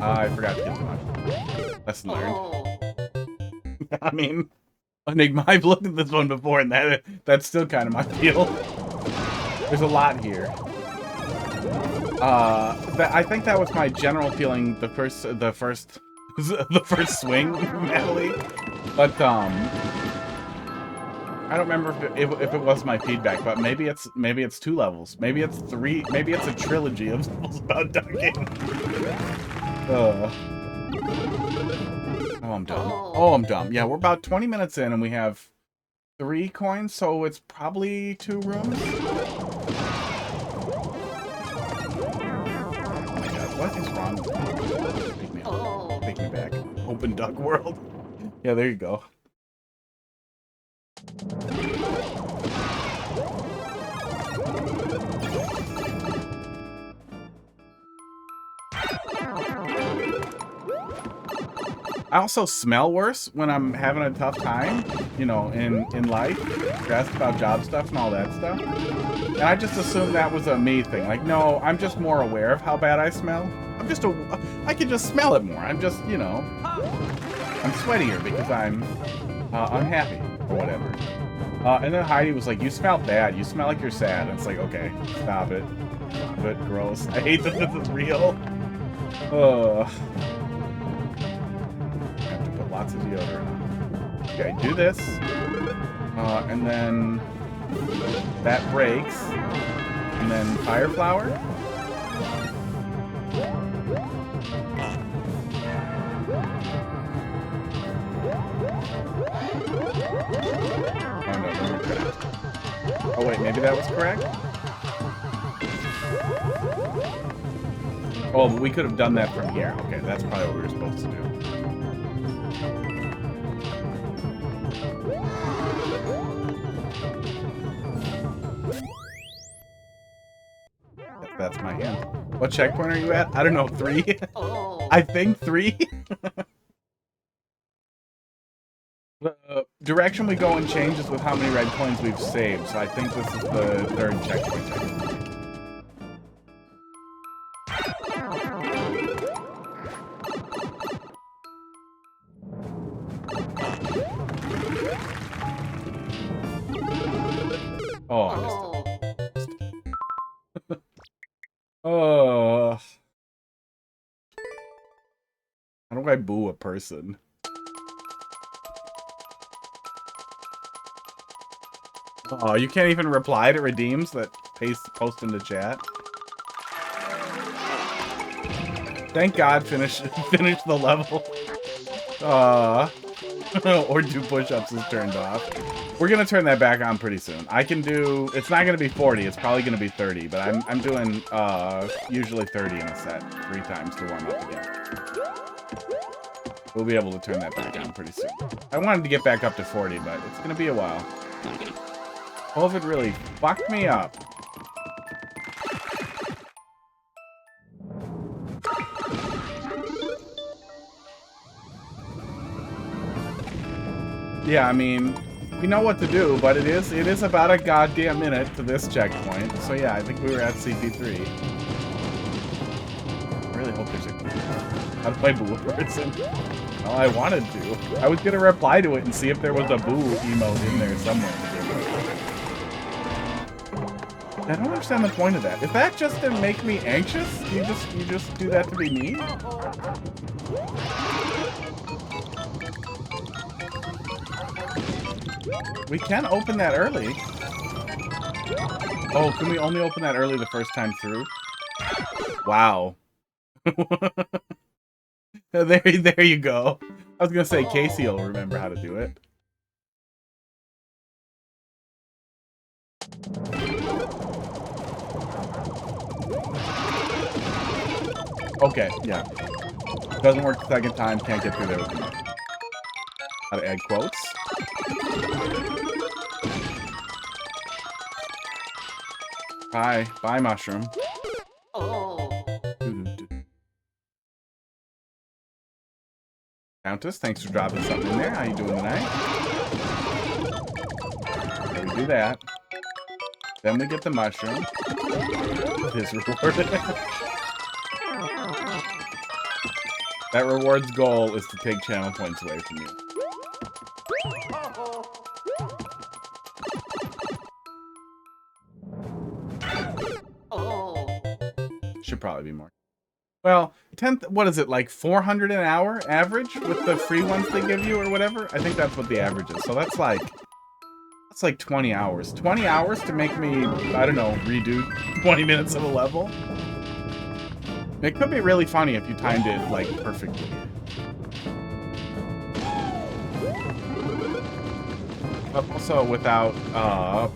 I forgot to get the money. Lesson learned. I mean, Enigma, I've looked at this one before, and that's still kind of my feel. There's a lot here. I think that was my general feeling the first swing, Madalee. But I don't remember if it was my feedback, but maybe it's 2 levels, maybe it's 3, maybe it's a trilogy of levels about ducking. Oh, I'm dumb. Oh, I'm dumb. Yeah, we're about 20 minutes in, and we have 3 coins, so it's probably 2 rooms. Oh my god, what is wrong with me? Take me back. Open duck world. Yeah, there you go. I also smell worse when I'm having a tough time, you know, in life, stressed about job stuff and all that stuff. And I just assumed that was a me thing. Like, no, I'm just more aware of how bad I smell. I can just smell it more. I'm just, you know, I'm sweatier because I'm unhappy or whatever. And then Heidi was like, you smell bad. You smell like you're sad. And it's like, okay, stop it. Stop it. Gross. I hate that this is real. Lots of deodorant on. Okay, do this. And then that breaks. And then fire flower. Oh no, let me try. Oh wait, maybe that was correct? Oh, but we could have done that from here. Okay, that's probably what we were supposed to do. That's my hint. What checkpoint are you at? I don't know, 3? I think 3? The direction we go and changes with how many red coins we've saved, so I think this is the 3rd checkpoint. Oh, I missed it. Oh. How do I boo a person? Oh, you can't even reply to redeems that post in the chat? Thank God, finish the level. Or do push-ups is turned off. We're gonna turn that back on pretty soon. I can do, it's not gonna be 40, it's probably gonna be 30, but I'm doing usually 30 in a set, 3 times to warm up again. We'll be able to turn that back on pretty soon. I wanted to get back up to 40, but it's gonna be a while. COVID really fucked me up. Yeah, I mean, we know what to do, but it is about a goddamn minute to this checkpoint. So yeah, I think we were at CP3. I really hope there's a... How do I boo a person? Well, I wanted to. I was gonna reply to it and see if there was a boo emote in there somewhere. I don't understand the point of that. Is that just to make me anxious? You just do that to be mean? We can open that early. Oh, can we only open that early the first time through? Wow. There you go. I was gonna say Casey will remember how to do it. Okay, yeah. Doesn't work the second time, can't get through there with the mouse. How to add quotes. Bye, mushroom. Countess, thanks for dropping something in there. How you doing tonight? Okay, we do that. Then we get the mushroom. His reward. That reward's goal is to take channel points away from you. Should probably be more. Well, what is it, like 400 an hour average with the free ones they give you or whatever? I think that's what the average is. So that's like 20 hours. 20 hours to make me, I don't know, redo 20 minutes of a level? It could be really funny if you timed it, like, perfectly. But also without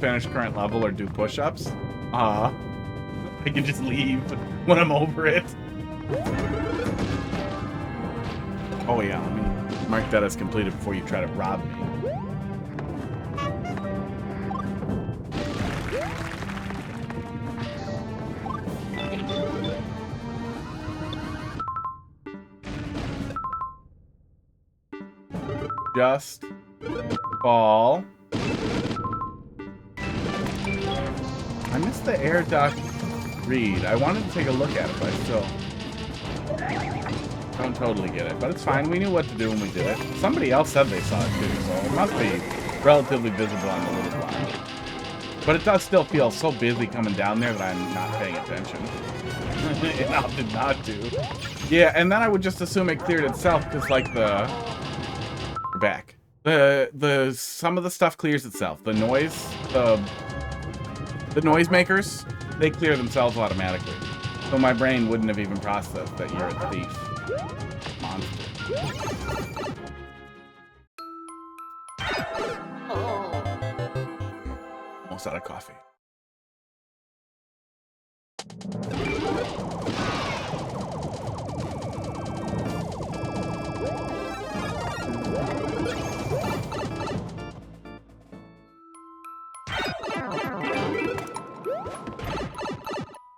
finish current level or do push-ups. I can just leave when I'm over it. Oh yeah, let me mark that as completed before you try to rob me. Just fall. I missed the air duct read. I wanted to take a look at it, but I still don't totally get it. But it's fine. We knew what to do when we did it. Somebody else said they saw it too, so it must be relatively visible on the little blind. But it does still feel so busy coming down there that I'm not paying attention. It opted not to. Yeah, and then I would just assume it cleared itself because, like, we're back. Some of the stuff clears itself. The noise, the noisemakers, they clear themselves automatically. So my brain wouldn't have even processed that you're a thief. Monster. Almost out of coffee.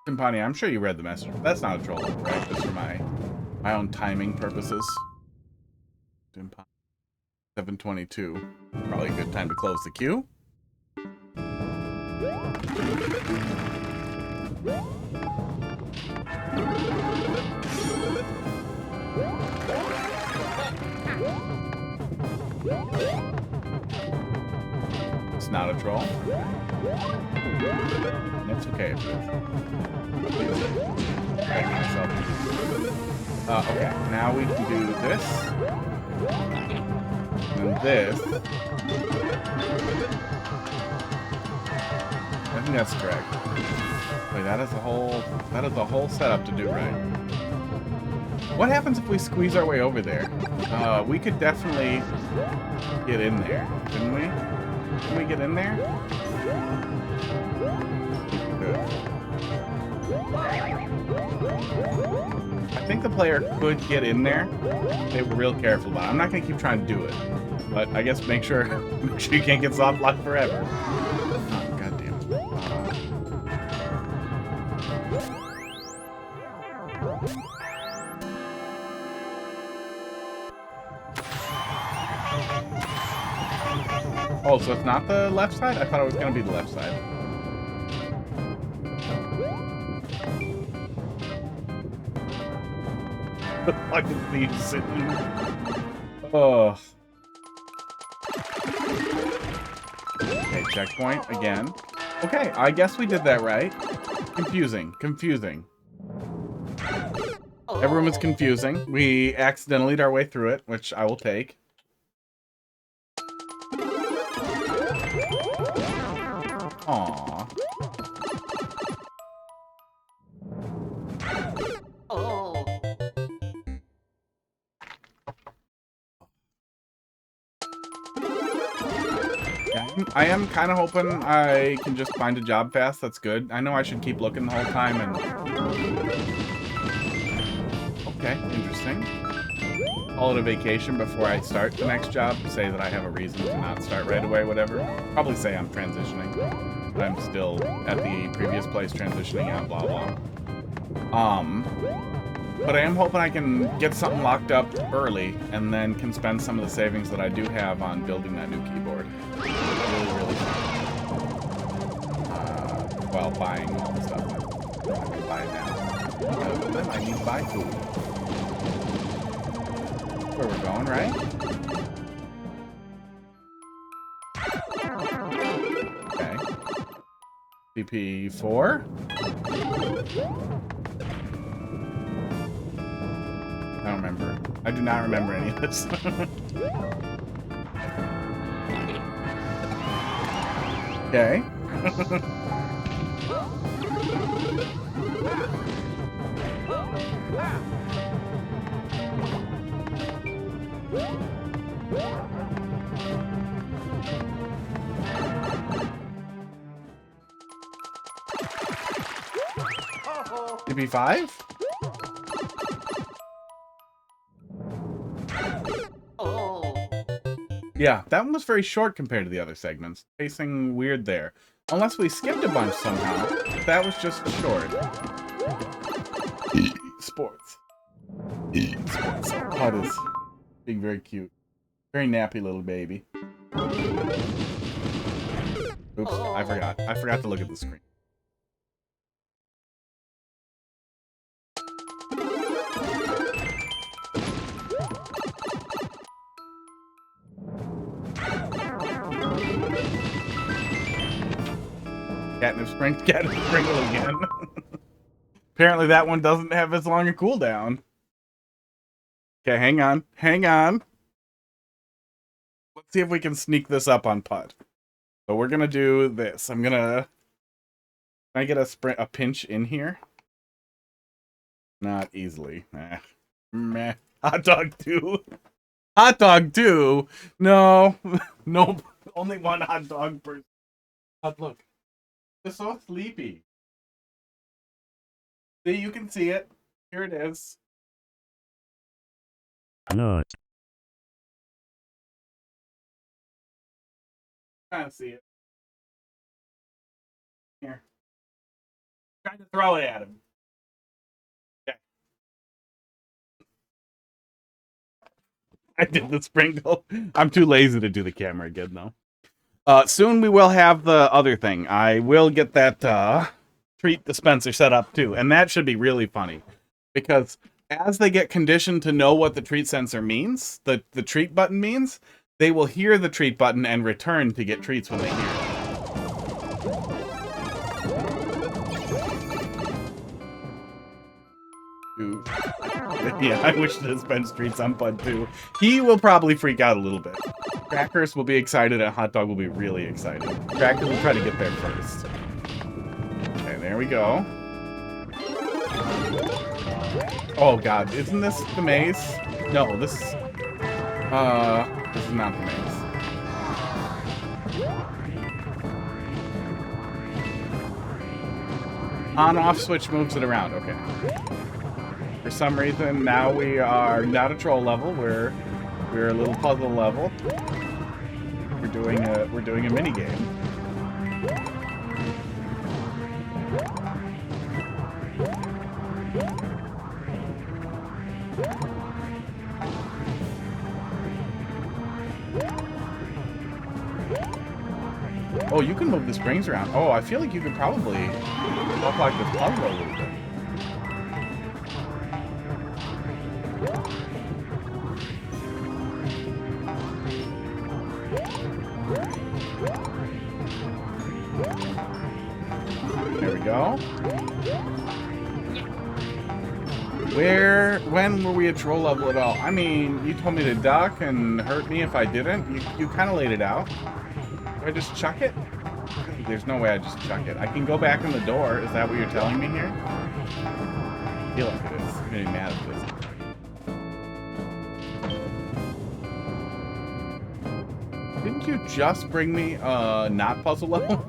Timpani, I'm sure you read the message. That's not a troll, right? Just for my own timing purposes. Timpani. 7:22. Probably a good time to close the queue. It's not a troll. And it's okay if it is. Okay, now we can do this. And this. I think that's correct. Wait, that is the whole setup to do right. What happens if we squeeze our way over there? We could definitely get in there, couldn't we? Can we get in there? Good. I think the player could get in there if they were real careful about it. I'm not gonna keep trying to do it, but I guess make sure you can't get soft locked forever. Oh, God damn it. Oh, so it's not the left side? I thought it was gonna be the left side. I can see you sitting. Oh. Okay, checkpoint again. Okay, I guess we did that right. Confusing. Every room is confusing. We accidentally our way through it, which I will take. Aww. I am kind of hoping I can just find a job fast. That's good. I know I should keep looking the whole time and... Okay, interesting. Call it a vacation before I start the next job. Say that I have a reason to not start right away, whatever. Probably say I'm transitioning. But I'm still at the previous place transitioning out, blah, blah. But I am hoping I can get something locked up early and then can spend some of the savings that I do have on building that new keyboard. Really while buying all the stuff. I can buy it now. I might need to buy food. Where we're going, right? Okay. CP4. I don't remember. I do not remember any of this. Okay. CP5? Yeah, that one was very short compared to the other segments. Pacing weird there. Unless we skipped a bunch somehow. That was just short. Sports. Sports. Pod is being very cute. Very nappy little baby. Oops, I forgot. I forgot to look at the screen. Catnip sprinkle again. Apparently that one doesn't have as long a cooldown. Okay, hang on. Let's see if we can sneak this up on putt. So we're gonna do this. Can I get a pinch in here? Not easily. Meh. Hot dog 2. Hot dog 2? No. Nope. Only one hot dog per... Look. It's so sleepy. See, you can see it. Here it is. No. I can't see it. Here. Trying to throw it at him. Okay. I did the sprinkle. I'm too lazy to do the camera again, though. Soon we will have the other thing. I will get that treat dispenser set up, too. And that should be really funny. Because as they get conditioned to know what the treat sensor means, the treat button means, they will hear the treat button and return to get treats when they hear it. Yeah, I wish to dispense treats on Bud too. He will probably freak out a little bit. Crackers will be excited and Hot Dog will be really excited. Crackers will try to get there first. Okay, there we go. Oh god, isn't this the maze? No, this is not the maze. On-off switch moves it around, okay. For some reason, now we are not a troll level. We're a little puzzle level. We're doing a mini game. Oh, you can move the springs around. Oh, I feel like you could probably look like this puzzle a little bit. There we go. When were we at troll level at all? I mean, you told me to duck and hurt me if I didn't. You kind of laid it out. Do I just chuck it? There's no way I just chuck it. I can go back in the door. Is that what you're telling me here? I feel like it is. I'm getting mad at this. Didn't you just bring me not puzzle level?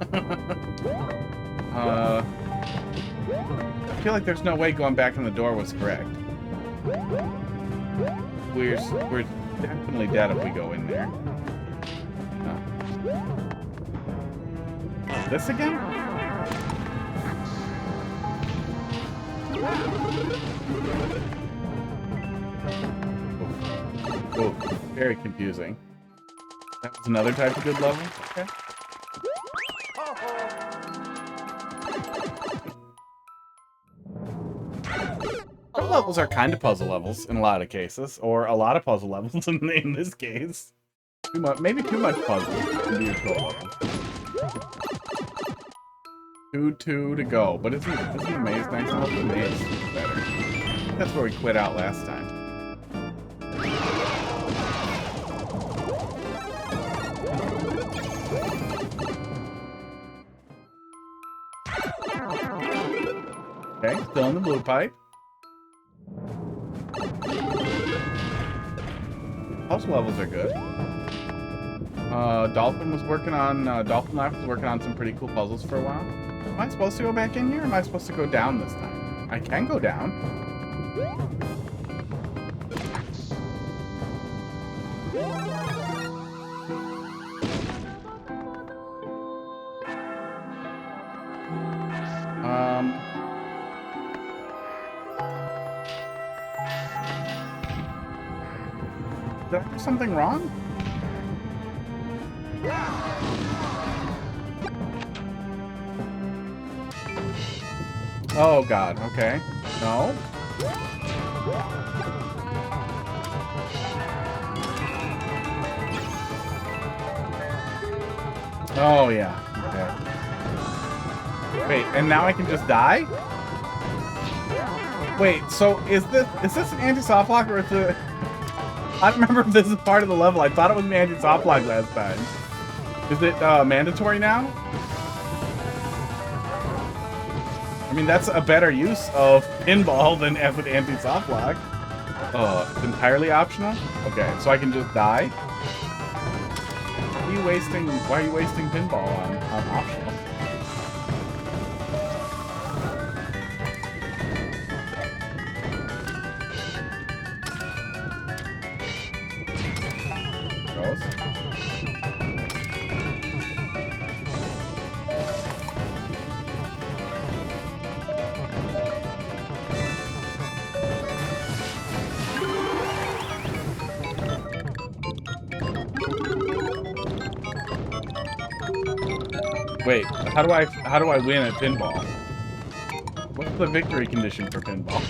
I feel like there's no way going back in the door was correct. We're definitely dead if we go in there. Oh. This again? Oh, very confusing. That was another type of good level? Okay. Troll levels are kind of puzzle levels in a lot of cases, or a lot of puzzle levels in this case. Maybe too much puzzle to be a troll level. 2-2 to go, but isn't the maze nice? I hope the maze is better. That's where we quit out last time. Okay, still in the blue pipe. Puzzle levels are good. Dolphin Life was working on some pretty cool puzzles for a while. Am I supposed to go back in here, or am I supposed to go down this time? I can go down. Did I do something wrong? Oh god, okay. No? Oh yeah, okay. Wait, and now I can just die? Wait, so is this an anti-soft lock or is it... I don't remember if this is part of the level. I thought it was an anti-soft lock last time. Is it mandatory now? I mean, that's a better use of pinball than with anti-soft lock. It's entirely optional? Okay, so I can just die? Why are you wasting pinball on optional? Wait, how do I win at pinball? What's the victory condition for pinball?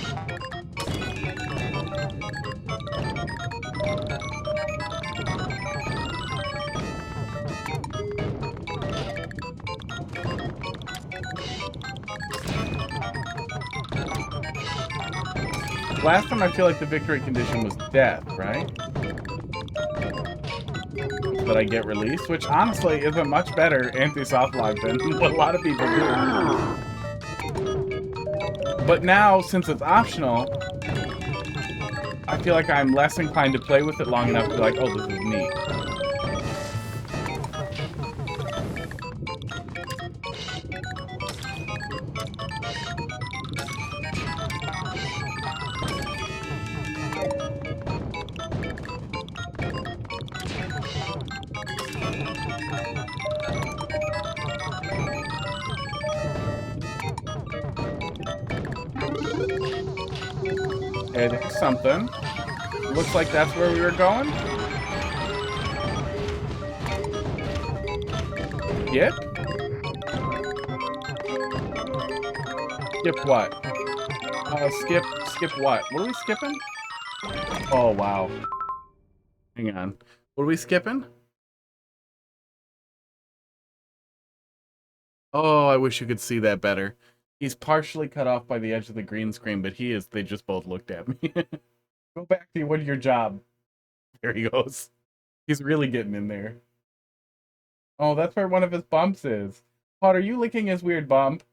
Last time I feel like the victory condition was death, right? That I get released, which honestly is a much better anti-soft lock than what a lot of people do. But now, since it's optional, I feel like I'm less inclined to play with it long enough to be like, oh, this is neat. Okay, there's something. Looks like that's where we were going. Skip? Skip what? Skip what? What are we skipping? Oh, wow. Hang on. What are we skipping? Oh, I wish you could see that better. He's partially cut off by the edge of the green screen, but they just both looked at me. Go back to your job. There he goes. He's really getting in there. Oh, that's where one of his bumps is. Pod, are you licking his weird bump?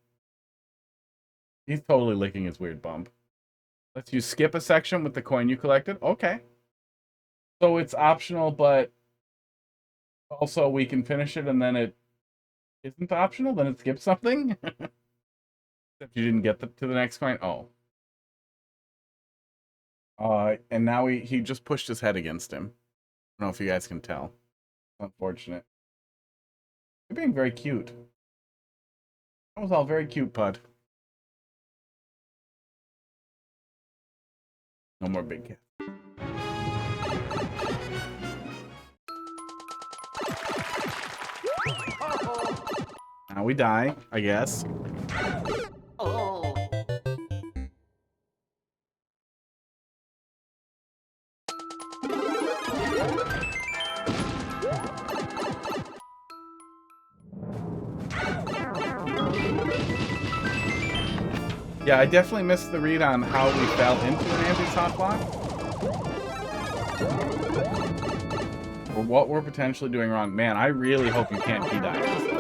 He's totally licking his weird bump. Let's you skip a section with the coin you collected. Okay. So it's optional, but also we can finish it and then it isn't optional, then it skips something? Except you didn't get to the next coin? Oh. And now he just pushed his head against him. I don't know if you guys can tell. Unfortunate. You're being very cute. That was all very cute, Pud. No more big cat. Now we die, I guess. Oh. Yeah, I definitely missed the read on how we fell into an anti-soft lock. Or what we're potentially doing wrong. Man, I really hope you can't key die at this level.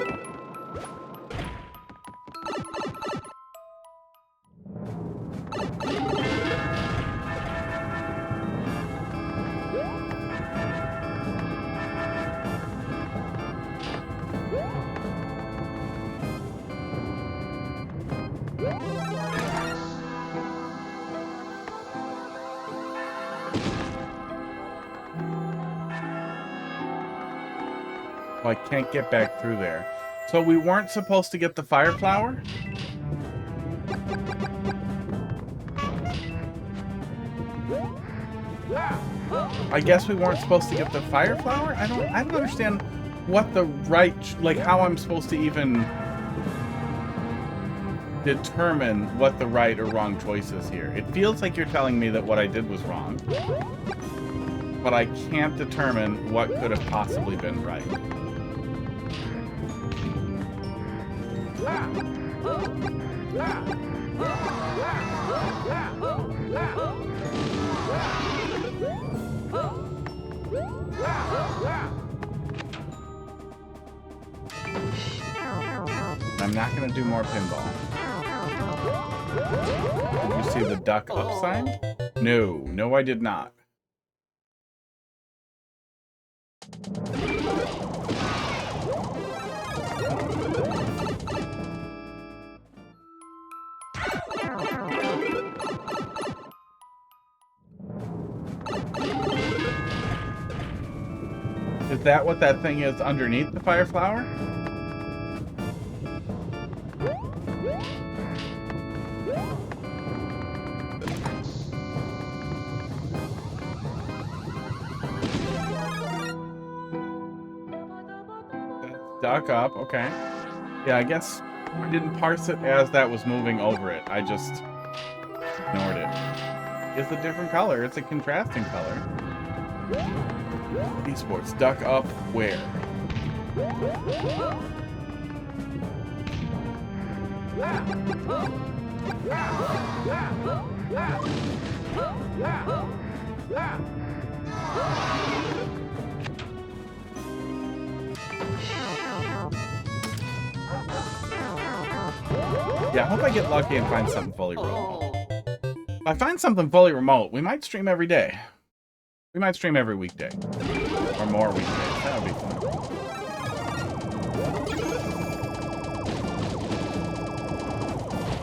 Oh, I can't get back through there. So we weren't supposed to get the fire flower? I guess we weren't supposed to get the fire flower? I don't understand what the right, like how I'm supposed to even determine what the right or wrong choice is here. It feels like you're telling me that what I did was wrong, but I can't determine what could have possibly been right. I'm not going to do more pinball. Did you see the duck up sign? No, I did not. Is that what that thing is underneath the fire flower? Duck up, okay. Yeah, I guess I didn't parse it as that was moving over it. I just ignored it. It's a different color. It's a contrasting color. Esports. Duck up where? Yeah, I hope I get lucky and find something fully remote. If I find something fully remote, we might stream every day. We might stream every weekday. Or more weekdays. That would be fun.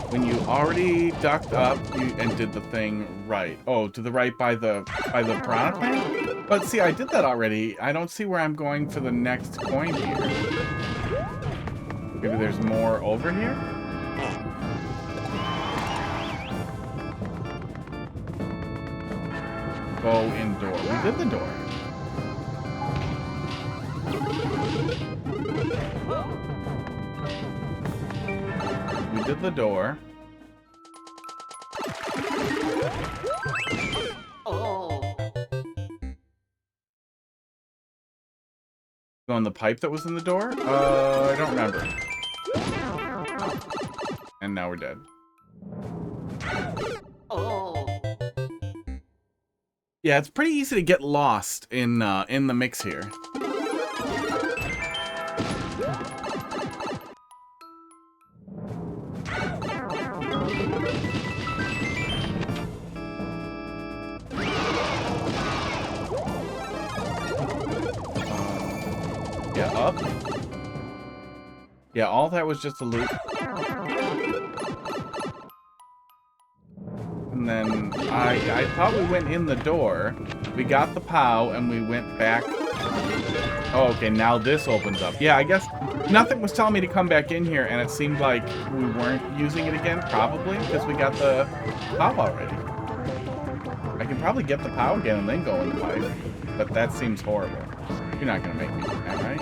When you already ducked up and did the thing right. Oh, to the right by the piranha plant? But see, I did that already. I don't see where I'm going for the next coin here. Maybe there's more over here? Go indoor. We did the door. We did the door. Go on the pipe that was in the door? I don't remember. And now we're dead. Yeah, it's pretty easy to get lost in the mix here. Yeah, up. Yeah, all that was just a loop. And then I thought we went in the door. We got the POW and we went back. Oh, okay, now this opens up. Yeah, I guess nothing was telling me to come back in here, and it seemed like we weren't using it again, probably, because we got the POW already. I can probably get the POW again and then go in the pipe, but that seems horrible. You're not going to make me do that, right?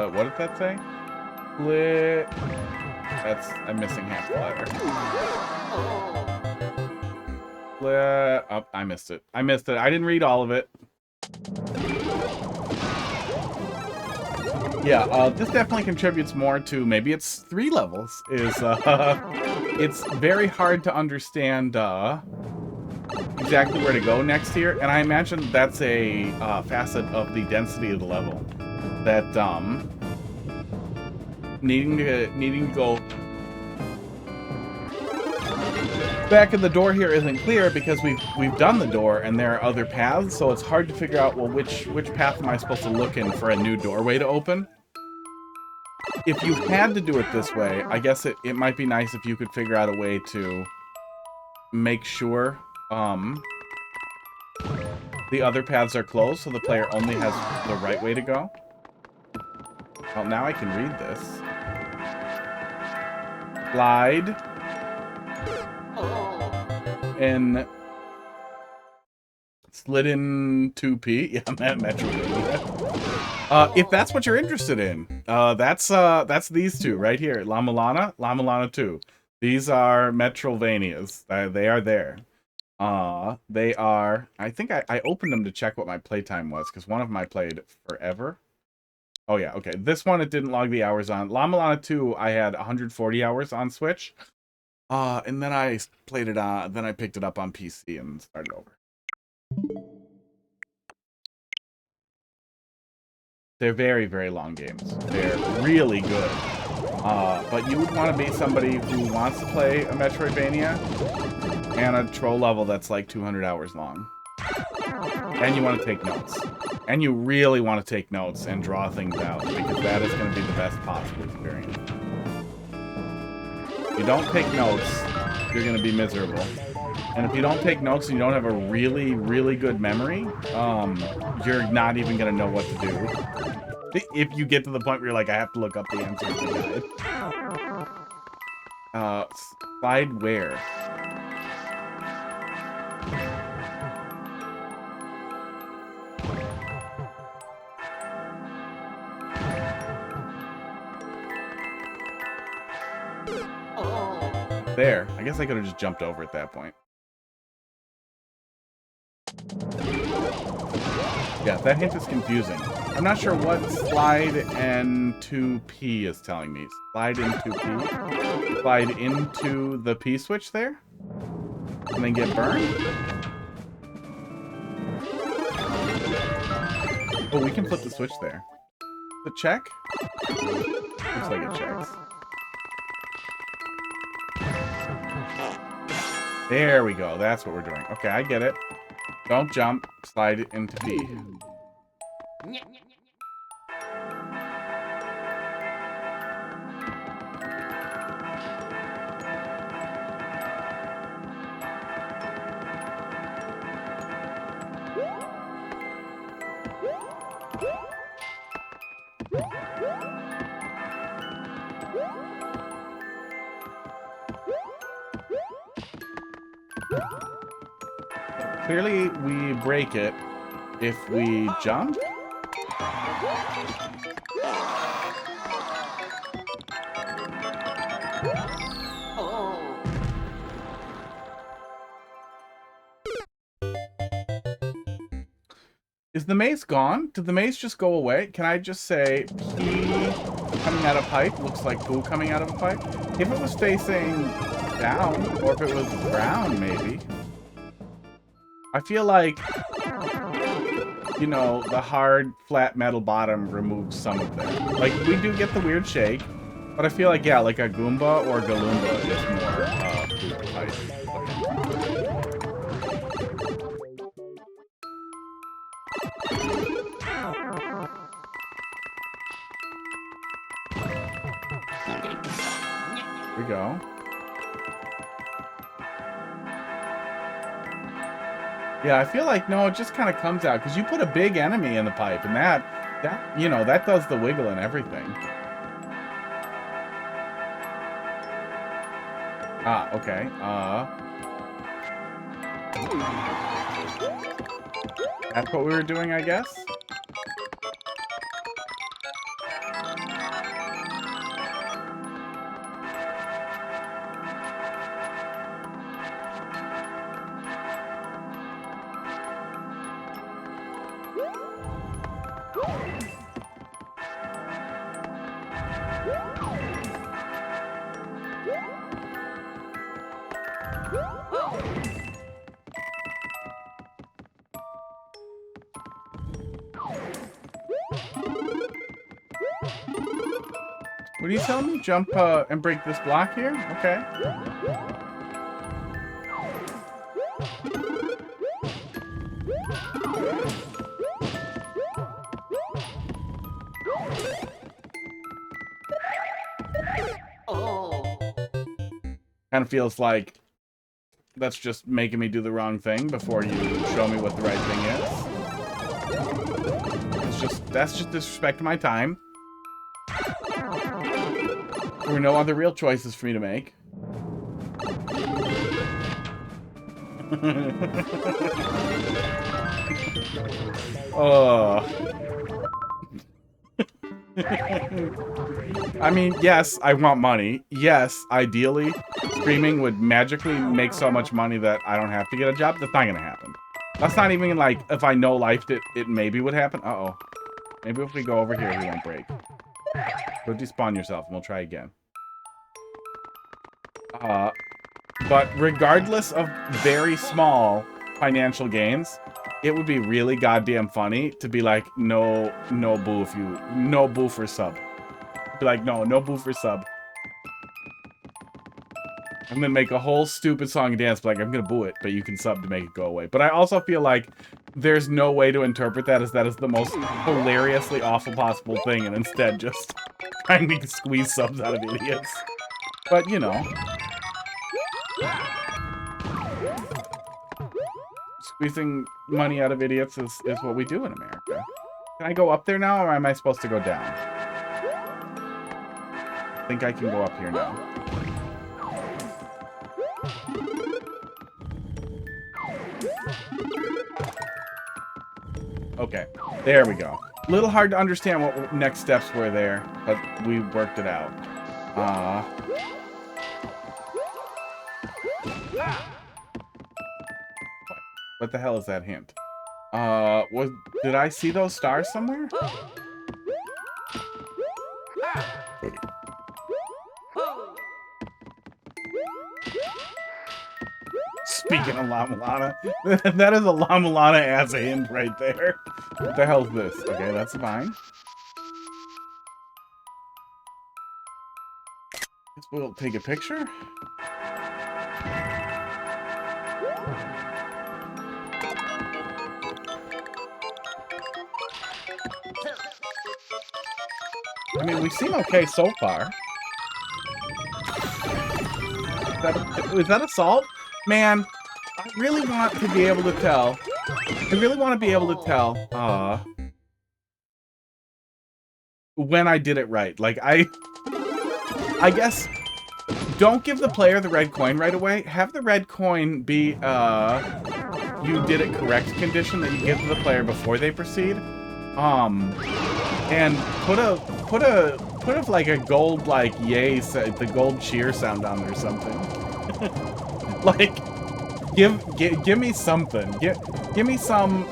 What did that say? Split. I'm missing half the letter. Split. Oh, I missed it. I missed it. I didn't read all of it. Yeah, this definitely contributes more to, maybe it's 3 levels, it's very hard to understand, exactly where to go next here, and I imagine that's a, facet of the density of the level. That, needing to go back in the door here isn't clear because we've done the door and there are other paths, so it's hard to figure out, well, which path am I supposed to look in for a new doorway to open? If you had to do it this way, I guess it might be nice if you could figure out a way to make sure the other paths are closed so the player only has the right way to go. Well, now I can read this. Slide. And slid in 2P. Yeah, Metrovania. If that's what you're interested in, that's these two right here. La Mulana 2. These are Metrovanias. They are there. They are. I think I opened them to check what my playtime was because one of them I played forever. Oh yeah, okay. This one it didn't log the hours on. La Mulana 2, I had 140 hours on Switch. And then I played it on. Then I picked it up on PC and started over. They're very, very long games. They're really good. But you would want to be somebody who wants to play a Metroidvania and a troll level that's like 200 hours long. And you want to take notes. And you really want to take notes and draw things out, because that is going to be the best possible experience. If you don't take notes, you're going to be miserable. And if you don't take notes and you don't have a really, really good memory, you're not even going to know what to do. If you get to the point where you're like, I have to look up the answer to the guide. Slide where? There. I guess I could have just jumped over at that point. Yeah, that hint is confusing. I'm not sure what slide and 2P is telling me. Slide into P? Slide into the P switch there? And then get burned? Oh, we can flip the switch there. The check? Looks like it checks. There we go. That's what we're doing. Okay, I get it. Don't jump. Slide into P. Clearly, we break it if we jump. Is the maze gone? Did the maze just go away? Can I just say pee coming out of pipe looks like poo coming out of a pipe? If it was facing down, or if it was brown, maybe. I feel like, you know, the hard, flat metal bottom removes some of that. Like, we do get the weird shake, but I feel like, yeah, like a Goomba or Galumba is more poop type. Here we go. Yeah, I feel like, no, it just kind of comes out, because you put a big enemy in the pipe, and that, you know, that does the wiggle and everything. Ah, okay. That's what we were doing, I guess? What are you telling me? Jump and break this block here? Okay. Kind of feels like that's just making me do the wrong thing before you show me what the right thing is. That's just disrespect to my time. There were no other real choices for me to make. Oh. I mean, yes, I want money. Yes, ideally, streaming would magically make so much money that I don't have to get a job. That's not gonna happen. That's not even like, if I no-lifed it, it maybe would happen. Uh-oh. Maybe if we go over here, we won't break. Go despawn yourself, and we'll try again. But regardless of very small financial gains, it would be really goddamn funny to be like, no boo no boo for sub. Be like, no boo for sub. I'm gonna make a whole stupid song and dance, but like, I'm gonna boo it, but you can sub to make it go away. But I also feel like there's no way to interpret that as the most hilariously awful possible thing, and instead just trying to squeeze subs out of idiots. But, you know. Squeezing money out of idiots is what we do in America. Can I go up there now, or am I supposed to go down? I think I can go up here now. Okay, there we go. A little hard to understand what next steps were there, but we worked it out. What the hell is that hint? Did I see those stars somewhere? Speaking of La Mulana, that is a La Mulana as a hint right there. What the hell's this? Okay, that's fine. Guess we'll take a picture. I mean, we seem okay so far. Is that a solve? Man, I really want to be able to tell. I really want to be able to tell when I did it right. Like, I guess, don't give the player the red coin right away. Have the red coin be, you did it correct condition that you give to the player before they proceed. And put like a gold, like, yay, the gold cheer sound on there or something. Like, give me something. Give me some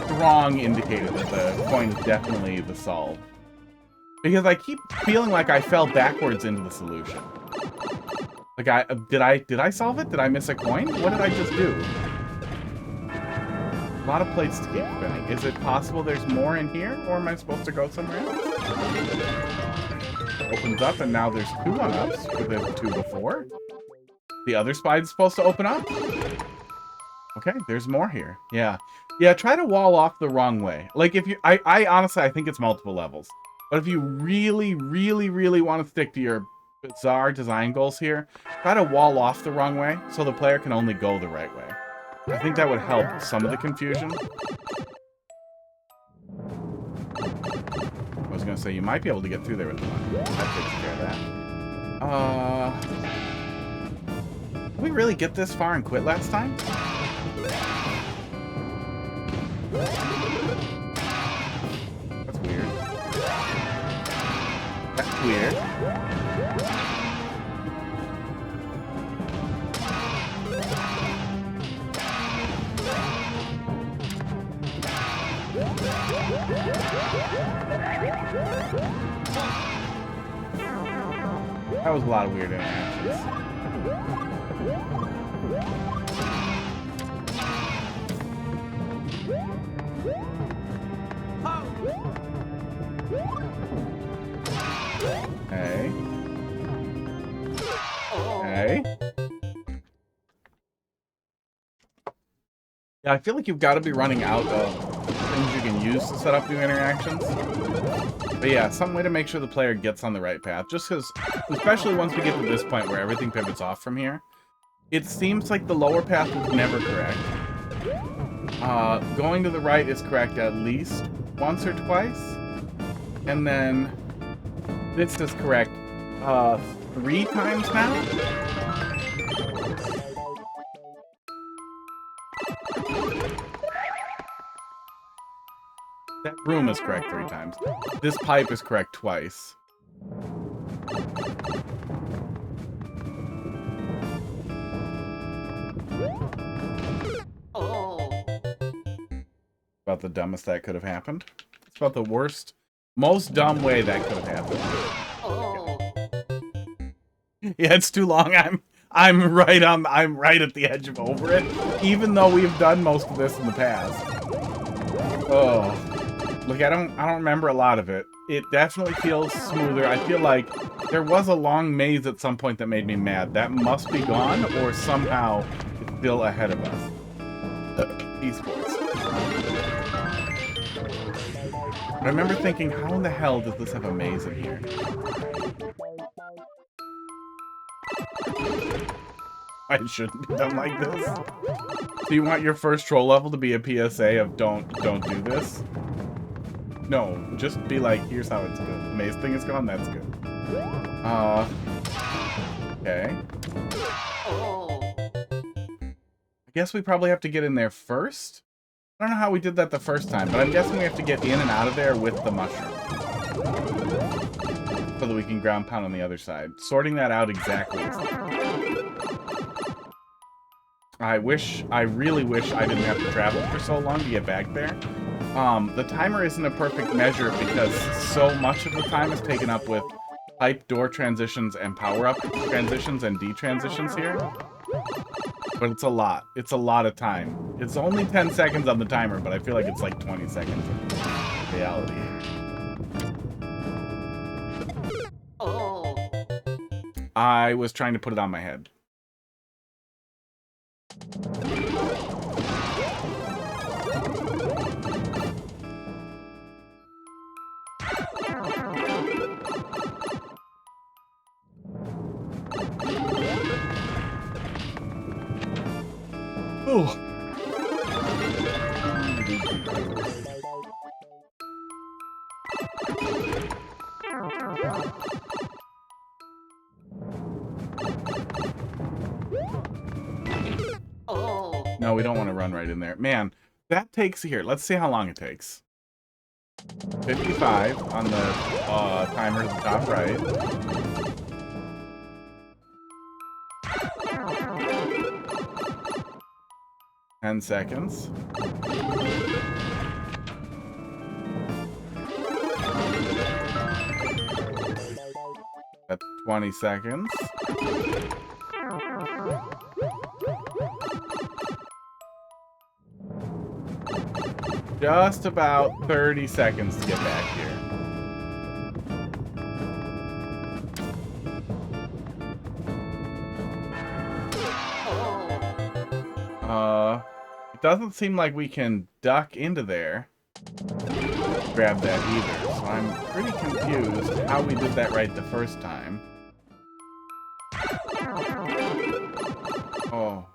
strong indicator that the coin is definitely the solve. Because I keep feeling like I fell backwards into the solution. Like, did I solve it? Did I miss a coin? What did I just do? A lot of plates to keep spinning. Is it possible there's more in here? Or am I supposed to go somewhere else? Opens up and now there's 2 one-ups for the 2 before. The other spide's supposed to open up? Okay, there's more here. Yeah. Yeah, try to wall off the wrong way. Like, if you... I honestly, I think it's multiple levels. But if you really, really, really want to stick to your bizarre design goals here, try to wall off the wrong way so the player can only go the right way. I think that would help some of the confusion. I was going to say, you might be able to get through there with the money. That takes care of that. Did we really get this far and quit last time? That's weird. That's weird. That was a lot of weird interactions. Hey. Hey. Yeah, I feel like you've got to be running out of things you can use to set up new interactions. But yeah, some way to make sure the player gets on the right path. Just because, especially once we get to this point where everything pivots off from here, it seems like the lower path was never correct. Going to the right is correct at least once or twice. And then this is correct 3 times now. That room is correct 3 times. This pipe is correct twice. About the dumbest that could have happened. It's about the worst, most dumb way that could have happened. Yeah, it's too long. I'm right at the edge of over it, even though we've done most of this in the past. Oh. Look, I don't remember a lot of it. It definitely feels smoother. I feel like there was a long maze at some point that made me mad. That must be gone, or somehow it's still ahead of us. Esports. I remember thinking, how in the hell does this have a maze in here? I shouldn't be done like this. So you want your first troll level to be a PSA of don't do this? No, just be like, here's how it's good. The maze thing is gone, that's good. Okay. I guess we probably have to get in there first? I don't know how we did that the first time, but I'm guessing we have to get in and out of there with the mushroom. So that we can ground pound on the other side. Sorting that out exactly is there. I really wish I didn't have to travel for so long to get back there. The timer isn't a perfect measure because so much of the time is taken up with pipe door transitions and power-up transitions and detransitions here. But it's a lot. It's a lot of time. It's only 10 seconds on the timer, but I feel like it's like 20 seconds in reality. I was trying to put it on my head. Oh. No, we don't want to run right in there. Man, that takes here. Let's see how long it takes. 55 on the timer to the top right. Ten seconds. That's 20 seconds. Just about 30 seconds to get back here. It doesn't seem like we can duck into there. Grab that either. So I'm pretty confused how we did that right the first time. Oh.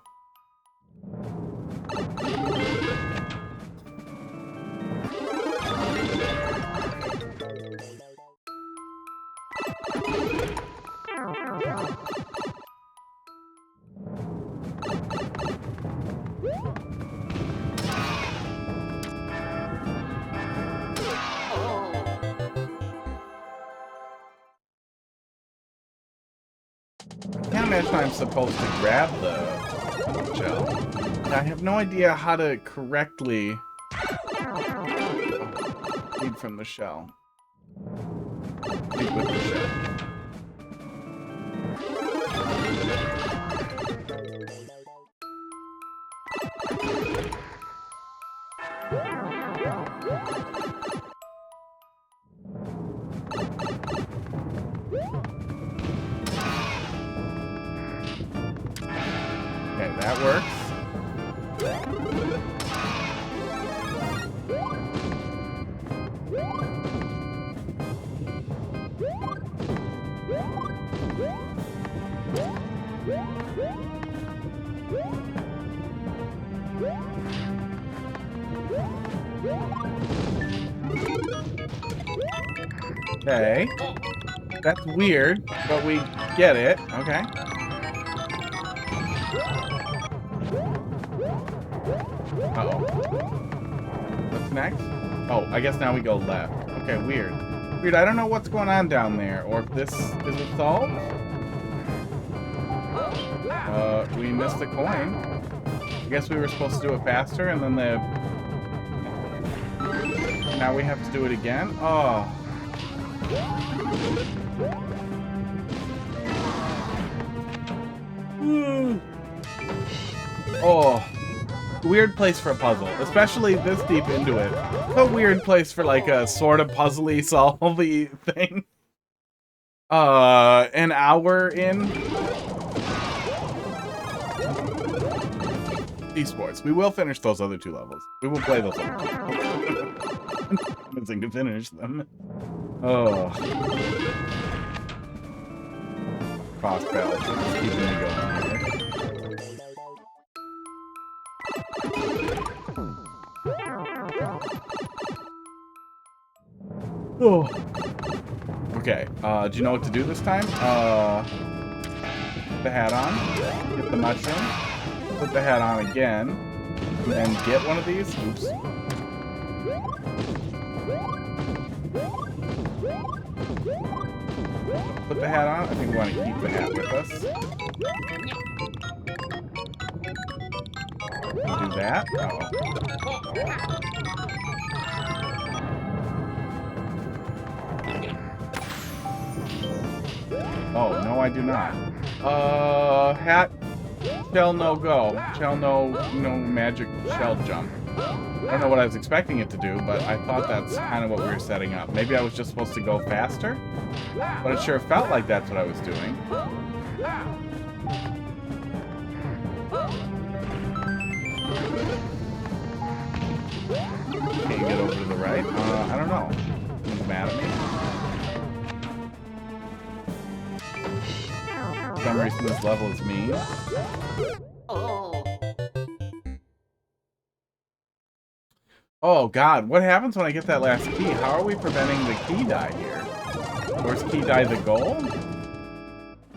I can't imagine I'm supposed to grab the gel. I have no idea how to correctly feed from the shell. Feed with the shell. Okay, that works. Okay. That's weird, but we get it. Okay. Uh-oh. What's next? Oh, I guess now we go left. Okay, weird. Weird, I don't know what's going on down there, or if this... Is it solved? We missed the coin. I guess we were supposed to do it faster, and then the... Now we have to do it again? Oh. Oh. Weird place for a puzzle, especially this deep into it. A weird place for like a sort of puzzly, solvey thing. An hour in. Esports. We will finish those other two levels. We will play those other two levels. I'm missing to finish them. Oh. Cross balancing is keeping me going here. Oh. Okay, do you know what to do this time? Put the hat on, get the mushroom, put the hat on again, and then get one of these. Oops. Put the hat on. I think we want to keep the hat with us. Do that? Oh, no, I do not. Hat shall no go. Shall no magic shell jump. I don't know what I was expecting it to do, but I thought that's kind of what we were setting up. Maybe I was just supposed to go faster, but it sure felt like that's what I was doing. Can't get over to the right? I don't know. He's mad at me. For some reason this level is mean. Oh god, what happens when I get that last key? How are we preventing the key die here? Or is key die the goal?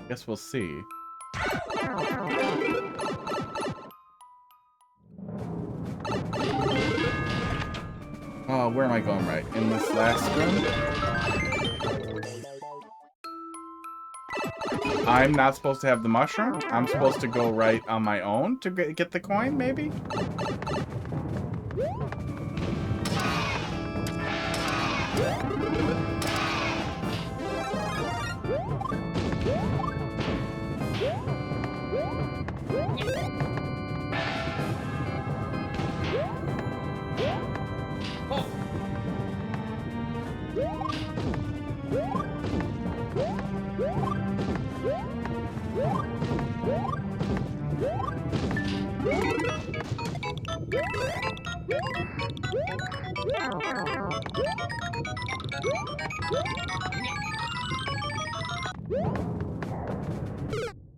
Guess we'll see. Oh, where am I going right? In this last room? I'm not supposed to have the mushroom? I'm supposed to go right on my own to get the coin, maybe?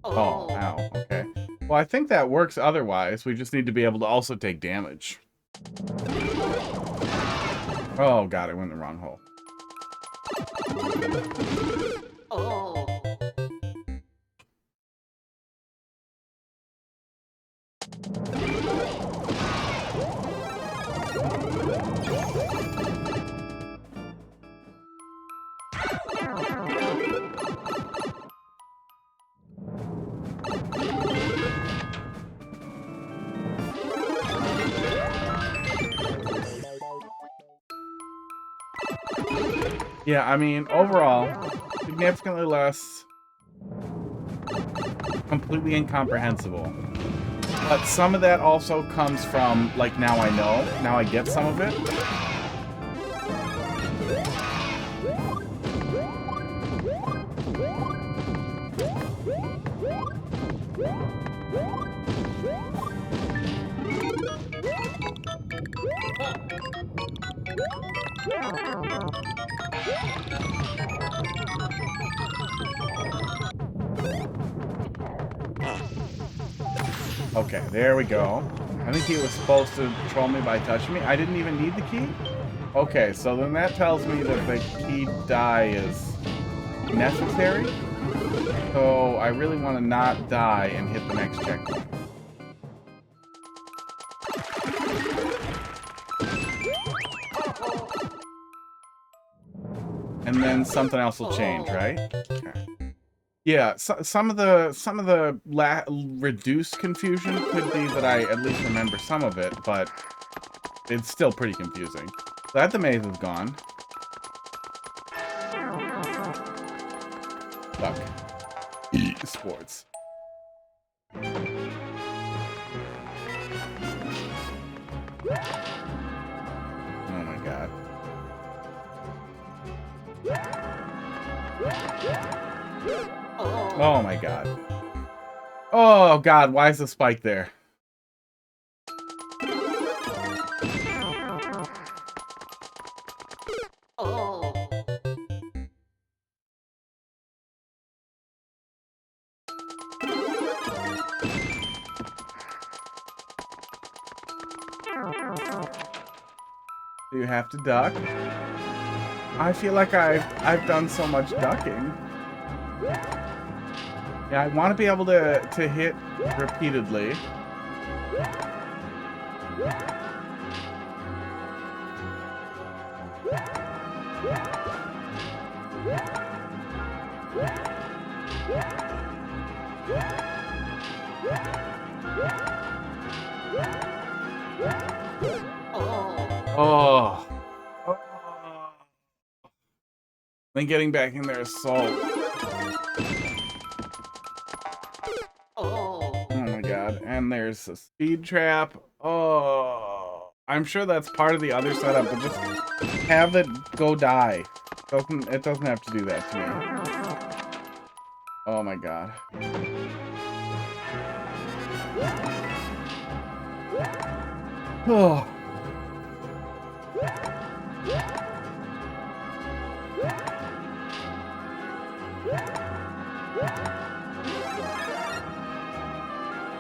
Oh, ow, okay. Well, I think that works otherwise. We just need to be able to also take damage. Oh, God, I went in the wrong hole. Yeah, I mean, overall, significantly less completely incomprehensible. But some of that also comes from, like, now I know. Now I get some of it. Okay, there we go. I think he was supposed to troll me by touching me. I didn't even need the key? Okay, so then that tells me that the key die is necessary. So I really want to not die and hit the next checkpoint. And then something else will change, right? Okay. Yeah, so, some of the reduced confusion could be that I at least remember some of it, but it's still pretty confusing. Glad the maze is gone. Fuck. Sports. Oh my god. Oh my god. Oh god, why is the spike there? Do you have to duck? I feel like I've done so much ducking. Yeah, I want to be able to hit repeatedly. Oh. Then getting back in there is so... Oh my god. And there's a speed trap. Oh. I'm sure that's part of the other setup, but just have it go die. It doesn't have to do that to me. Oh my god. Oh.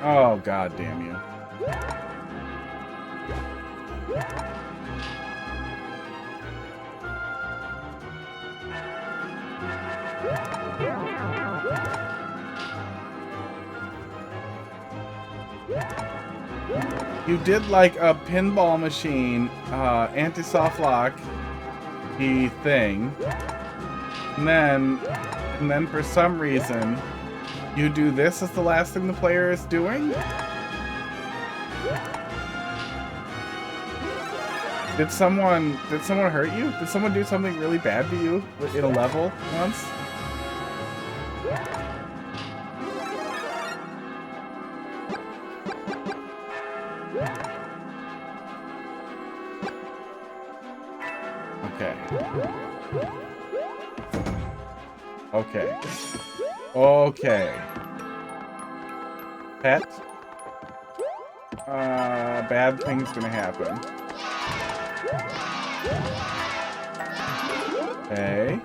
Oh, god damn you. You did like a pinball machine, anti-soft lock thing. And then for some reason, you do this as the last thing the player is doing? Did someone hurt you? Did someone do something really bad to you in a level once? Okay. Okay. Okay. Pet. Bad things gonna happen. Okay.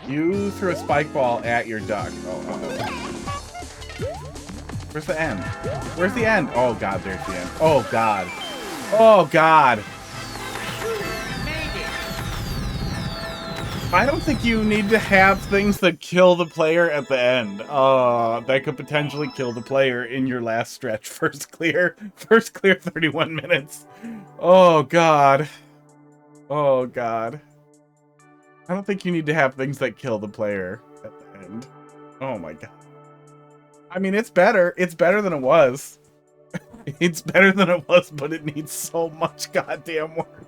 You threw a spike ball at your duck. Oh. Where's the end? Where's the end? Oh god, there's the end. Oh god. Oh god. I don't think you need to have things that kill the player at the end. That could potentially kill the player in your last stretch. First clear 31 minutes. Oh god. Oh god. I don't think you need to have things that kill the player at the end. Oh my god. I mean, it's better. It's better than it was. It's better than it was, but it needs so much goddamn work.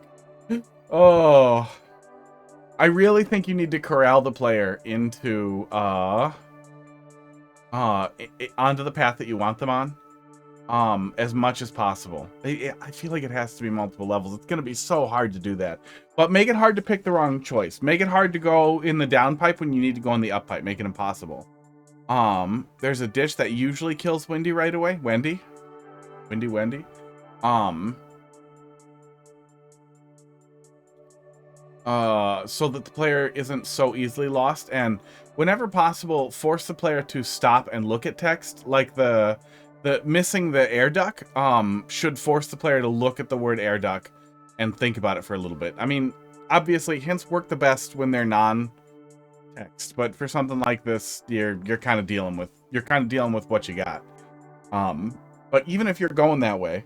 Oh. I really think you need to corral the player into, onto the path that you want them on, as much as possible. I feel like it has to be multiple levels. It's going to be so hard to do that. But make it hard to pick the wrong choice. Make it hard to go in the down pipe when you need to go in the up pipe. Make it impossible. There's a ditch that usually kills Wendy right away. Wendy. So that the player isn't so easily lost, and whenever possible, force the player to stop and look at text. Like the missing the air duct, should force the player to look at the word air duct and think about it for a little bit. I mean, obviously hints work the best when they're non-text, but for something like this, you're kind of dealing with what you got. But even if you're going that way,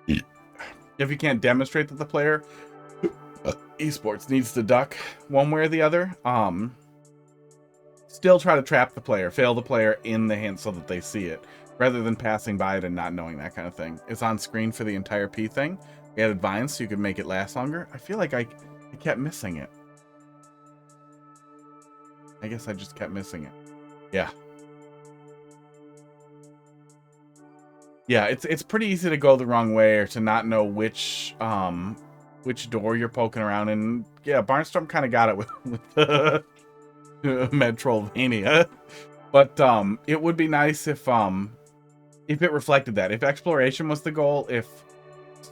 if you can't demonstrate that the player esports needs to duck one way or the other, still try to trap the player, fail the player in the hint so that they see it, rather than passing by it and not knowing that kind of thing. It's on screen for the entire P thing. We added vines so you could make it last longer. I feel like I kept missing it. I guess I just kept missing it. Yeah. Yeah, it's pretty easy to go the wrong way or to not know which door you're poking around in. Yeah, Barnstorm kind of got it with the Metroidvania. But it would be nice if it reflected that. If exploration was the goal, if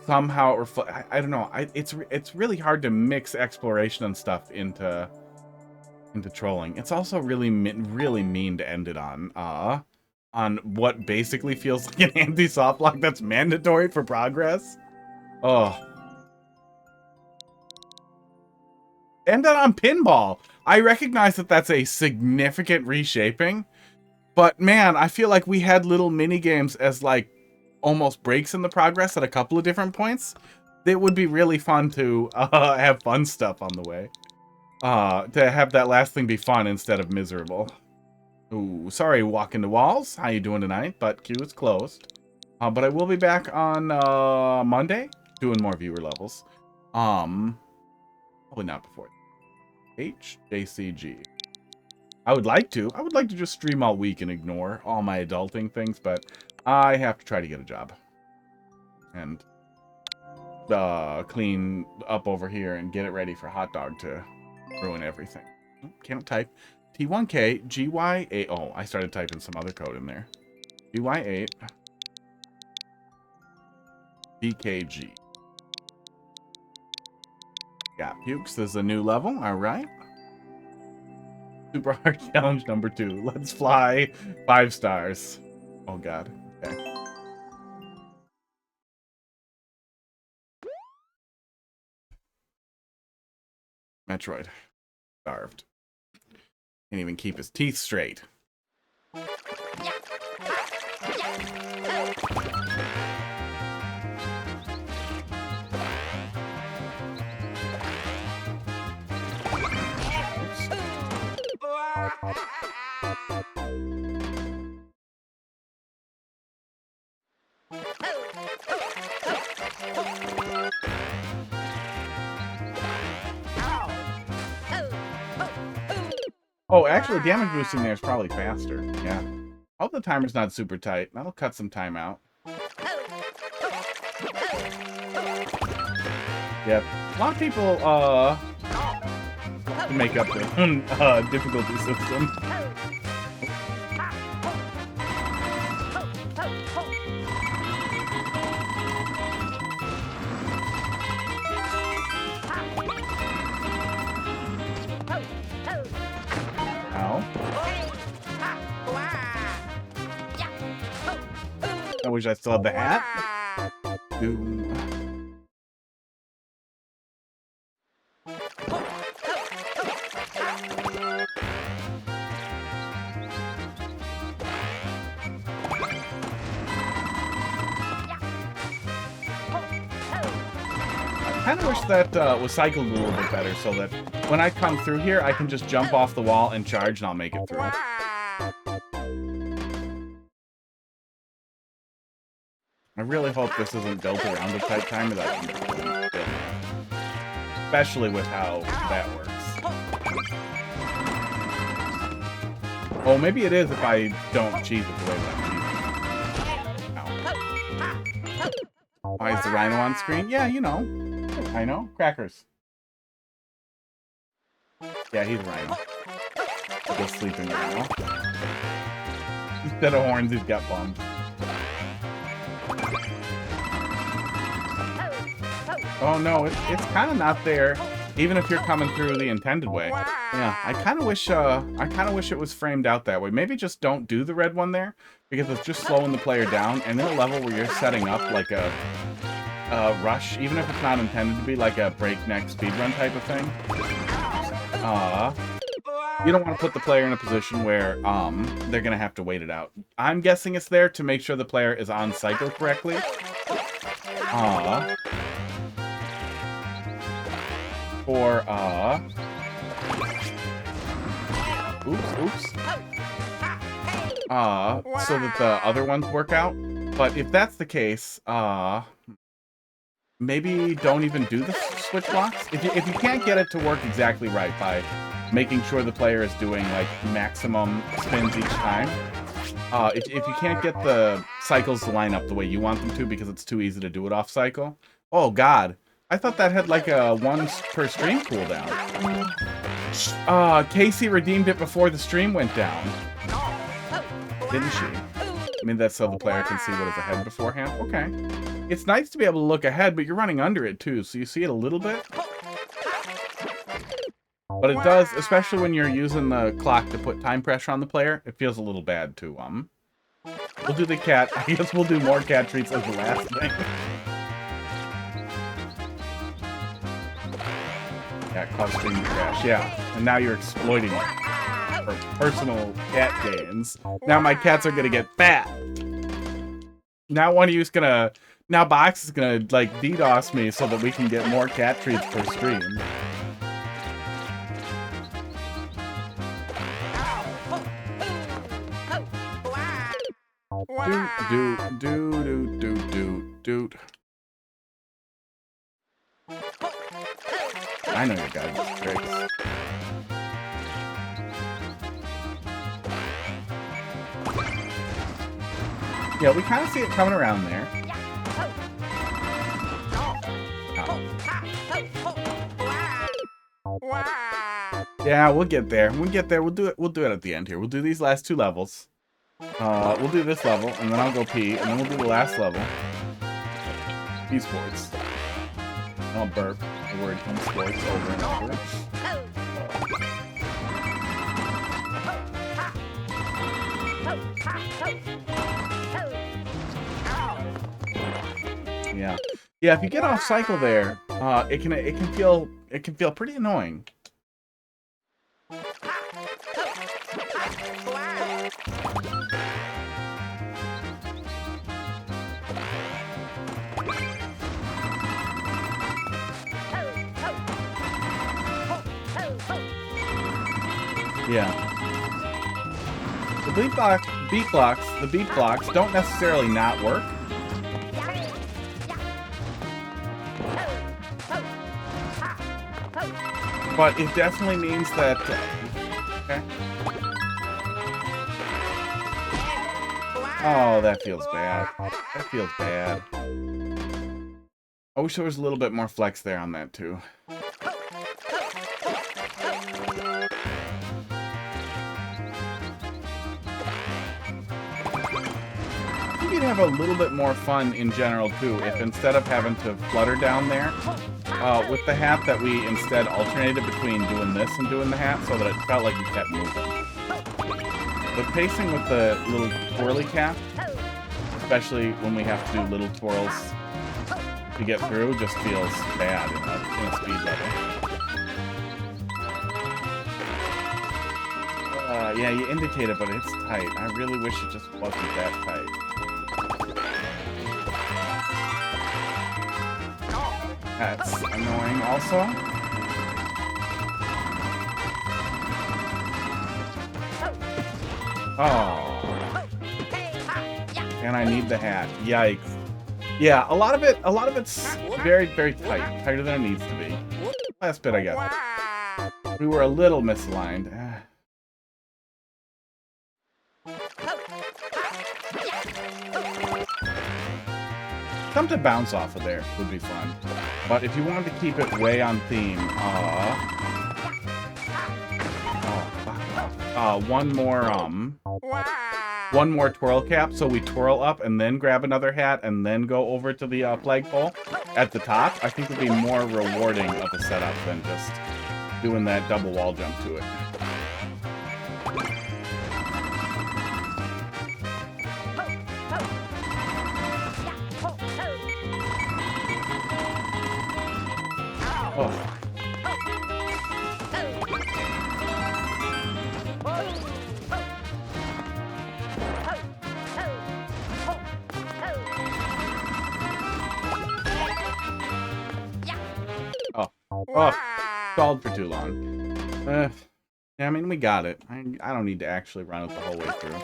somehow it I don't know. It's really hard to mix exploration and stuff into trolling. It's also really mean to end it on what basically feels like an anti-soft lock that's mandatory for progress. Oh. End it on pinball. I recognize that that's a significant reshaping, but man, I feel like we had little mini games as like almost breaks in the progress at a couple of different points. It would be really fun to have fun stuff on the way. To have that last thing be fun instead of miserable. Ooh, sorry, walking the walls. How you doing tonight? But queue is closed. But I will be back on Monday doing more viewer levels. Probably not before. HJCG. I would like to. I would like to just stream all week and ignore all my adulting things, but I have to try to get a job. And clean up over here and get it ready for Hot Dog to ruin everything. Can't type. T1K GY8. Oh, I started typing some other code in there. GY8 DKG. Got Pukes. This is a new level. All right. Super hard challenge number 2. Let's fly 5 stars. Oh god. Okay. Metroid. Starved. Can't even keep his teeth straight. Oh, actually, damage boosting there is probably faster. Yeah. Hope the timer's not super tight. That'll cut some time out. Yep. A lot of people, to make up their own difficulty system. I wish I still had the hat. Ooh. I kind of wish that was cycled a little bit better so that when I come through here, I can just jump off the wall and charge and I'll make it through. I really hope this isn't built around a tight timer that especially with how that works. Oh, maybe it is if I don't cheese it the way that I'm cheesing. Ow. Why is the rhino on screen? Yeah, you know. Rhino. Crackers. Yeah, he's a rhino. He's a sleeping rhino. Instead of horns, he's got bumps. Oh no, it's kind of not there, even if you're coming through the intended way. Yeah, I kind of wish it was framed out that way. Maybe just don't do the red one there, because it's just slowing the player down. And in a level where you're setting up like a rush, even if it's not intended to be like a breakneck speedrun type of thing, you don't want to put the player in a position where they're gonna have to wait it out. I'm guessing it's there to make sure the player is on cycle correctly. Or, oops. So that the other ones work out. But if that's the case, maybe don't even do the switch blocks. If you can't get it to work exactly right by making sure the player is doing, like, maximum spins each time, if you can't get the cycles to line up the way you want them to because it's too easy to do it off cycle, oh god. I thought that had like a 1 per stream cooldown. Casey redeemed it before the stream went down. Didn't she? I mean, that's so the player can see what is ahead beforehand. Okay. It's nice to be able to look ahead, but you're running under it too, so you see it a little bit. But it does, especially when you're using the clock to put time pressure on the player, it feels a little bad too. We'll do the cat. I guess we'll do more cat treats as the last thing. Yeah, cause stream crash. Yeah, and now you're exploiting it for personal cat gains. Now my cats are gonna get fat. Now one of you's gonna. Now Box is gonna like DDoS me so that we can get more cat treats per stream. Doot. I know your guys' tricks. Yeah, we kind of see it coming around there. Yeah, we'll get there. We'll get there. We'll do it. We'll do it at the end here. We'll do these last 2 levels. We'll do this level, and then I'll go pee, and then we'll do the last level. Pee sports. I'll burp. The word from sports over and over. Yeah. Yeah, if you get off cycle there, it can feel pretty annoying. Yeah. The beat blocks don't necessarily not work. But it definitely means that... okay. Oh, that feels bad. That feels bad. I wish there was a little bit more flex there on that, too. I think you'd have a little bit more fun in general, too, if instead of having to flutter down there, with the hat, that we instead alternated between doing this and doing the hat so that it felt like you kept moving. The pacing with the little twirly cap, especially when we have to do little twirls to get through, just feels bad in a speed level. Yeah, you indicate it, but it's tight. I really wish it just wasn't that tight. That's annoying also. Oh. And I need the hat. Yikes. Yeah, a lot of it's very, very tight. Tighter than it needs to be. Last bit I got. We were a little misaligned. Something to bounce off of there would be fun. But if you wanted to keep it way on theme, one more twirl cap, so we twirl up and then grab another hat and then go over to the flagpole at the top, I think would be more rewarding of a setup than just doing that double wall jump to it. Oh. Oh, stalled for too long. Yeah, I mean, we got it. I don't need to actually run it the whole way through.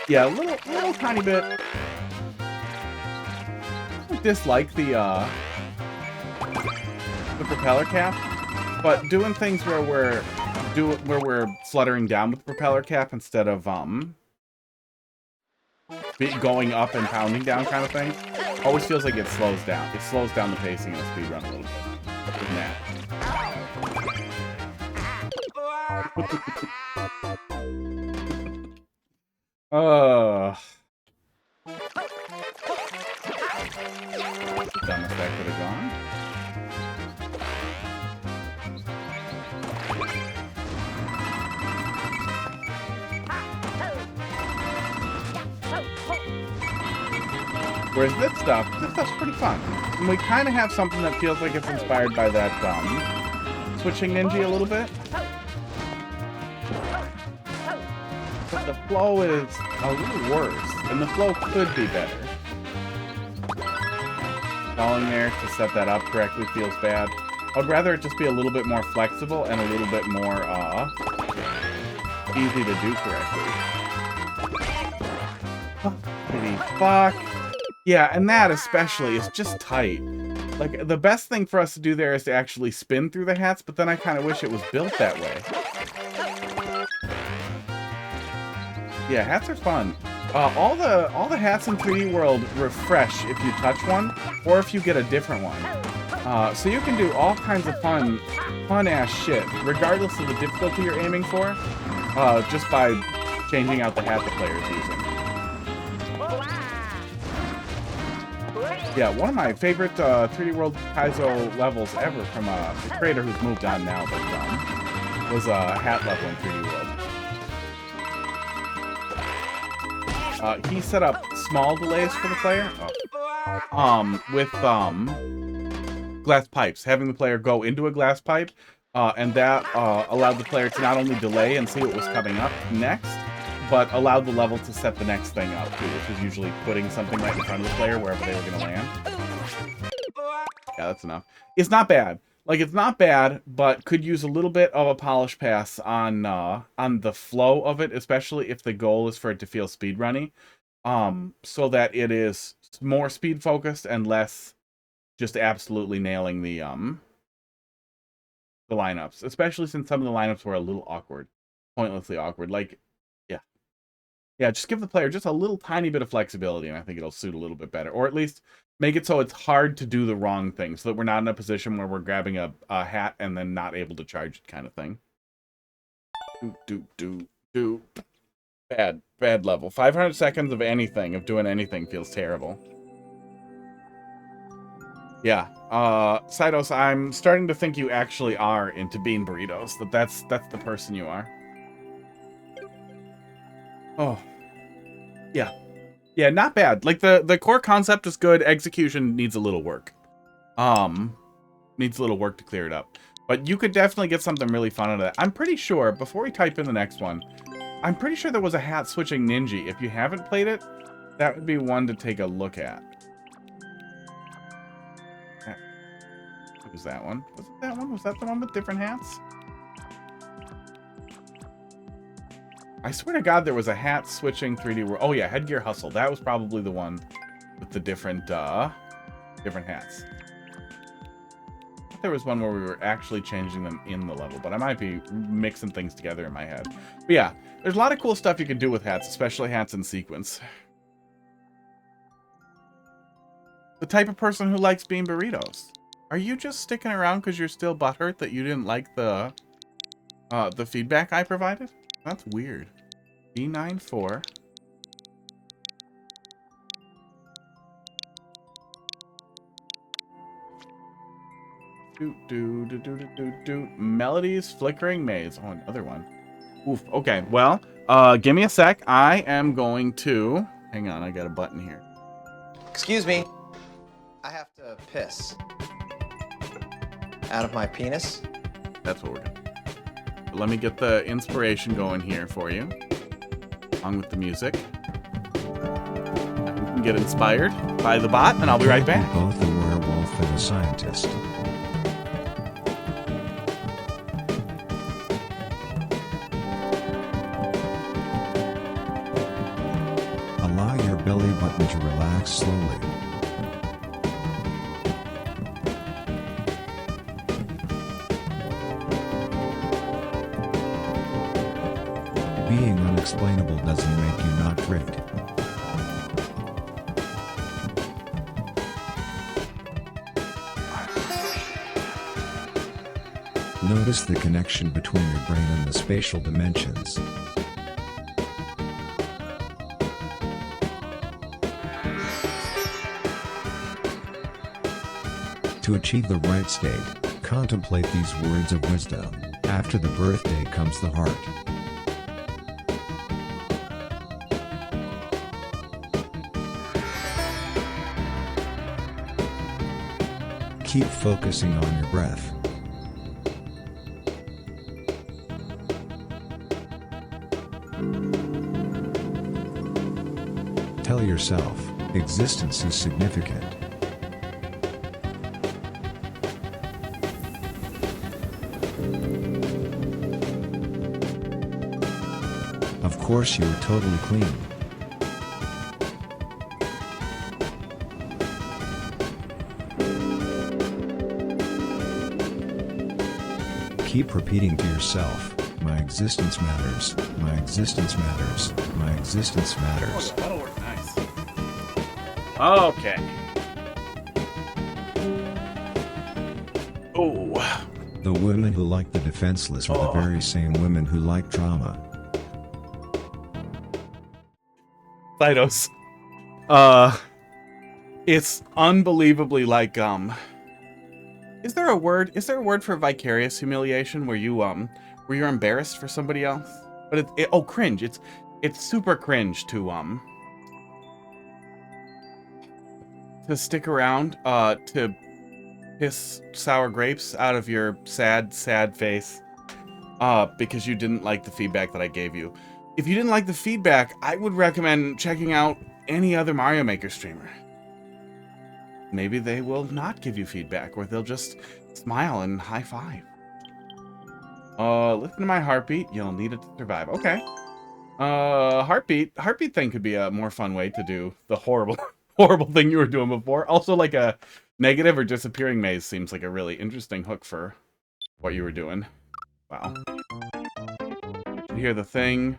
Yeah, a little tiny bit. I dislike the propeller cap, but doing things where we're fluttering down with the propeller cap instead of going up and pounding down kind of thing always feels like it slows down. It slows down the pacing in a speedrun a little bit. With that. Dumb effect could have gone. Whereas this stuff's pretty fun. And we kind of have something that feels like it's inspired by that switching ninja a little bit. But the flow is a little worse, and the flow could be better. Falling there to set that up correctly feels bad. I'd rather it just be a little bit more flexible and a little bit more easy to do correctly. holy fuck. Yeah, and that especially is just tight. Like, the best thing for us to do there is to actually spin through the hats, but then I kind of wish it was built that way. Yeah, hats are fun. All the hats in 3D World refresh if you touch one, or if you get a different one. So you can do all kinds of fun-ass shit, regardless of the difficulty you're aiming for, just by changing out the hat the player's using. Yeah, one of my favorite 3D World Kaizo levels ever from a creator who's moved on now, but was a hat level in 3D World. He set up small delays for the player with glass pipes, having the player go into a glass pipe, and that allowed the player to not only delay and see what was coming up next, but allowed the level to set the next thing up too, which is usually putting something right in front of the player wherever they were going to land. Yeah, that's enough. It's not bad. Like, it's not bad, but could use a little bit of a polish pass on the flow of it, especially if the goal is for it to feel speedrunny, so that it is more speed focused and less just absolutely nailing the lineups. Especially since some of the lineups were a little awkward, pointlessly awkward. Like, yeah, just give the player just a little tiny bit of flexibility, and I think it'll suit a little bit better, or at least make it so it's hard to do the wrong thing, so that we're not in a position where we're grabbing a hat and then not able to charge it kind of thing. Bad level. 500 seconds of anything, of doing anything, feels terrible. Yeah, Cytos, I'm starting to think you actually are into bean burritos. That's the person you are. Oh. Yeah. Yeah, not bad. Like, the core concept is good. Execution needs a little work. Needs a little work to clear it up. But you could definitely get something really fun out of that. I'm pretty sure, before we type in the next one, I'm pretty sure there was a hat-switching ninja. If you haven't played it, that would be one to take a look at. What was that one? Was it that one? Was that the one with different hats? I swear to God, there was a hat-switching 3D world. Oh yeah, Headgear Hustle. That was probably the one with the different hats. I thought there was one where we were actually changing them in the level, but I might be mixing things together in my head. But yeah, there's a lot of cool stuff you can do with hats, especially hats in sequence. The type of person who likes bean burritos. Are you just sticking around because you're still butthurt that you didn't like the feedback I provided? That's weird. B94. Melody's Flickering Maze. Oh, another one. Oof. Okay, well, give me a sec. I am going to... Hang on, I got a button here. Excuse me. I have to piss. Out of my penis? That's what we're doing. Let me get the inspiration going here for you, along with the music. You can get inspired by the bot, and I'll be right back. Both the werewolf and the scientist. Allow your belly button to relax slowly. Being unexplainable doesn't make you not great. Notice the connection between your brain and the spatial dimensions. To achieve the right state, contemplate these words of wisdom. After the birthday comes the heart. Keep focusing on your breath. Tell yourself, existence is significant. Of course, you're totally clean. keep repeating to yourself, my existence matters, my existence matters, my existence matters. Oh, that'll work nice. Okay. Oh. The women who like the defenseless are the very same women who like drama. Phytos. It's unbelievably like, is there a word for vicarious humiliation where you're embarrassed for somebody else? But oh, cringe. It's super cringe to stick around, to piss sour grapes out of your sad face, because you didn't like the feedback that I gave you. If you didn't like the feedback, I would recommend checking out any other Mario Maker streamer. Maybe they will not give you feedback, or they'll just smile and high five. Listen to my heartbeat. You'll need it to survive. Okay. Heartbeat thing could be a more fun way to do the horrible thing you were doing before. Also, like a negative or disappearing maze seems like a really interesting hook for what you were doing. Wow. Did you hear the thing?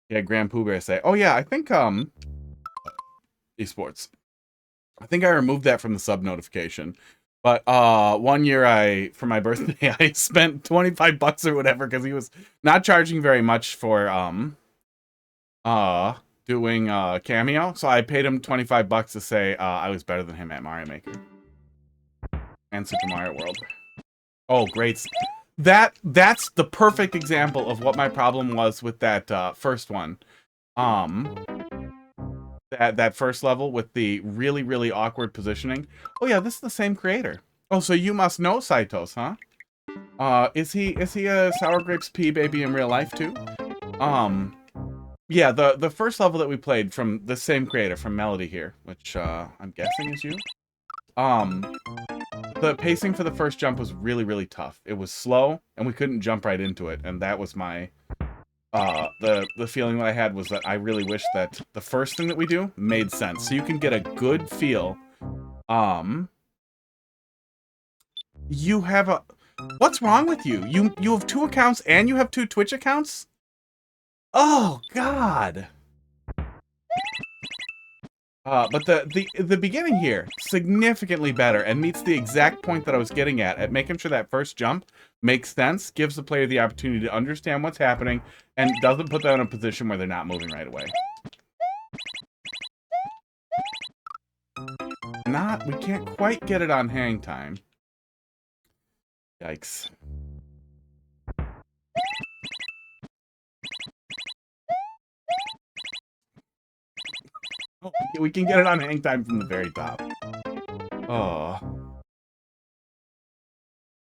Yeah, Grand Pooh Bear say, oh yeah, I think, esports. I think I removed that from the sub notification. But, one year for my birthday, I spent 25 bucks or whatever, because he was not charging very much for, doing, Cameo. So I paid him 25 bucks to say, I was better than him at Mario Maker. And Super Mario World. Oh, great. That's the perfect example of what my problem was with that first one. That first level with the really awkward positioning. Oh yeah, this is the same creator. Oh, so you must know Saitos, huh? Is he a Sour Grapes Pea baby in real life too? Yeah, the first level that we played from the same creator, from Melody here, which I'm guessing is you. The pacing for the first jump was really tough. It was slow, and we couldn't jump right into it, and that was my, the feeling that I had was that I really wish that the first thing that we do made sense. So you can get a good feel. You have a... What's wrong with you? You have 2 accounts, and you have 2 Twitch accounts? Oh, God! But the beginning here, significantly better, and meets the exact point that I was getting at making sure that first jump makes sense, gives the player the opportunity to understand what's happening, and doesn't put them in a position where they're not moving right away. We can't quite get it on hang time. Yikes. Oh, we can get it on hang time from the very top. Oh.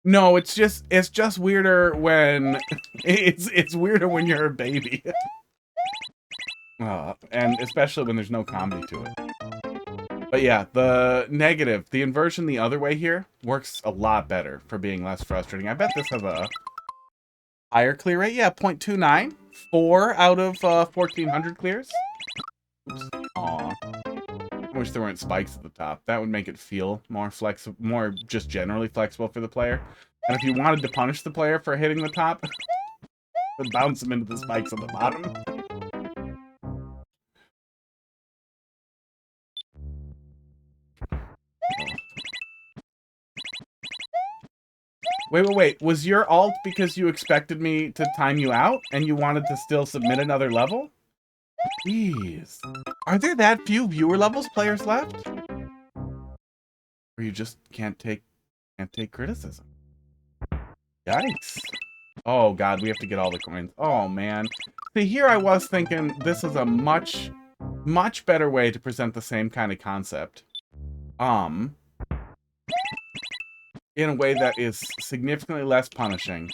No, it's just weirder when it's weirder when you're a baby. And especially when there's no comedy to it. But yeah, the negative, the inversion the other way here works a lot better for being less frustrating. I bet this has a higher clear rate. Yeah, 0.29. 4 out of 1,400 clears. Oops. Aw. I wish there weren't spikes at the top. That would make it feel more flexible, more just generally flexible for the player. And if you wanted to punish the player for hitting the top, then bounce them into the spikes on the bottom. Wait. Was your alt because you expected me to time you out and you wanted to still submit another level? Jeez. Are there that few viewer levels players left? Or you just can't take criticism? Yikes. Oh god, we have to get all the coins. Oh man. See, here I was thinking this is a much better way to present the same kind of concept. In a way that is significantly less punishing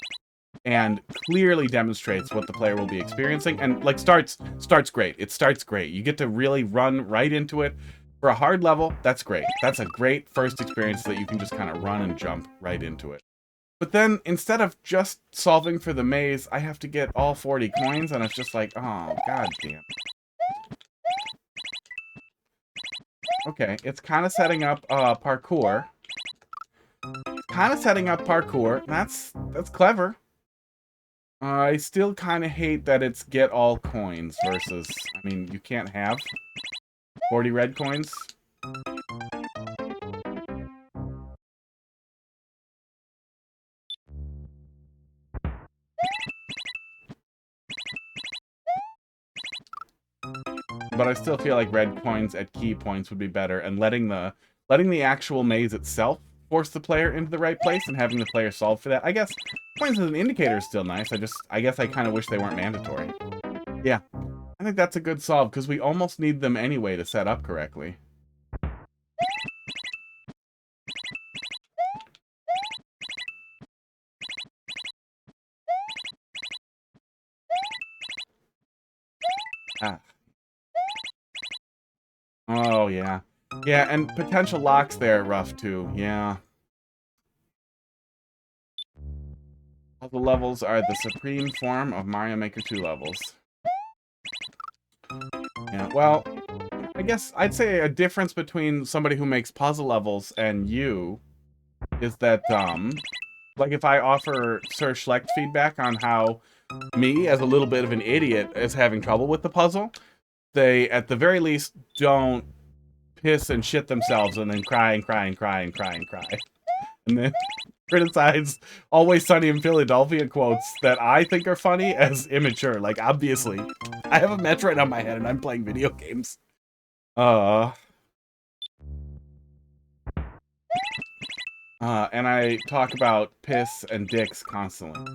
and clearly demonstrates what the player will be experiencing, and like starts great. It starts great. You get to really run right into it. For a hard level, that's great. That's a great first experience that you can just kind of run and jump right into it. But then instead of just solving for the maze, I have to get all 40 coins, and it's just like, oh god damn. Okay, it's kind of setting up parkour. That's clever. I still kind of hate that it's get all coins versus, I mean, you can't have 40 red coins. But I still feel like red coins at key points would be better, and letting the actual maze itself force the player into the right place and having the player solve for that. I guess coins as an indicator is still nice. I guess I kind of wish they weren't mandatory. Yeah, I think that's a good solve because we almost need them anyway to set up correctly. Ah. Oh, yeah. Yeah, and potential locks there are rough, too. Yeah. All the levels are the supreme form of Mario Maker 2 levels. Yeah, well, I guess I'd say a difference between somebody who makes puzzle levels and you is that, like if I offer Sir Schlecht feedback on how me, as a little bit of an idiot, is having trouble with the puzzle, they, at the very least, don't piss and shit themselves and then cry and cry and cry and cry and cry. And then criticize Always Sunny in Philadelphia quotes that I think are funny as immature. Like, obviously, I have a Metroid on my head and I'm playing video games. And I talk about piss and dicks constantly.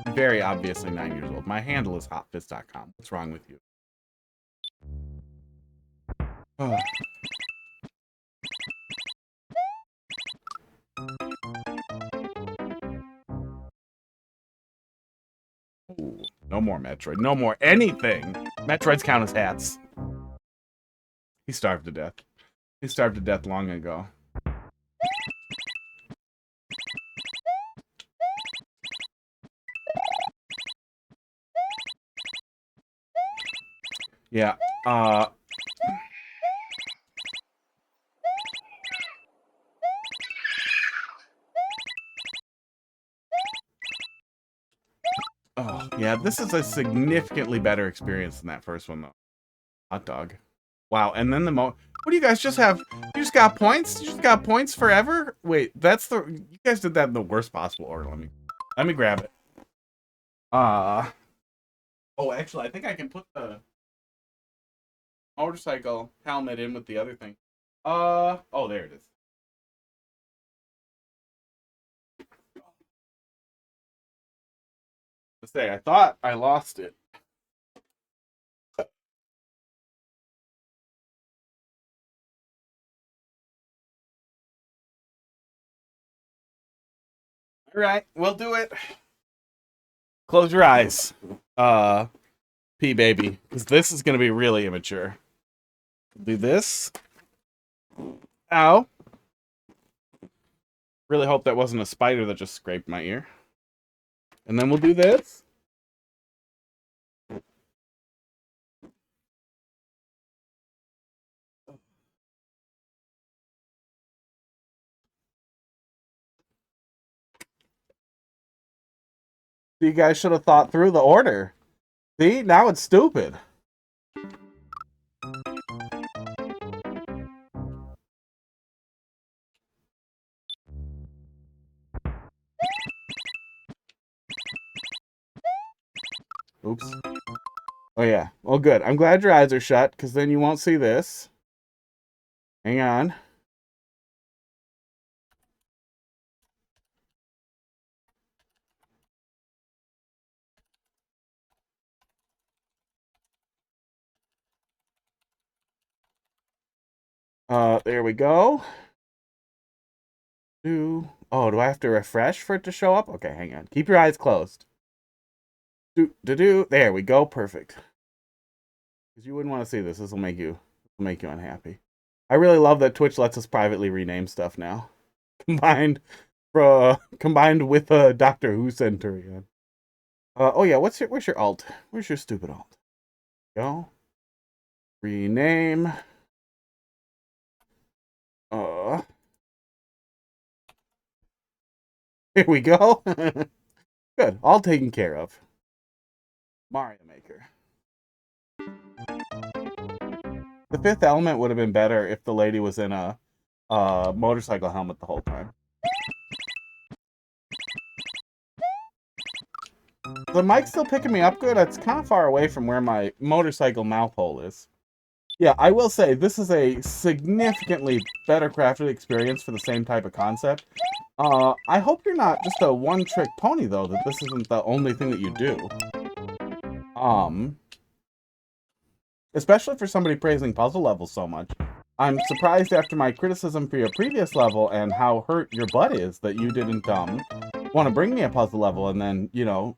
I'm very obviously 9 years old. My handle is hotfist.com. What's wrong with you? Ooh, no more Metroid. No more anything. Metroids count as hats. He starved to death. He starved to death long ago. Yeah, oh, yeah, this is a significantly better experience than that first one, though. Hot dog. Wow, and then what do you guys just have? You just got points? You just got points forever? Wait, you guys did that in the worst possible order. Let me grab it. Oh, actually, I think I can put the motorcycle helmet in with the other thing. Oh, there it is. Let's say, I thought I lost it. All right, we'll do it. Close your eyes, P baby, because this is gonna be really immature. Do this. Ow. Really hope that wasn't a spider that just scraped my ear. And then we'll do this. You guys should have thought through the order. See, now it's stupid. Oops. Oh, yeah. Well, good. I'm glad your eyes are shut, because then you won't see this. Hang on. There we go. Oh, do I have to refresh for it to show up? Okay, hang on. Keep your eyes closed. There we go. Perfect. Because you wouldn't want to see this. This will make you unhappy. I really love that Twitch lets us privately rename stuff now. Combined with Doctor Who Centurion. Oh yeah, where's your alt? Where's your stupid alt? Go. Rename. Here we go. Good. All taken care of. Mario Maker. The Fifth Element would have been better if the lady was in a motorcycle helmet the whole time. The mic's still picking me up good. It's kind of far away from where my motorcycle mouth hole is. Yeah, I will say this is a significantly better crafted experience for the same type of concept. I hope you're not just a one-trick pony, though, that this isn't the only thing that you do. Especially for somebody praising puzzle levels so much. I'm surprised after my criticism for your previous level and how hurt your butt is that you didn't, want to bring me a puzzle level and then, you know,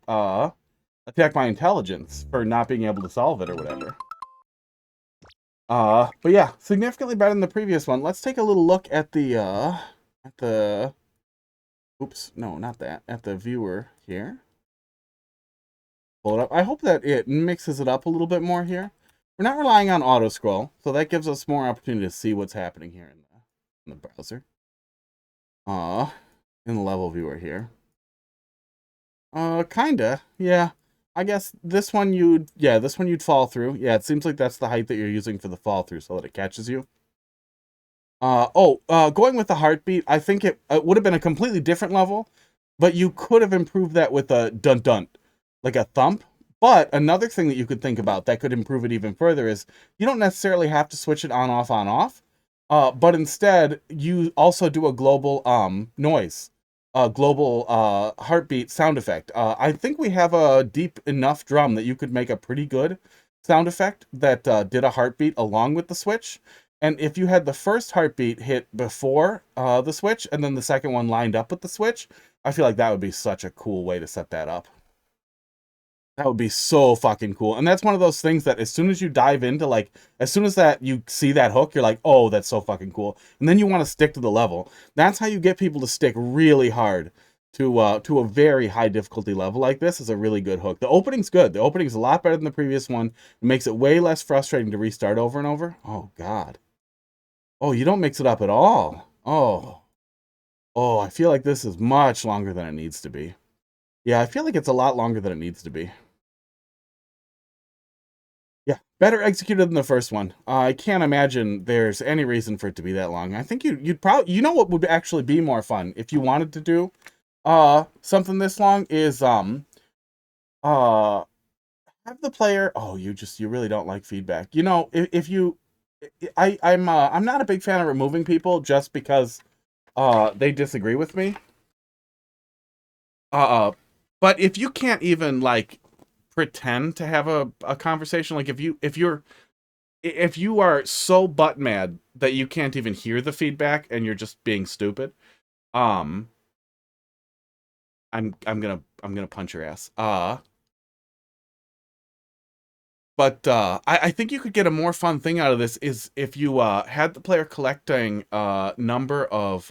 attack my intelligence for not being able to solve it or whatever. But yeah, significantly better than the previous one. Let's take a little look at the, oops, no, not that. At the viewer here. Pull it up. I hope that it mixes it up a little bit more here. We're not relying on auto scroll, so that gives us more opportunity to see what's happening here in the browser. In the level viewer here. Kinda, yeah. I guess this one you'd fall through. Yeah, it seems like that's the height that you're using for the fall through so that it catches you. Going with the heartbeat, I think it would have been a completely different level, but you could have improved that with a dun-dun, like a thump. But another thing that you could think about that could improve it even further is you don't necessarily have to switch it on, off, but instead you also do a global noise, global heartbeat sound effect. I think we have a deep enough drum that you could make a pretty good sound effect that did a heartbeat along with the switch. And if you had the first heartbeat hit before the switch and then the second one lined up with the switch, I feel like that would be such a cool way to set that up. That would be so fucking cool. And that's one of those things that as soon as you dive into, like, as soon as that you see that hook, you're like, oh, that's so fucking cool. And then you want to stick to the level. That's how you get people to stick really hard to a very high difficulty level like this. Is a really good hook. The opening's good. The opening's a lot better than the previous one. It makes it way less frustrating to restart over and over. Oh, God. Oh, you don't mix it up at all. Oh. Oh, I feel like this is much longer than it needs to be. Yeah, I feel like it's a lot longer than it needs to be. Yeah, better executed than the first one. I can't imagine there's any reason for it to be that long. I think you'd probably, you know what would actually be more fun if you wanted to do something this long is have the player, oh, you really don't like feedback. You know, if you I'm not a big fan of removing people just because they disagree with me. But if you can't even like pretend to have a conversation, like if you are so butt mad that you can't even hear the feedback and you're just being stupid, I'm gonna punch your ass. But I think you could get a more fun thing out of this is if you had the player collecting a number of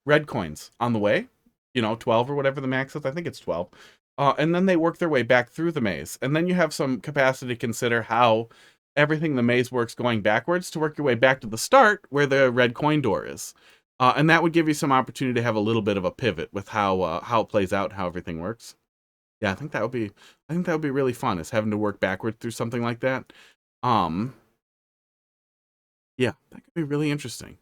red coins on the way, you know, 12 or whatever the max is. I think it's 12. And then they work their way back through the maze. And then you have some capacity to consider how everything in the maze works going backwards to work your way back to the start where the red coin door is. And that would give you some opportunity to have a little bit of a pivot with how it plays out, how everything works. Yeah, I think that would be really fun, is having to work backward through something like that. Yeah, that could be really interesting.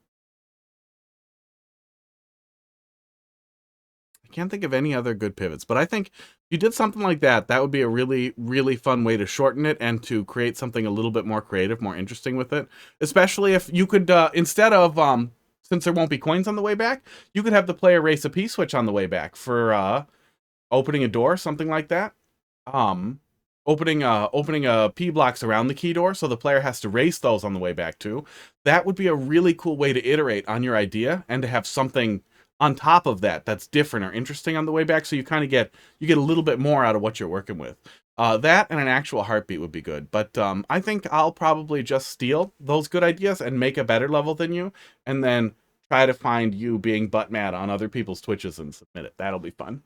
I can't think of any other good pivots, but I think if you did something like that, that would be a really, really fun way to shorten it and to create something a little bit more creative, more interesting with it. Especially if you could, instead of, since there won't be coins on the way back, you could have the player race a P-switch on the way back for opening a door, something like that. Opening P blocks around the key door, so the player has to race those on the way back too. That would be a really cool way to iterate on your idea and to have something on top of that that's different or interesting on the way back, so you kind of get a little bit more out of what you're working with. That and an actual heartbeat would be good, but I think I'll probably just steal those good ideas and make a better level than you, and then try to find you being butt mad on other people's Twitches and submit it. That'll be fun.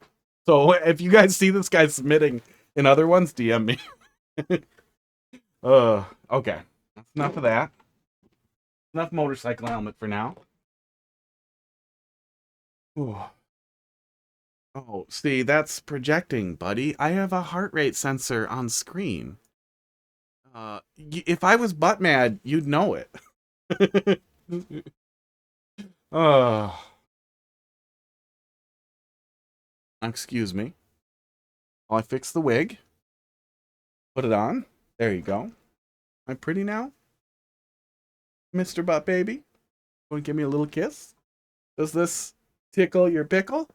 So if you guys see this guy submitting in other ones, DM me. Okay. That's enough of that. Enough motorcycle helmet for now. Ooh. Oh, see, that's projecting, buddy. I have a heart rate sensor on screen. If I was butt mad, you'd know it. Oh, excuse me. I'll fix the wig. Put it on. There you go. Am I pretty now? Mr. Butt Baby? Want to give me a little kiss? Does this tickle your pickle?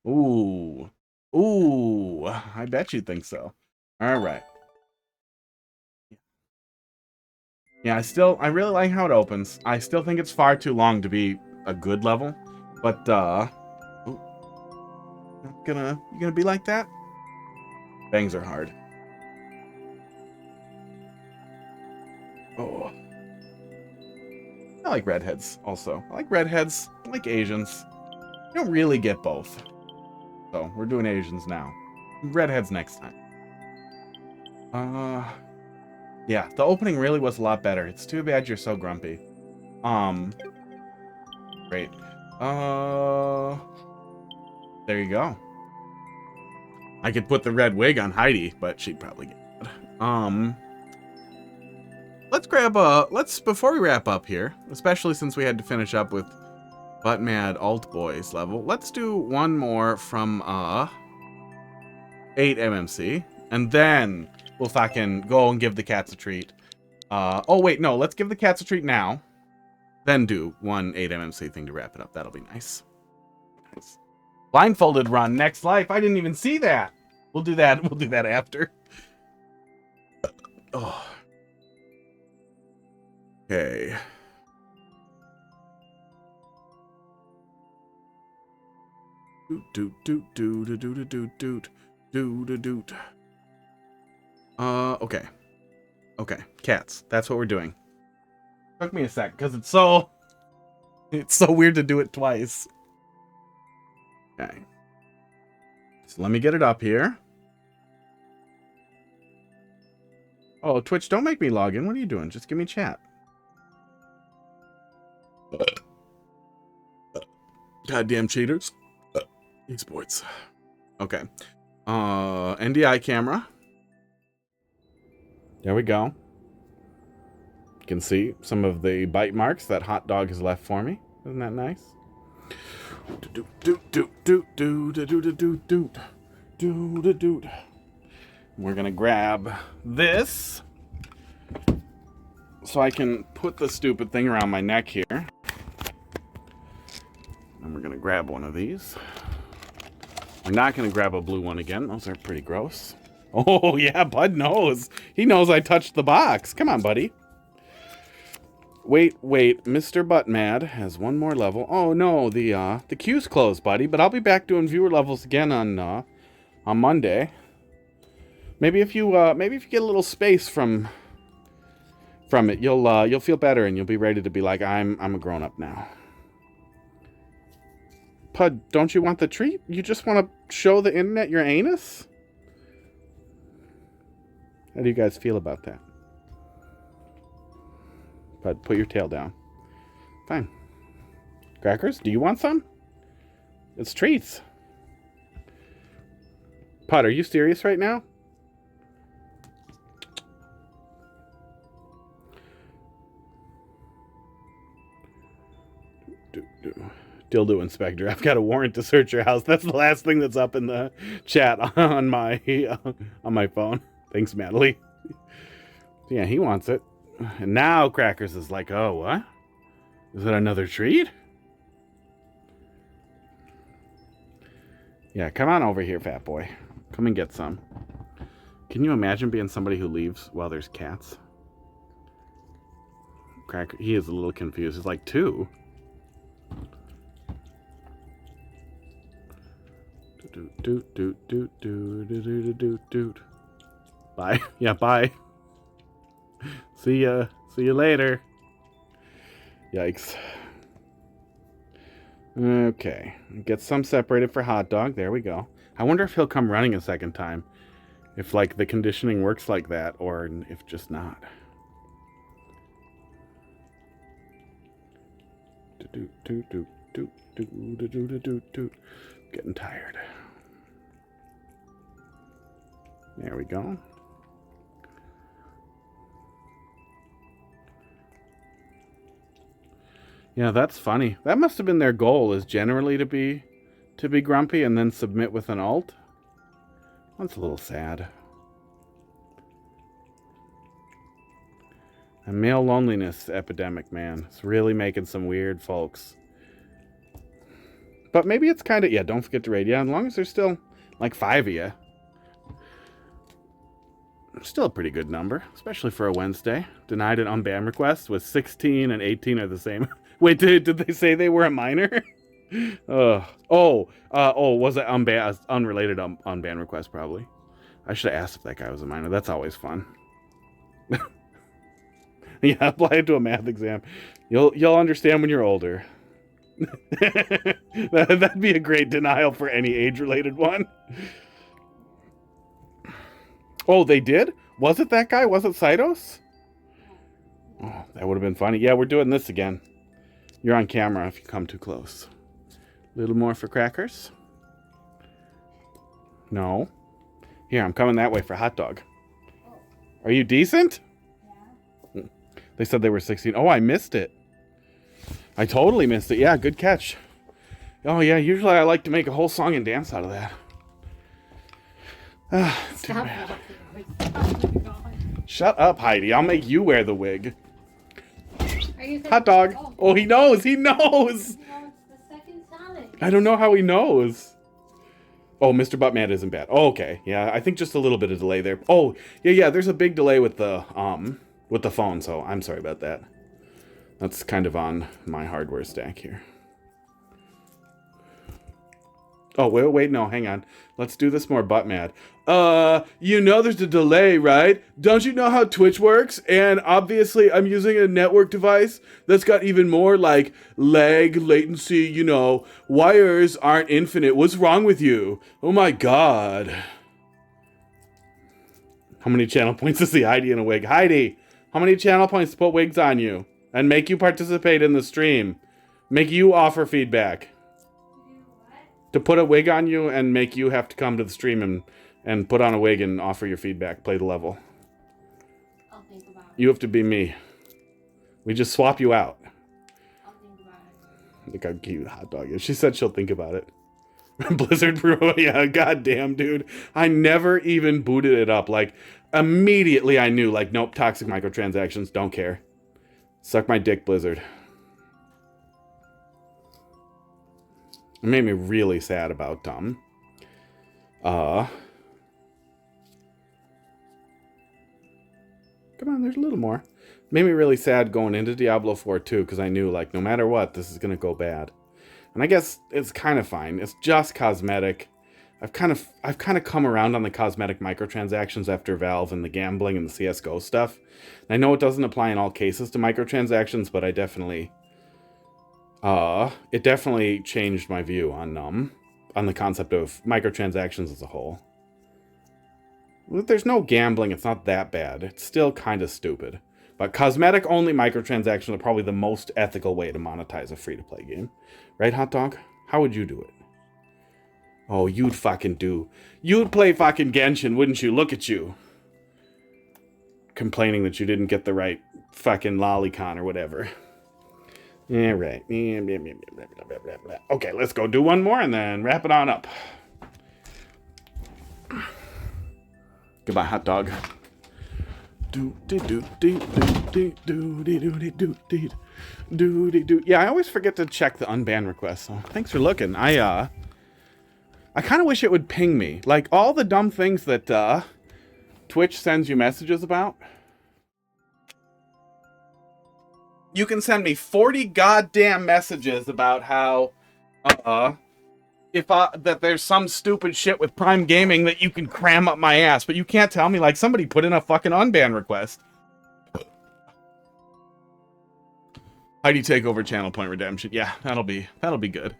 Ooh. Ooh. I bet you think so. All right. Yeah, I really like how it opens. I still think it's far too long to be a good level. But, ooh, you gonna be like that? Bangs are hard. Oh. I like redheads also. I like redheads. I like Asians. You don't really get both. So, we're doing Asians now. Redheads next time. Yeah, the opening really was a lot better. It's too bad you're so grumpy. Great. There you go. I could put the red wig on Heidi, but she'd probably get it. Let's before we wrap up here, especially since we had to finish up with Butt Mad Alt Boys level, let's do one more from 8 MMC, and then we'll fucking go and give the cats a treat. Oh wait, no, let's give the cats a treat now. Then do one 8 MMC thing to wrap it up. That'll be nice. Blindfolded run, next life. I didn't even see that. We'll do that. We'll do that after. Oh. Okay. Okay. Okay, cats. That's what we're doing. Took me a sec, because it's so weird to do it twice. Okay. So let me get it up here. Oh, Twitch, don't make me log in. What are you doing? Just give me chat. Goddamn cheaters. Esports. Okay. NDI camera. There we go. You can see some of the bite marks that hot dog has left for me. Isn't that nice? We're gonna grab this so I can put the stupid thing around my neck here. And we're gonna grab one of these. We're not gonna grab a blue one again. Those are pretty gross. Oh yeah, Bud knows. He knows I touched the box. Come on, buddy. Wait, Mr. Buttmad has one more level. Oh no, the queue's closed, buddy, but I'll be back doing viewer levels again on Monday. Maybe if you get a little space from it, you'll feel better and you'll be ready to be like, I'm a grown up now. Pud, don't you want the treat? You just want to show the internet your anus? How do you guys feel about that? Pud, put your tail down. Fine. Crackers, do you want some? It's treats. Pud, are you serious right now? Dildo inspector. I've got a warrant to search your house. That's the last thing that's up in the chat on my phone. Thanks, Madalee. Yeah, he wants it. And now Crackers is like, oh, what? Is it another treat? Yeah, come on over here, fat boy. Come and get some. Can you imagine being somebody who leaves while there's cats? Cracker, he is a little confused. He's like, 2? Bye. Yeah, bye. See ya. See you later. Yikes. Okay. Get some separated for hot dog. There we go. I wonder if he'll come running a second time. If, like, the conditioning works like that, or if just not. Getting tired. There we go. Yeah, that's funny. That must have been their goal, is generally to be grumpy and then submit with an alt. That's a little sad. A male loneliness epidemic, man. It's really making some weird folks. But maybe it's kind of, yeah, don't forget to raid. Yeah, as long as there's still like 5 of you. Still a pretty good number, especially for a Wednesday. Denied an unban request with 16 and 18 are the same. Wait, did they say they were a minor? Was it unban, unrelated unban request? Probably. I should have asked if that guy was a minor. That's always fun. Yeah, apply it to a math exam. You'll understand when you're older. That'd be a great denial for any age-related one. Oh, they did? Was it that guy? Was it Cytos? Oh, that would have been funny. Yeah, we're doing this again. You're on camera if you come too close. A little more for crackers. No. Here, I'm coming that way for hot dog. Are you decent? Yeah. They said they were 16. Oh, I missed it. I totally missed it. Yeah, good catch. Oh, yeah, usually I like to make a whole song and dance out of that. Too bad. Shut up, Heidi. I'll make you wear the wig. Hot dog. Oh, he knows. He knows. No, it's the second time. I don't know how he knows. Oh, Mr. Buttman isn't bad. Oh, okay. Yeah, I think just a little bit of delay there. Oh, yeah. There's a big delay with the phone, so I'm sorry about that. That's kind of on my hardware stack here. Oh, wait, no, hang on. Let's do this more butt mad. You know there's a delay, right? Don't you know how Twitch works? And obviously I'm using a network device that's got even more like lag, latency, you know. Wires aren't infinite. What's wrong with you? Oh my god. How many channel points does the Heidi in a wig? Heidi, how many channel points to put wigs on you? And make you participate in the stream. Make you offer feedback. To put a wig on you and make you have to come to the stream and put on a wig and offer your feedback. Play the level. I'll think about it. You have to be me. We just swap you out. I'll think about it. Look how cute hot dog is. She said she'll think about it. Blizzard Brew, yeah, goddamn, dude. I never even booted it up. Like, immediately I knew, like, nope, toxic microtransactions, don't care. Suck my dick, Blizzard. It made me really sad about Come on, there's a little more. Made me really sad going into Diablo 4 too, because I knew, like, no matter what, this is gonna go bad. And I guess it's kind of fine. It's just cosmetic. I've kind of come around on the cosmetic microtransactions after Valve and the gambling and the CS:GO stuff. And I know it doesn't apply in all cases to microtransactions, but I definitely it definitely changed my view on the concept of microtransactions as a whole. If there's no gambling, it's not that bad. It's still kind of stupid. But cosmetic-only microtransactions are probably the most ethical way to monetize a free-to-play game. Right, Hot Dog? How would you do it? Oh, you'd play fucking Genshin, wouldn't you? Look at you. Complaining that you didn't get the right fucking lolicon or whatever. Yeah, right. Okay, let's go do one more and then wrap it on up. Goodbye, Hot Dog. Yeah, I always forget to check the unban request, so thanks for looking. I kind of wish it would ping me. Like, all the dumb things that Twitch sends you messages about. You can send me 40 goddamn messages about how, that there's some stupid shit with Prime Gaming that you can cram up my ass, but you can't tell me, like, somebody put in a fucking unban request. Heidi take over Channel Point Redemption. Yeah, that'll be good.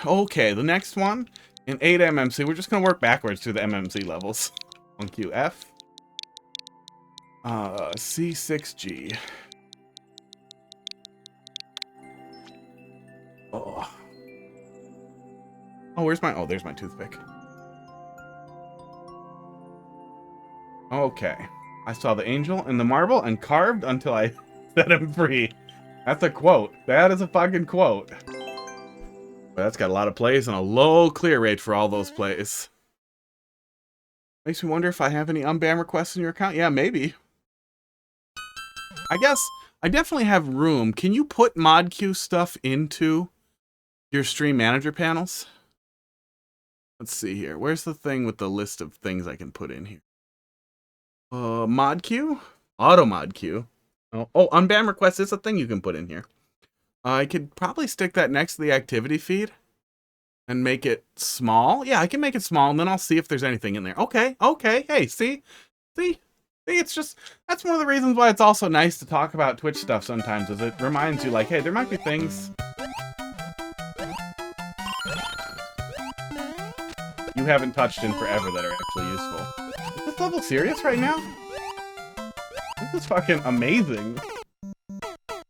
Okay, the next one in 8 MMC. We're just gonna work backwards through the MMC levels. On QF. C6G. Oh. Oh, where's my... Oh, there's my toothpick. Okay. I saw the angel in the marble and carved until I set him free. That's a quote. That is a fucking quote. But that's got a lot of plays and a low clear rate for all those plays. Makes me wonder if I have any unban requests in your account. Yeah, maybe. I guess I definitely have room. Can you put ModQ stuff into your stream manager panels? Let's see here. Where's the thing with the list of things I can put in here? ModQ? Auto ModQ. Oh, unban requests is a thing you can put in here. I could probably stick that next to the activity feed and make it small. Yeah, I can make it small, and then I'll see if there's anything in there. Okay, okay. Hey, see? It's just, that's one of the reasons why it's also nice to talk about Twitch stuff sometimes, is it reminds you, like, hey, there might be things you haven't touched in forever that are actually useful. Is this level serious right now? This is fucking amazing.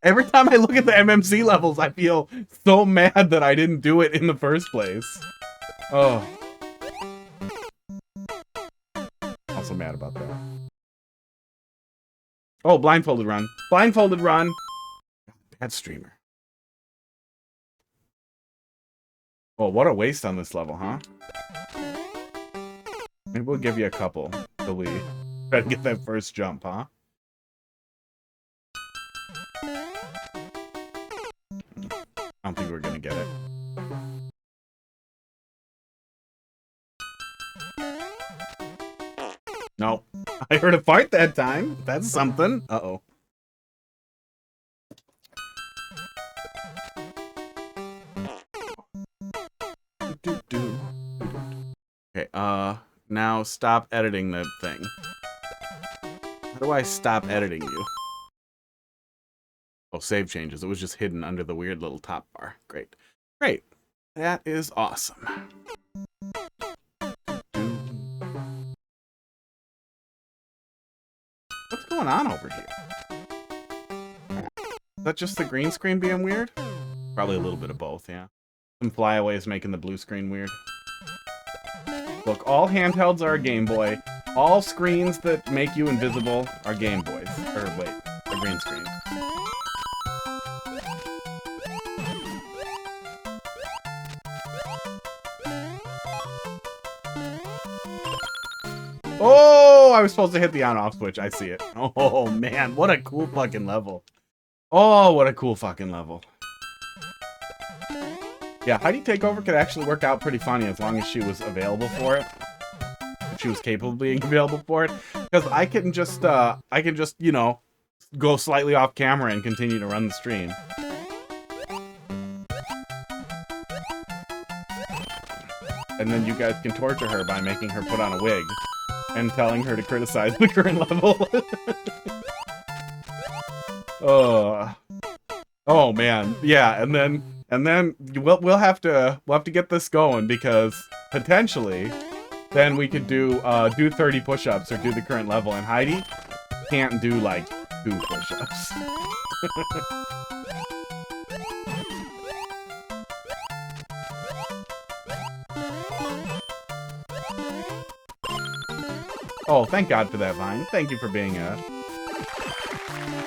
Every time I look at the MMC levels, I feel so mad that I didn't do it in the first place. Oh. Also mad about that. Oh, blindfolded run. Blindfolded run. Bad streamer. Oh, what a waste on this level, huh? Maybe we'll give you a couple till we try to get that first jump, huh? I don't think we're gonna get it. No. I heard a fart that time. That's something. Uh-oh. Okay, now stop editing the thing. How do I stop editing you? Oh, save changes. It was just hidden under the weird little top bar. Great. Great. That is awesome. What's going on over here? Is that just the green screen being weird? Probably a little bit of both, yeah. Some flyaways making the blue screen weird. Look, all handhelds are a Game Boy. All screens that make you invisible are Game Boys. Or wait, a green screen. Oh, I was supposed to hit the on-off switch. I see it. Oh, man. What a cool fucking level. Oh, what a cool fucking level. Yeah, Heidi Takeover could actually work out pretty funny as long as she was available for it. If she was capable of being available for it. Because I can just, you know, go slightly off camera and continue to run the stream. And then you guys can torture her by making her put on a wig. And telling her to criticize the current level. Oh man, yeah, and then we'll have to get this going, because potentially then we could do 30 push-ups or do the current level, and Heidi can't do like 2 push-ups. Oh, thank God for that vine. Thank you for being a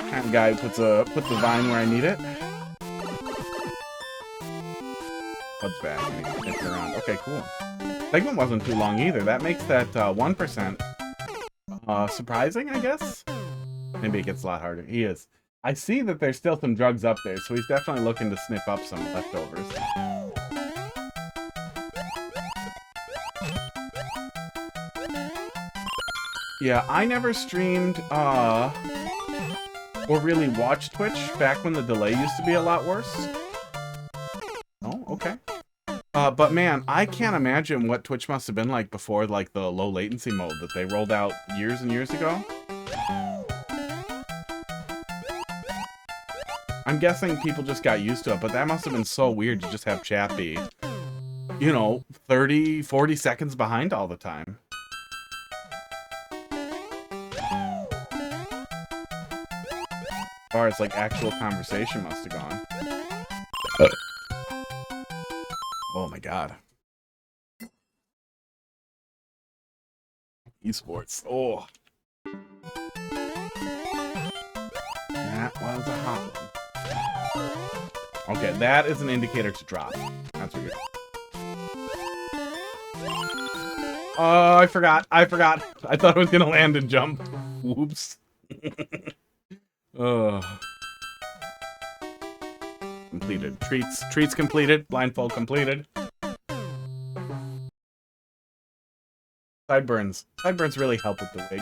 kind of guy who puts the vine where I need it. What's back? It's around. Okay, cool. Segment wasn't too long either. That makes that 1% surprising, I guess. Maybe it gets a lot harder. He is. I see that there's still some drugs up there, so he's definitely looking to snip up some leftovers. Yeah, I never streamed, or really watched Twitch back when the delay used to be a lot worse. Oh, okay. But man, I can't imagine what Twitch must have been like before, like, the low latency mode that they rolled out years and years ago. I'm guessing people just got used to it, but that must have been so weird to just have chat be, you know, 30, 40 seconds behind all the time. far as like actual conversation must have gone. Oh my god. Esports. Oh. That was a hot one. Okay, that is an indicator to drop. That's what you're... Oh, I forgot. I thought I was gonna land and jump. Whoops. Completed. Treats completed. Blindfold completed. Sideburns. Sideburns really help with the wig.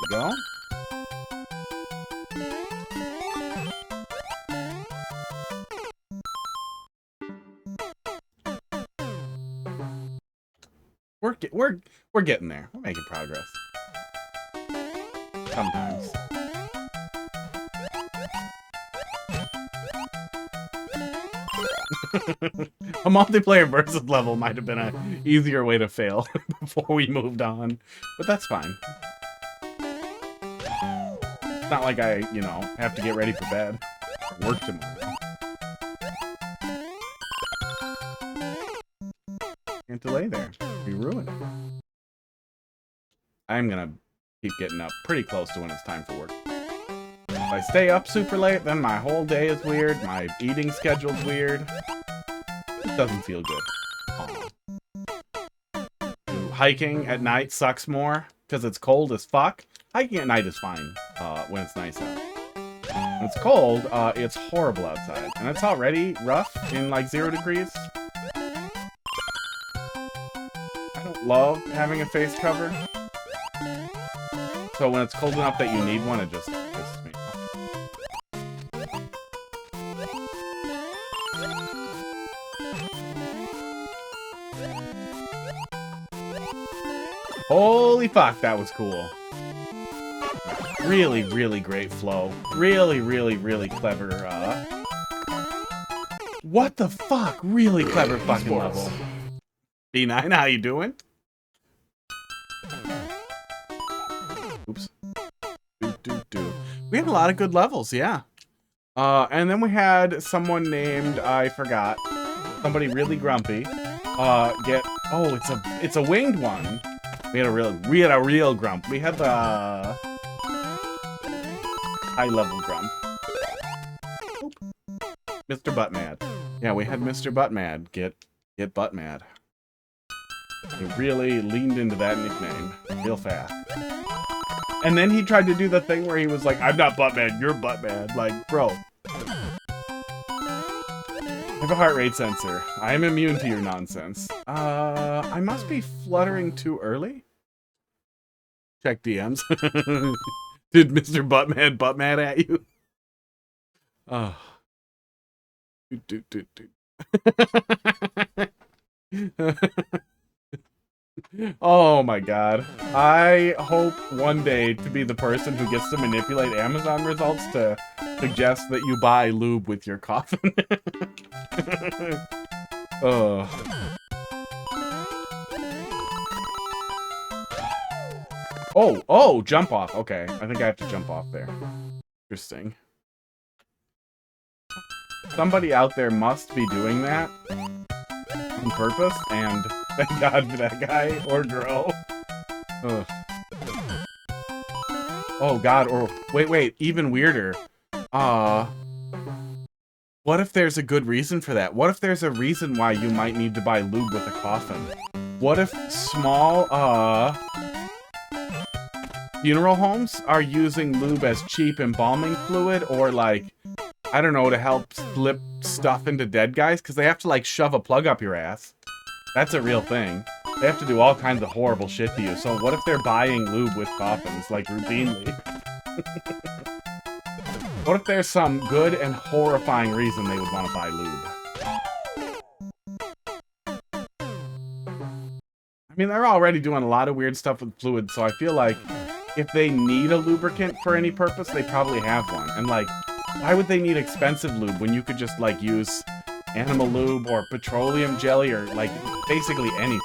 Go. We're getting there. We're making progress. Sometimes. A multiplayer versus level might have been an easier way to fail before we moved on, but that's fine. It's not like I, you know, have to get ready for bed or work tomorrow. Can't delay there. Be ruined. I'm gonna keep getting up pretty close to when it's time for work. If I stay up super late, then my whole day is weird. My eating schedule's weird. It doesn't feel good. Hiking at night sucks more because it's cold as fuck. Hiking at night is fine when it's nice out. When it's cold, it's horrible outside. And it's already rough in like 0 degrees. I don't love having a face cover. So when it's cold enough that you need one, it just pisses me off. Holy fuck, that was cool. Really, really great flow. Really, really, really clever, what the fuck? Really clever fucking level. B9, how you doing? Oops. We had a lot of good levels, yeah. And then we had someone named, I forgot, somebody really grumpy, get, oh, it's a winged one. We had a real grump. We had the high level grump. Oop. Mr. Buttmad. Yeah, we had Mr. Buttmad get Buttmad. He really leaned into that nickname real fast. And then he tried to do the thing where he was like, I'm not Buttmad, you're Buttmad. Like, bro. I have a heart rate sensor. I am immune to your nonsense. I must be fluttering too early? Check DMs. Did Mr. Buttman butt mad at you? Oh. Oh my god. I hope one day to be the person who gets to manipulate Amazon results to suggest that you buy lube with your coffin. Oh. Oh, jump off. Okay, I think I have to jump off there. Interesting. Somebody out there must be doing that on purpose, and thank God for that guy or girl. Ugh. Oh God, or wait, even weirder. What if there's a good reason for that? What if there's a reason why you might need to buy lube with a coffin? What if small, funeral homes are using lube as cheap embalming fluid, or like, I don't know, to help slip stuff into dead guys? Because they have to like shove a plug up your ass. That's a real thing. They have to do all kinds of horrible shit to you. So what if they're buying lube with coffins, like, routinely? What if there's some good and horrifying reason they would want to buy lube? mean, they're already doing a lot of weird stuff with fluids, so I feel like if they need a lubricant for any purpose, they probably have one. And, like, why would they need expensive lube when you could just, like, use animal lube or petroleum jelly or, like, basically anything?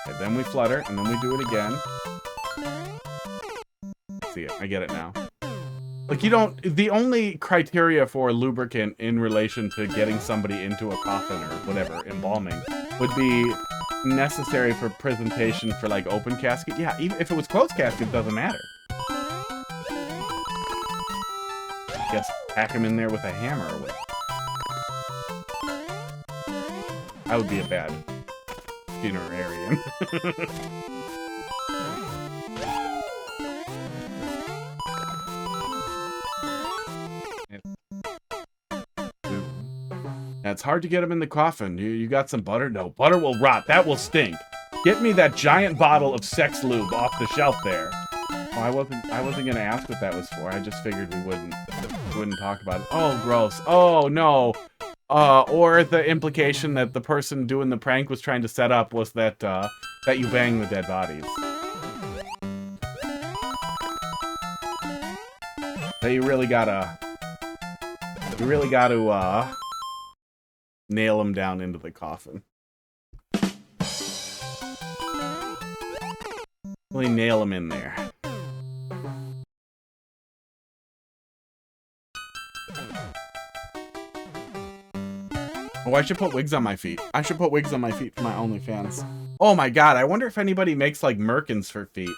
And then we flutter, and then we do it again. See it. I get it now. Like, you don't... The only criteria for lubricant in relation to getting somebody into a coffin or whatever, embalming, would be necessary for presentation for, like, open casket. Yeah, even if it was closed casket, it doesn't matter. Just pack him in there with a hammer or whatever. I would be a bad funerarian. It's hard to get him in the coffin. You got some butter? No, butter will rot. That will stink. Get me that giant bottle of sex lube off the shelf there. Oh, I wasn't gonna ask what that was for. I just figured we wouldn't talk about it. Oh, gross. Oh no. Or the implication that the person doing the prank was trying to set up was that that you bang the dead bodies. That you really gotta nail him down into the coffin. Really nail him in there. Oh, I should put wigs on my feet. I should put wigs on my feet for my OnlyFans. Oh my god, I wonder if anybody makes, like, merkins for feet.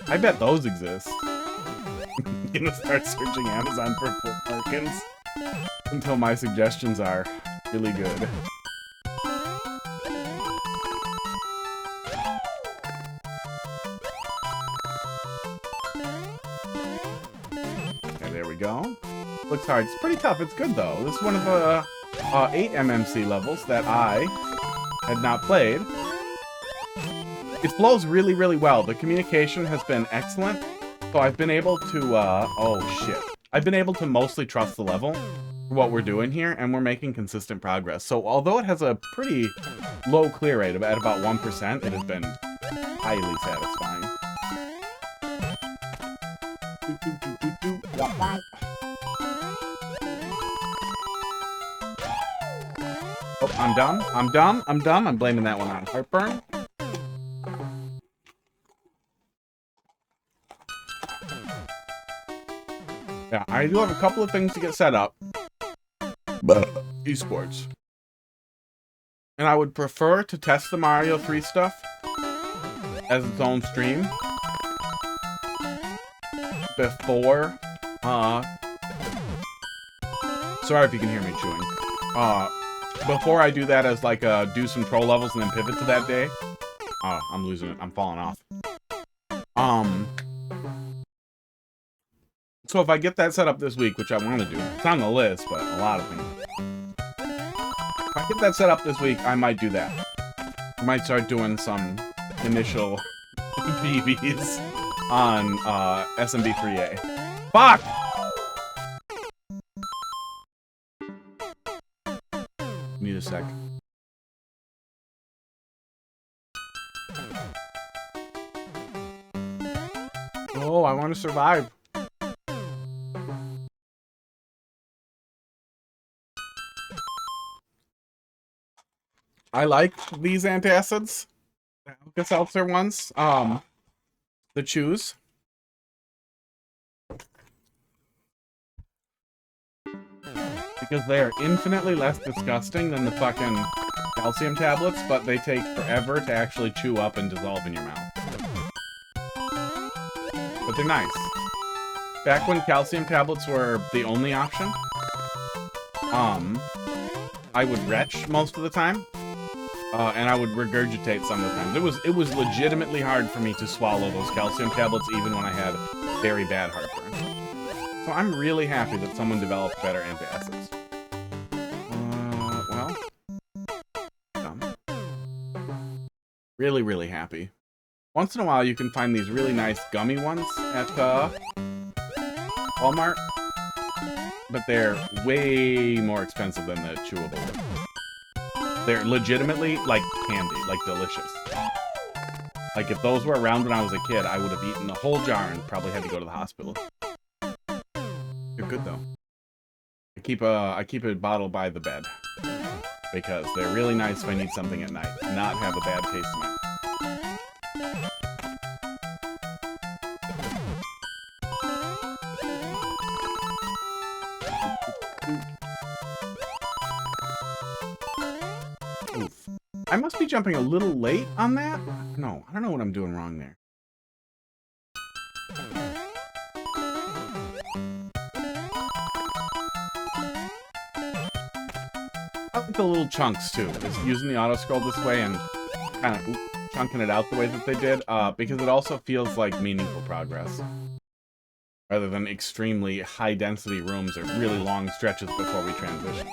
I bet those exist. I'm gonna start searching Amazon for foot merkins until my suggestions are really good. Okay, there we go. Looks hard. It's pretty tough. It's good, though. This is one of the 8 MMC levels that I had not played. It flows really, really well. The communication has been excellent. So I've been able to, oh shit. I've been able to mostly trust the level for what we're doing here, and we're making consistent progress. So although it has a pretty low clear rate at about 1%, it has been highly satisfying. Oh, I'm dumb. I'm dumb. I'm dumb. I'm blaming that one on heartburn. Yeah, I do have a couple of things to get set up. But esports. And I would prefer to test the Mario 3 stuff as its own stream before sorry if you can hear me chewing. Before I do that as like do some troll levels and then pivot to that day. I'm losing it. I'm falling off. So if I get that set up this week, which I want to do, it's on the list, but a lot of things. If I get that set up this week, I might do that. I might start doing some initial BBs on SMB3A. Fuck! Need a sec. Oh, I want to survive. I like these antacids. The Alka-Seltzer ones. The chews. Because they are infinitely less disgusting than the fucking calcium tablets, but they take forever to actually chew up and dissolve in your mouth. But they're nice. Back when calcium tablets were the only option, I would retch most of the time. And I would regurgitate some of the time. It was legitimately hard for me to swallow those calcium tablets even when I had very bad heartburn. So I'm really happy that someone developed better antacids. Well. Really, really happy. Once in a while you can find these really nice gummy ones at Walmart. But they're way more expensive than the chewable. They're legitimately like candy, like delicious. Like if those were around when I was a kid, I would have eaten the whole jar and probably had to go to the hospital. They're good though. I keep a bottle by the bed because they're really nice if I need something at night, not have a bad taste in it. Oof. I must be jumping a little late on that? No, I don't know what I'm doing wrong there. I like the little chunks too. It's using the auto scroll this way and kind of chunking it out the way that they did, because it also feels like meaningful progress. Rather than extremely high density rooms or really long stretches before we transition.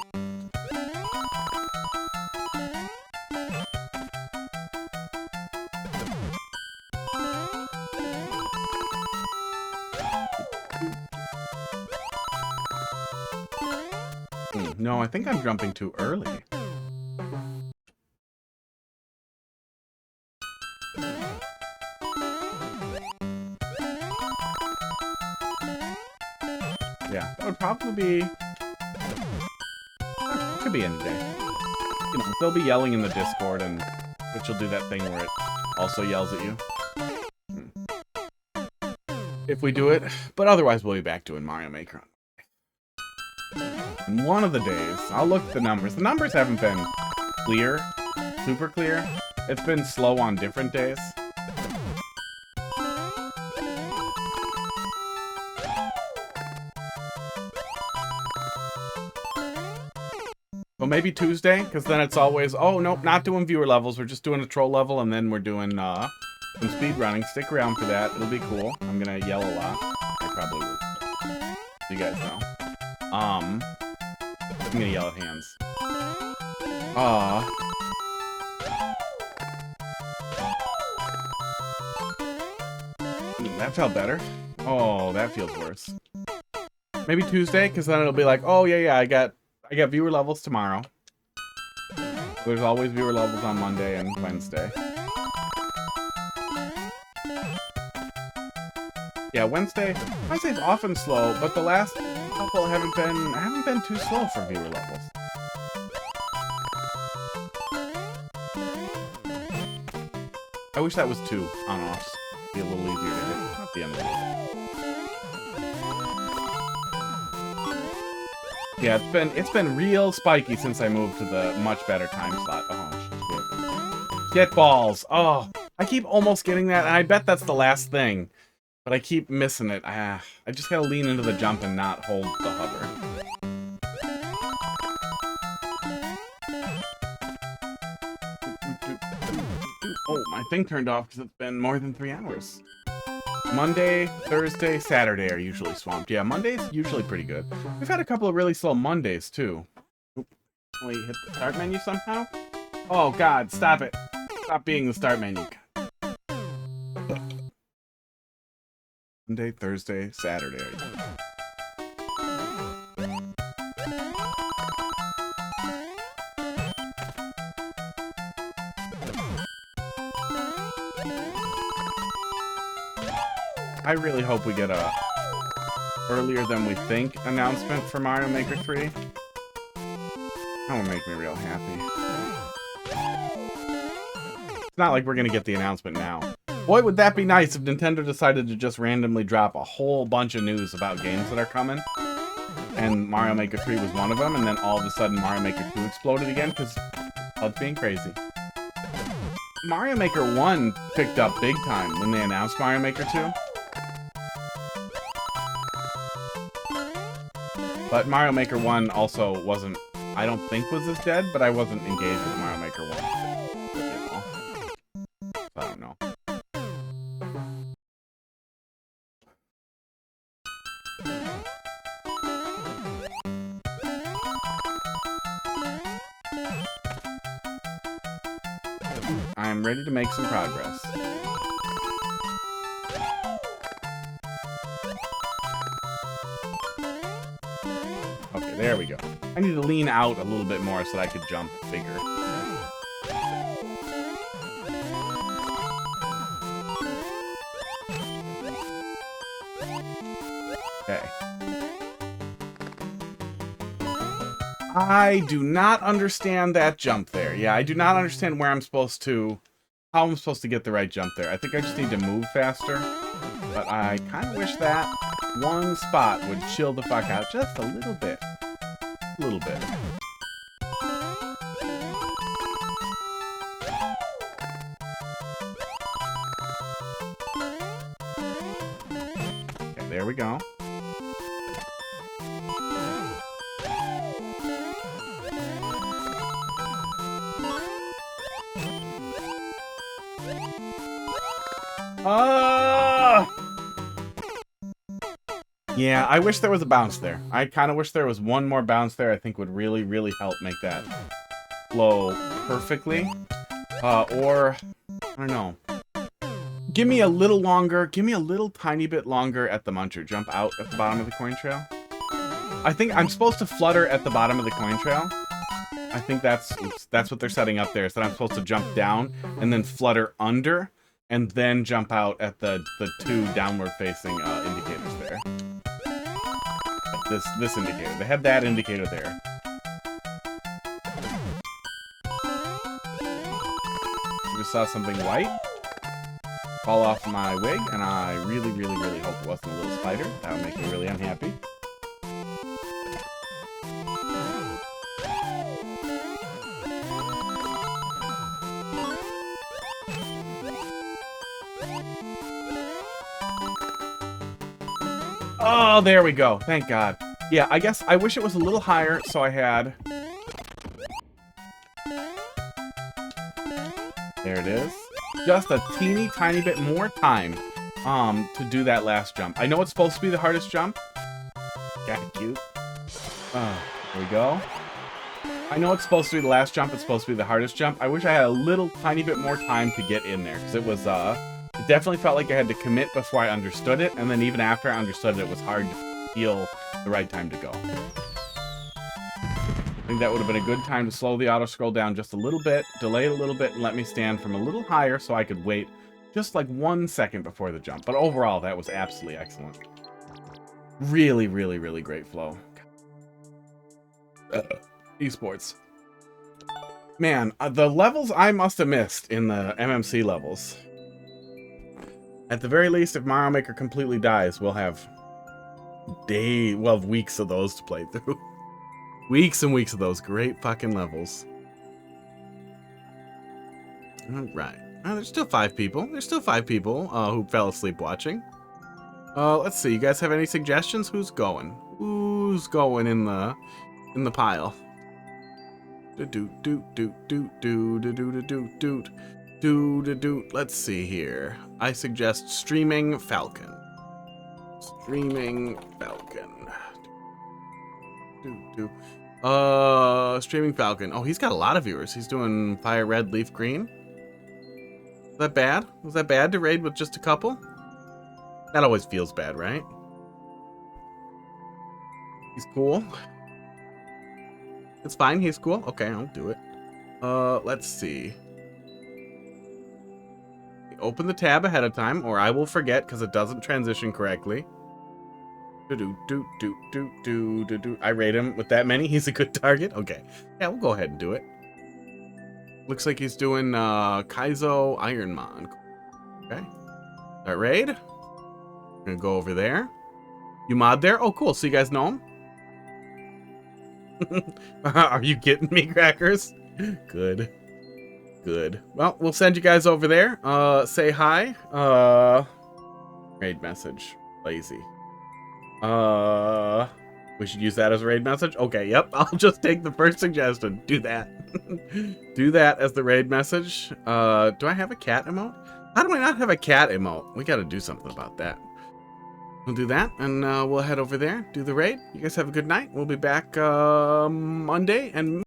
No, I think I'm jumping too early. Yeah, that would probably be... It could be any day. You know, they'll be yelling in the Discord, and which will do that thing where it also yells at you. If we do it. But otherwise, we'll be back doing Mario Maker. And one of the days, I'll look at the numbers. The numbers haven't been clear, super clear. It's been slow on different days. Well, maybe Tuesday, because then it's always, oh, nope, not doing viewer levels. We're just doing a troll level, and then we're doing some speed running. Stick around for that. It'll be cool. I'm going to yell a lot. I probably will. So you guys know. I'm going to yell at hands. That felt better. Oh, that feels worse. Maybe Tuesday, because then it'll be like, oh, yeah, I got viewer levels tomorrow. There's always viewer levels on Monday and Wednesday. Yeah, Wednesday's often slow, but the last couple haven't been too slow for viewer levels. I wish that was 2 on-offs. Be a little easier to hit at the end of the level. Yeah, it's been real spiky since I moved to the much better time slot. Oh, shit. Get balls. Oh, I keep almost getting that, and I bet that's the last thing. But I keep missing it. I just gotta lean into the jump and not hold the hover. Oh, my thing turned off because it's been more than 3 hours. Monday, Thursday, Saturday are usually swamped. Yeah, Monday's usually pretty good. We've had a couple of really slow Mondays, too. Oop. Wait, hit the start menu somehow? Oh, God, stop it. Stop being the start menu. Monday, Thursday, Saturday. I really hope we get a earlier than we think announcement for Mario Maker 3. That would make me real happy. It's not like we're gonna get the announcement now. Boy, would that be nice if Nintendo decided to just randomly drop a whole bunch of news about games that are coming. And Mario Maker 3 was one of them, and then all of a sudden Mario Maker 2 exploded again, because it's being crazy. Mario Maker 1 picked up big time when they announced Mario Maker 2. But Mario Maker 1 also wasn't, I don't think was as dead, but I wasn't engaged with Mario Maker 1. I don't know. I am ready to make some progress. Okay, there we go. I need to lean out a little bit more so that I could jump bigger. I do not understand that jump there. Yeah, I do not understand where I'm supposed to... How I'm supposed to get the right jump there. I think I just need to move faster. But I kind of wish that one spot would chill the fuck out just a little bit. A little bit. Okay, there we go. Yeah, I wish there was a bounce there. I kind of wish there was one more bounce there. I think would really, really help make that flow perfectly. Or, I don't know. Give me a little longer. Give me a little tiny bit longer at the muncher. Jump out at the bottom of the coin trail. I think I'm supposed to flutter at the bottom of the coin trail. I think that's what they're setting up there. So that I'm supposed to jump down and then flutter under and then jump out at the two downward facing indicators there. This indicator. They had that indicator there. I just saw something white fall off my wig, and I really, really, really hope it wasn't a little spider. That would make me really unhappy. Oh, there we go. Thank God. Yeah, I guess I wish it was a little higher, so I had... There it is. Just a teeny tiny bit more time to do that last jump. I know it's supposed to be the hardest jump. Got it cute. There we go. I know it's supposed to be the last jump. It's supposed to be the hardest jump. I wish I had a little tiny bit more time to get in there, because it was... It definitely felt like I had to commit before I understood it, and then even after I understood it, it was hard to feel the right time to go. I think that would have been a good time to slow the auto scroll down just a little bit, delay it a little bit, and let me stand from a little higher so I could wait just like 1 second before the jump. But overall, that was absolutely excellent. Really, really, really great flow. Esports. Man, the levels I must have missed in the MMC levels. At the very least, if Mario Maker completely dies, we'll have weeks of those to play through. Weeks and weeks of those great fucking levels. Alright. There's still 5 people. There's still 5 people who fell asleep watching. Let's see. You guys have any suggestions? Who's going? Who's going in the pile? Let's see here. I suggest Streaming Falcon. Streaming Falcon. Streaming Falcon. Oh, he's got a lot of viewers. He's doing Fire Red, Leaf Green. Was that bad? Was that bad to raid with just a couple? That always feels bad, right? He's cool. It's fine. He's cool. Okay, I'll do it. Let's see. Open the tab ahead of time, or I will forget because it doesn't transition correctly. I rate him with that many. He's a good target. Okay. Yeah, we'll go ahead and do it. Looks like he's doing Kaizo Ironman. Okay. That raid. I'm gonna go over there. You mod there? Oh, cool. So you guys know him? Are you getting me, Crackers? Good. Good. Well, we'll send you guys over there. Say hi. Raid message. Lazy. We should use that as a raid message? Okay, yep. I'll just take the first suggestion. Do that. Do that as the raid message. Do I have a cat emote? How do I not have a cat emote? We gotta do something about that. We'll do that, and we'll head over there, do the raid. You guys have a good night. We'll be back Monday, and